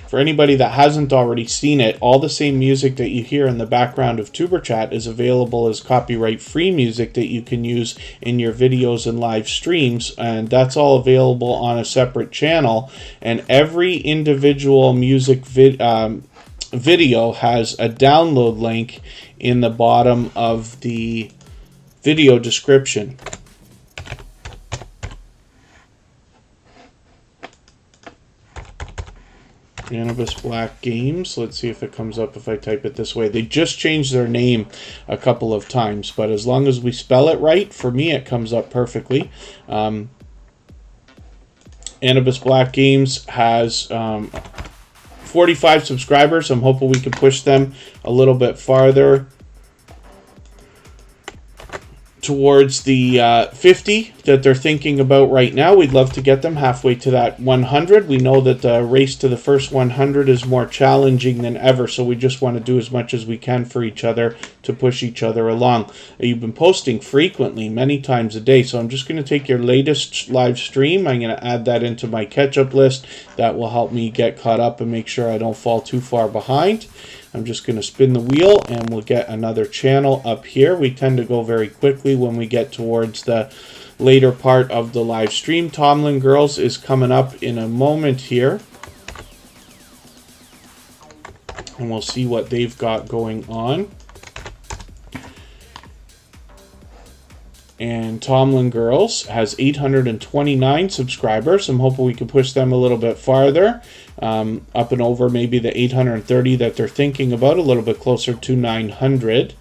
For anybody that hasn't already seen it, all the same music that you hear in the background of Tuberchat is available as copyright-free music that you can use in your videos and live streams, and that's all available on a separate channel. And every individual music video has a download link in the bottom of the video description. Cannabis Black Games. Let's see if it comes up if I type it this way. They just changed their name a couple of times, but as long as we spell it right, for me it comes up perfectly. Cannabis Black Games has 45 subscribers. I'm hoping we can push them a little bit farther towards the 50 that they're thinking about right now. We'd love to get them halfway to that 100. We know that the race to the first 100 is more challenging than ever, so we just want to do as much as we can for each other to push each other along. You've been posting frequently, many times a day, so I'm just going to take your latest live stream. I'm going to add that into my catch-up list. That will help me get caught up and make sure I don't fall too far behind. I'm just going to spin the wheel and we'll get another channel up here. We tend to go very quickly when we get towards the later part of the live stream. Tomlin Girls is coming up in a moment here. And we'll see what they've got going on. And Tomlin Girls has 829 subscribers. I'm hoping we can push them a little bit farther. Up and over maybe the 830 that they're thinking about, a little bit closer to 900.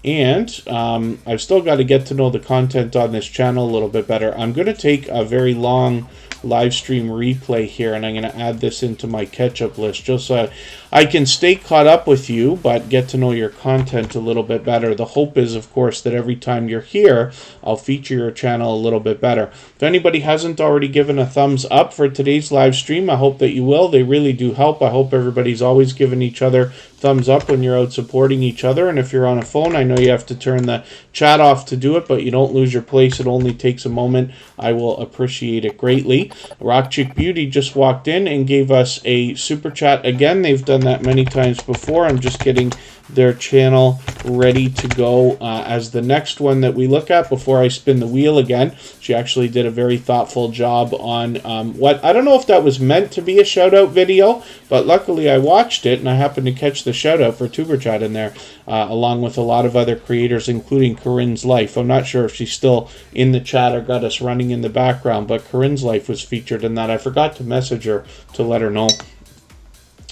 And I've still got to get to know the content on this channel a little bit better. I'm going to take a very long live stream replay here, and I'm going to add this into my catch-up list just so I can stay caught up with you, but get to know your content a little bit better. The hope is, of course, that every time you're here, I'll feature your channel a little bit better. If anybody hasn't already given a thumbs up for today's live stream, I hope that you will. They really do help. I hope everybody's always giving each other thumbs up when you're out supporting each other. And if you're on a phone, I know you have to turn the chat off to do it, but you don't lose your place. It only takes a moment. I will appreciate it greatly. Rock Chick Beauty just walked in and gave us a super chat again. They've done that many times before. I'm just getting their channel ready to go as the next one that we look at before I spin the wheel again. She actually did a very thoughtful job on what, I don't know if that was meant to be a shout out video, but luckily I watched it and I happened to catch the shout out for Tuberchat in there, along with a lot of other creators, including Corrine's Life. I'm not sure if she's still in the chat or got us running in the background, but Corrine's Life was featured in that. I forgot to message her to let her know.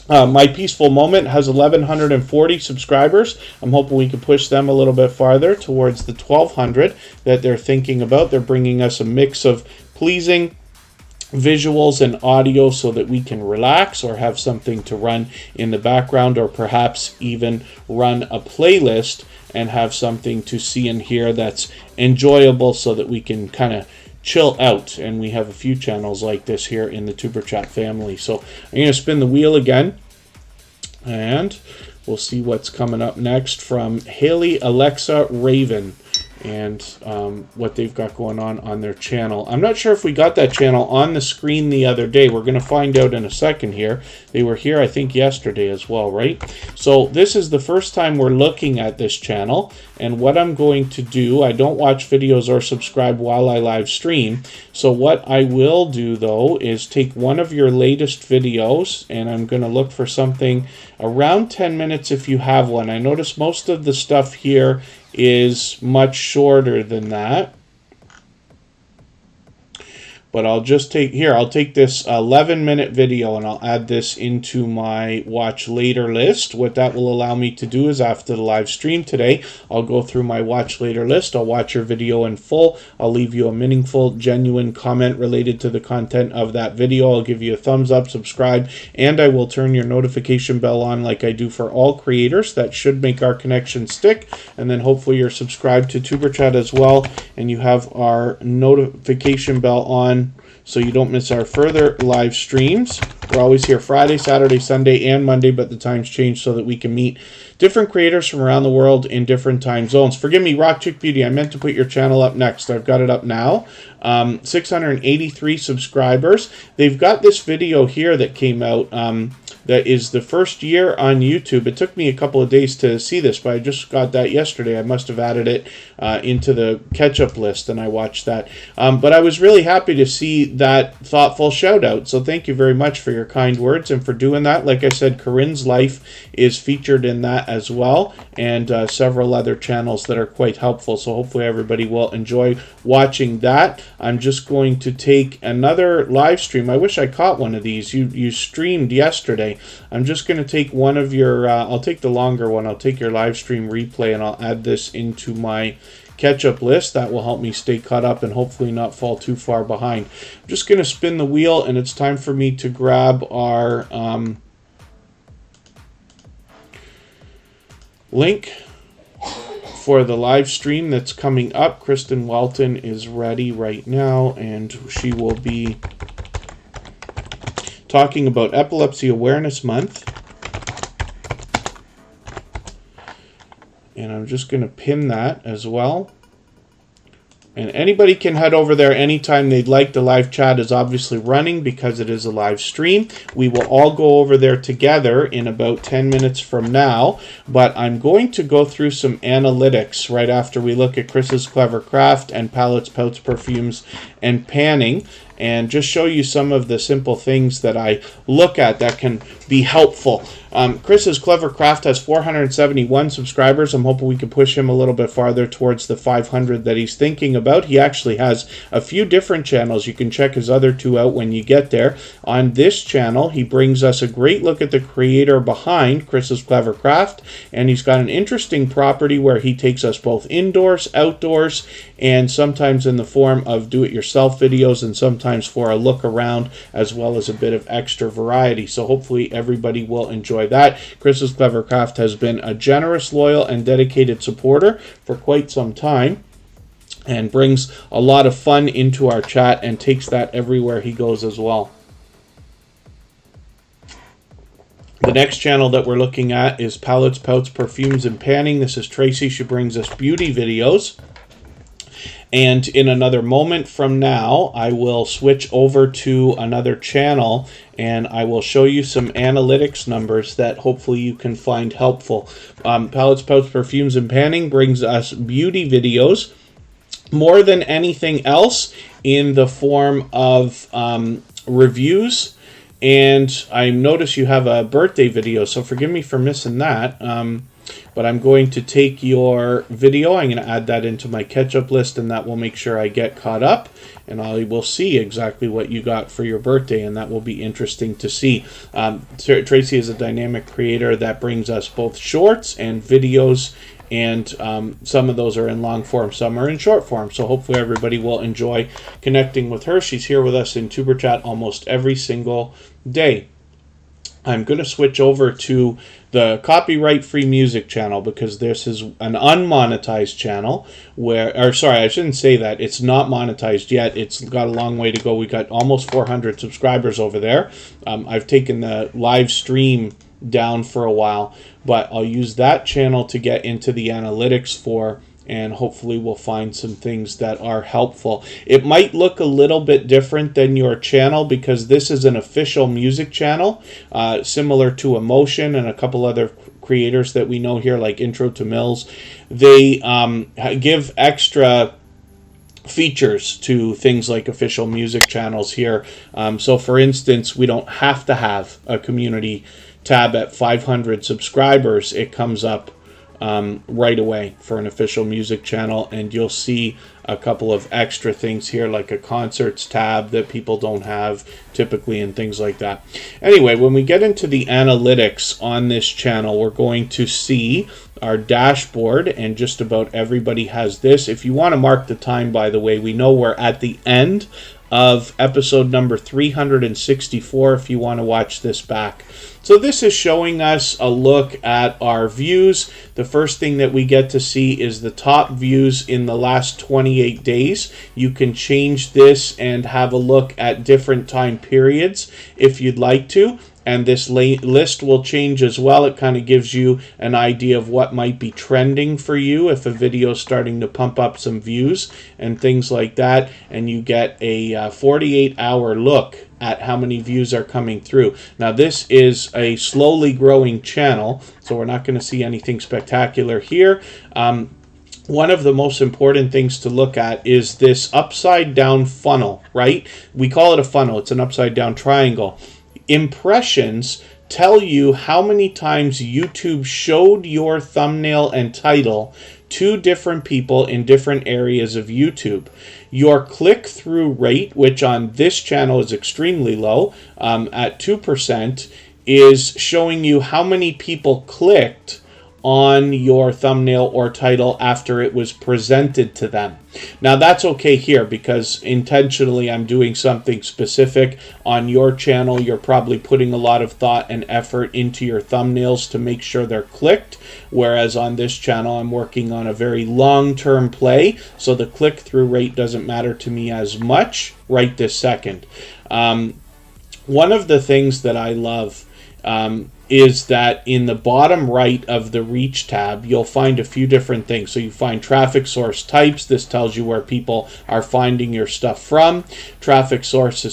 My Peaceful Moment has 1,140 subscribers. I'm hoping we can push them a little bit farther towards the 1,200 that they're thinking about. They're bringing us a mix of pleasing visuals and audio so that we can relax or have something to run in the background, or perhaps even run a playlist and have something to see and hear that's enjoyable so that we can kind of chill out. And we have a few channels like this here in the Tuberchat family. So I'm going to spin the wheel again and we'll see what's coming up next from Haley Alexa Raven and what they've got going on their channel. I'm not sure if we got that channel on the screen the other day. We're going to find out in a second here. They were here, I think, yesterday as well, right? So this is the first time we're looking at this channel, and what I'm going to do, I don't watch videos or subscribe while I live stream. So what I will do, though, is take one of your latest videos, and I'm going to look for something around 10 minutes if you have one. I notice most of the stuff here is much shorter than that. But I'll just take, here, I'll take this 11-minute video and I'll add this into my watch later list. What that will allow me to do is after the live stream today, I'll go through my watch later list. I'll watch your video in full. I'll leave you a meaningful, genuine comment related to the content of that video. I'll give you a thumbs up, subscribe, and I will turn your notification bell on like I do for all creators. That should make our connection stick. And then hopefully you're subscribed to Tuberchat as well, and you have our notification bell on so you don't miss our further live streams. We're always here Friday, Saturday, Sunday, and Monday, but the times change so that we can meet different creators from around the world in different time zones. Forgive me, Rock Chick Beauty, I meant to put your channel up next. I've got it up now. 683 subscribers. They've got this video here that came out that is the first year on YouTube. It took me a couple of days to see this, but I just got that yesterday. I must have added it into the catch-up list, and I watched that. But I was really happy to see that thoughtful shout-out, so thank you very much for your kind words and for doing that. Like I said, Corrine's Life is featured in that as well, and several other channels that are quite helpful, so hopefully everybody will enjoy watching that. I'm just going to take another live stream. I wish I caught one of these. You streamed yesterday. I'm just going to take one of your, I'll take the longer one. I'll take your live stream replay and I'll add this into my catch-up list. That will help me stay caught up and hopefully not fall too far behind. I'm just going to spin the wheel and it's time for me to grab our link for the live stream that's coming up. Kristen Walton is ready right now and she will be talking about Epilepsy Awareness Month. And I'm just going to pin that as well. And anybody can head over there anytime they'd like. The live chat is obviously running because it is a live stream. We will all go over there together in about 10 minutes from now. But I'm going to go through some analytics right after we look at Chris's Clever Craft and Palettes, Pouts, Perfumes, and Panning, and just show you some of the simple things that I look at that can be helpful. Chris's Clever Craft has 471 subscribers. I'm hoping we can push him a little bit farther towards the 500 that he's thinking about. He actually has a few different channels. You can check his other two out when you get there. On this channel, he brings us a great look at the creator behind Chris's Clever Craft, and he's got an interesting property where he takes us both indoors, outdoors, and sometimes in the form of do-it-yourself videos and sometimes for a look around, as well as a bit of extra variety. So hopefully everybody will enjoy that. Chris's Clever Craft has been a generous, loyal, and dedicated supporter for quite some time and brings a lot of fun into our chat and takes that everywhere he goes as well. The next channel that we're looking at is Palettes, Pouts, Perfumes, and Panning. This is Tracy. She brings us beauty videos. And in another moment from now, I will switch over to another channel and I will show you some analytics numbers that hopefully you can find helpful. Palettes, Pouch, Perfumes, and Panning brings us beauty videos more than anything else in the form of reviews. And I notice you have a birthday video, so forgive me for missing that. But I'm going to take your video, I'm going to add that into my catch-up list, and that will make sure I get caught up, and I will see exactly what you got for your birthday, and that will be interesting to see. Tracy is a dynamic creator that brings us both shorts and videos, and some of those are in long form, some are in short form, so hopefully everybody will enjoy connecting with her. She's here with us in Tuberchat almost every single day. I'm going to switch over to the copyright-free music channel because this is an unmonetized channel where, or sorry, I shouldn't say that. It's not monetized yet. It's got a long way to go. We got almost 400 subscribers over there. I've taken the live stream down for a while, but I'll use that channel to get into the analytics for, and hopefully we'll find some things that are helpful. It might look a little bit different than your channel because this is an official music channel, similar to Emotion and a couple other creators that we know here, like Intro to Mills. They give extra features to things like official music channels here. So for instance, we don't have to have a community tab at 500 subscribers. It comes up right away for an official music channel, and you'll see a couple of extra things here like a concerts tab that people don't have typically and things like that. Anyway, when we get into the analytics on this channel, we're going to see our dashboard, and just about everybody has this. If you want to mark the time, by the way, we know we're at the end of episode number 364 if you want to watch this back. So this is showing us a look at our views. The first thing that we get to see is the top views in the last 28 days. You can change this and have a look at different time periods if you'd like to. And this list will change as well. It kind of gives you an idea of what might be trending for you if a video is starting to pump up some views and things like that. And you get a 48-hour look at how many views are coming through. Now this is a slowly growing channel, so we're not going to see anything spectacular here. One of the most important things to look at is this upside down funnel, right? We call it a funnel. It's an upside down triangle. Impressions tell you how many times YouTube showed your thumbnail and title to different people in different areas of YouTube. Your click-through rate, which on this channel is extremely low, at 2%, is showing you how many people clicked on your thumbnail or title after it was presented to them. Now that's okay here because intentionally I'm doing something specific. On your channel, you're probably putting a lot of thought and effort into your thumbnails to make sure they're clicked, whereas on this channel I'm working on a very long-term play, so the click-through rate doesn't matter to me as much right this second. One of the things that I love is that in the bottom right of the reach tab, you'll find a few different things. So you find traffic source types. This tells you where people are finding your stuff from. Traffic source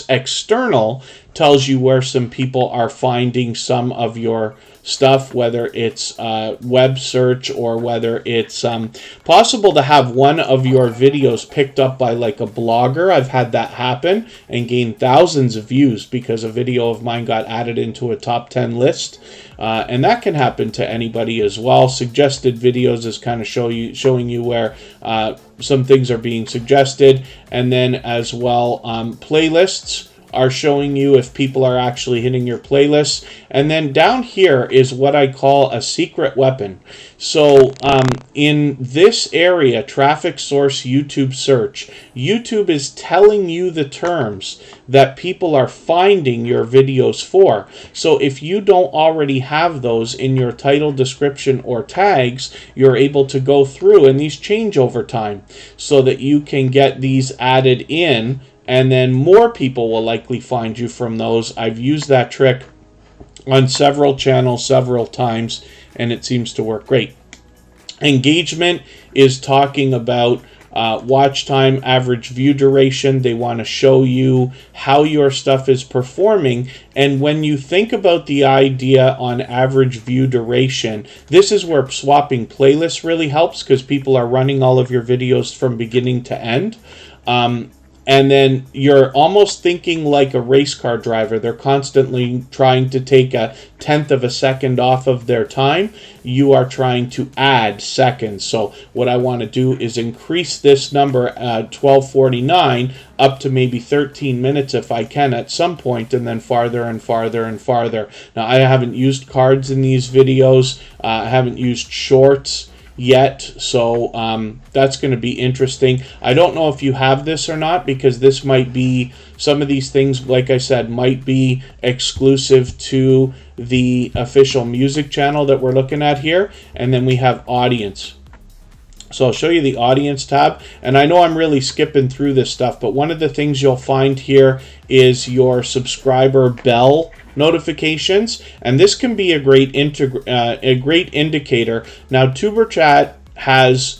external tells you where some people are finding some of your stuff, whether it's web search or whether it's possible to have one of your videos picked up by like a blogger. I've had that happen and gained thousands of views because a video of mine got added into a top 10 list. And that can happen to anybody as well. Suggested videos is kind of showing you where some things are being suggested. And then as well, playlists are showing you if people are actually hitting your playlists. And then down here is what I call a secret weapon. So in this area, traffic source YouTube search, YouTube is telling you the terms that people are finding your videos for. So if you don't already have those in your title, description, or tags, you're able to go through, and these change over time, so that you can get these added in, and then more people will likely find you from those. I've used that trick on several channels several times, and it seems to work great. Engagement is talking about watch time, average view duration. They want to show you how your stuff is performing. And when you think about the idea on average view duration, this is where swapping playlists really helps, because people are running all of your videos from beginning to end. And then you're almost thinking like a race car driver. They're constantly trying to take a 1/10 of a second off of their time. You are trying to add seconds. So what I want to do is increase this number, 1249, up to maybe 13 minutes if I can at some point, and then farther and farther and farther. Now, I haven't used cards in these videos. I haven't used shorts yet, so that's going to be interesting. I don't know if you have this or not, because this might be, some of these things, like I said, might be exclusive to the official music channel that we're looking at here. And then we have audience. So I'll show you the audience tab, and I know I'm really skipping through this stuff, but one of the things you'll find here is your subscriber bell notifications, and this can be a great indicator. Now, Tuberchat has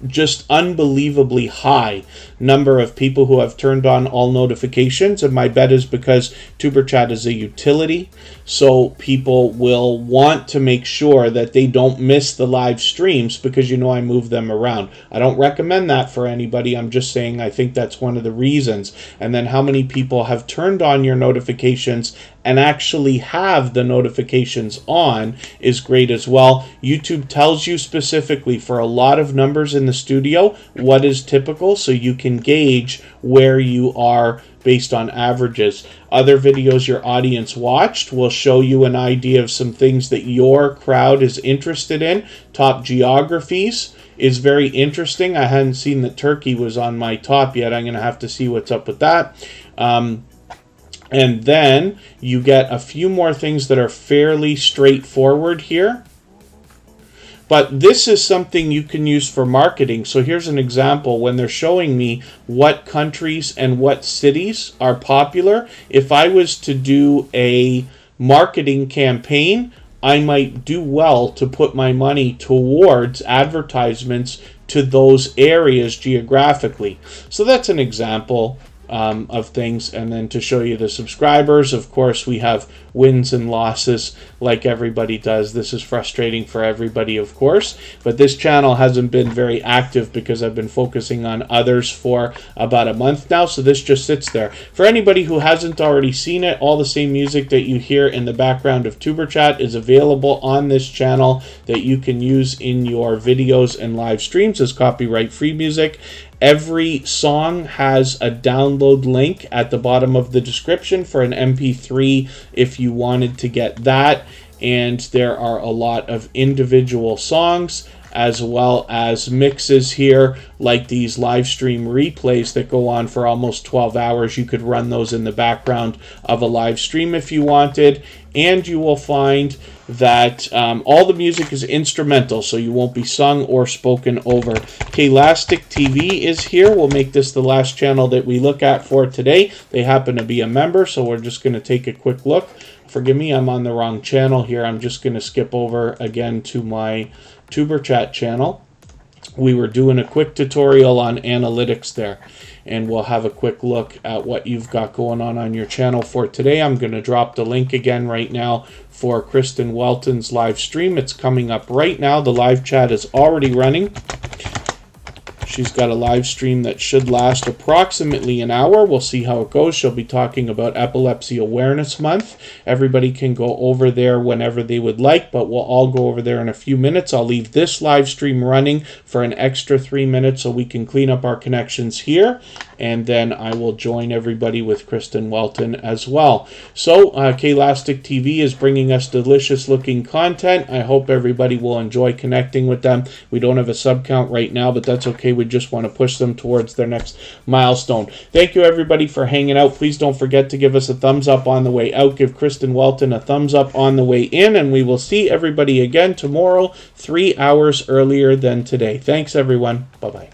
just unbelievably high number of people who have turned on all notifications, and my bet is because Tuberchat is a utility, so people will want to make sure that they don't miss the live streams, because you know I move them around. I don't recommend that for anybody. I'm just saying I think that's one of the reasons. And then how many people have turned on your notifications and actually have the notifications on is great as well. YouTube tells you specifically for a lot of numbers in the studio what is typical, so you can gauge where you are based on averages. Other videos your audience watched will show you an idea of some things that your crowd is interested in. Top geographies is very interesting. I hadn't seen that Turkey was on my top yet. I'm going to have to see what's up with that. And then you get a few more things that are fairly straightforward here. But this is something you can use for marketing. So here's an example when they're showing me what countries and what cities are popular. If I was to do a marketing campaign, I might do well to put my money towards advertisements to those areas geographically. So that's an example of things. And then to show you the subscribers, of course, we have wins and losses like everybody does. This is frustrating for everybody, of course, but this channel hasn't been very active because I've been focusing on others for about a month now, so this just sits there. For anybody who hasn't already seen it, all the same music that you hear in the background of Tuberchat is available on this channel that you can use in your videos and live streams as copyright-free music. Every song has a download link at the bottom of the description for an MP3 if you wanted to get that. And there are a lot of individual songs as well as mixes here, like these live stream replays that go on for almost 12 hours. You could run those in the background of a live stream if you wanted. And you will find that all the music is instrumental, so you won't be sung or spoken over. Happilistic TV is here. We'll make this the last channel that we look at for today. They happen to be a member, so we're just going to take a quick look. Forgive me, I'm on the wrong channel here. I'm just going to skip over again to my Tuberchat channel. We were doing a quick tutorial on analytics there, and we'll have a quick look at what you've got going on your channel for today. I'm going to drop the link again right now for Kristen Welton's live stream. It's coming up right now. The live chat is already running. She's got a live stream that should last approximately an hour. We'll see how it goes. She'll be talking about Epilepsy Awareness Month. Everybody can go over there whenever they would like, but we'll all go over there in a few minutes. I'll leave this live stream running for an extra 3 minutes so we can clean up our connections here, and then I will join everybody with Kristen Welton as well. So Happilistic TV is bringing us delicious looking content. I hope everybody will enjoy connecting with them. We don't have a sub count right now, but that's okay. We just want to push them towards their next milestone. Thank you everybody for hanging out. Please don't forget to give us a thumbs up on the way out. Give Kristen Welton a thumbs up on the way in, and we will see everybody again tomorrow 3 hours earlier than today. Thanks everyone. Bye-bye.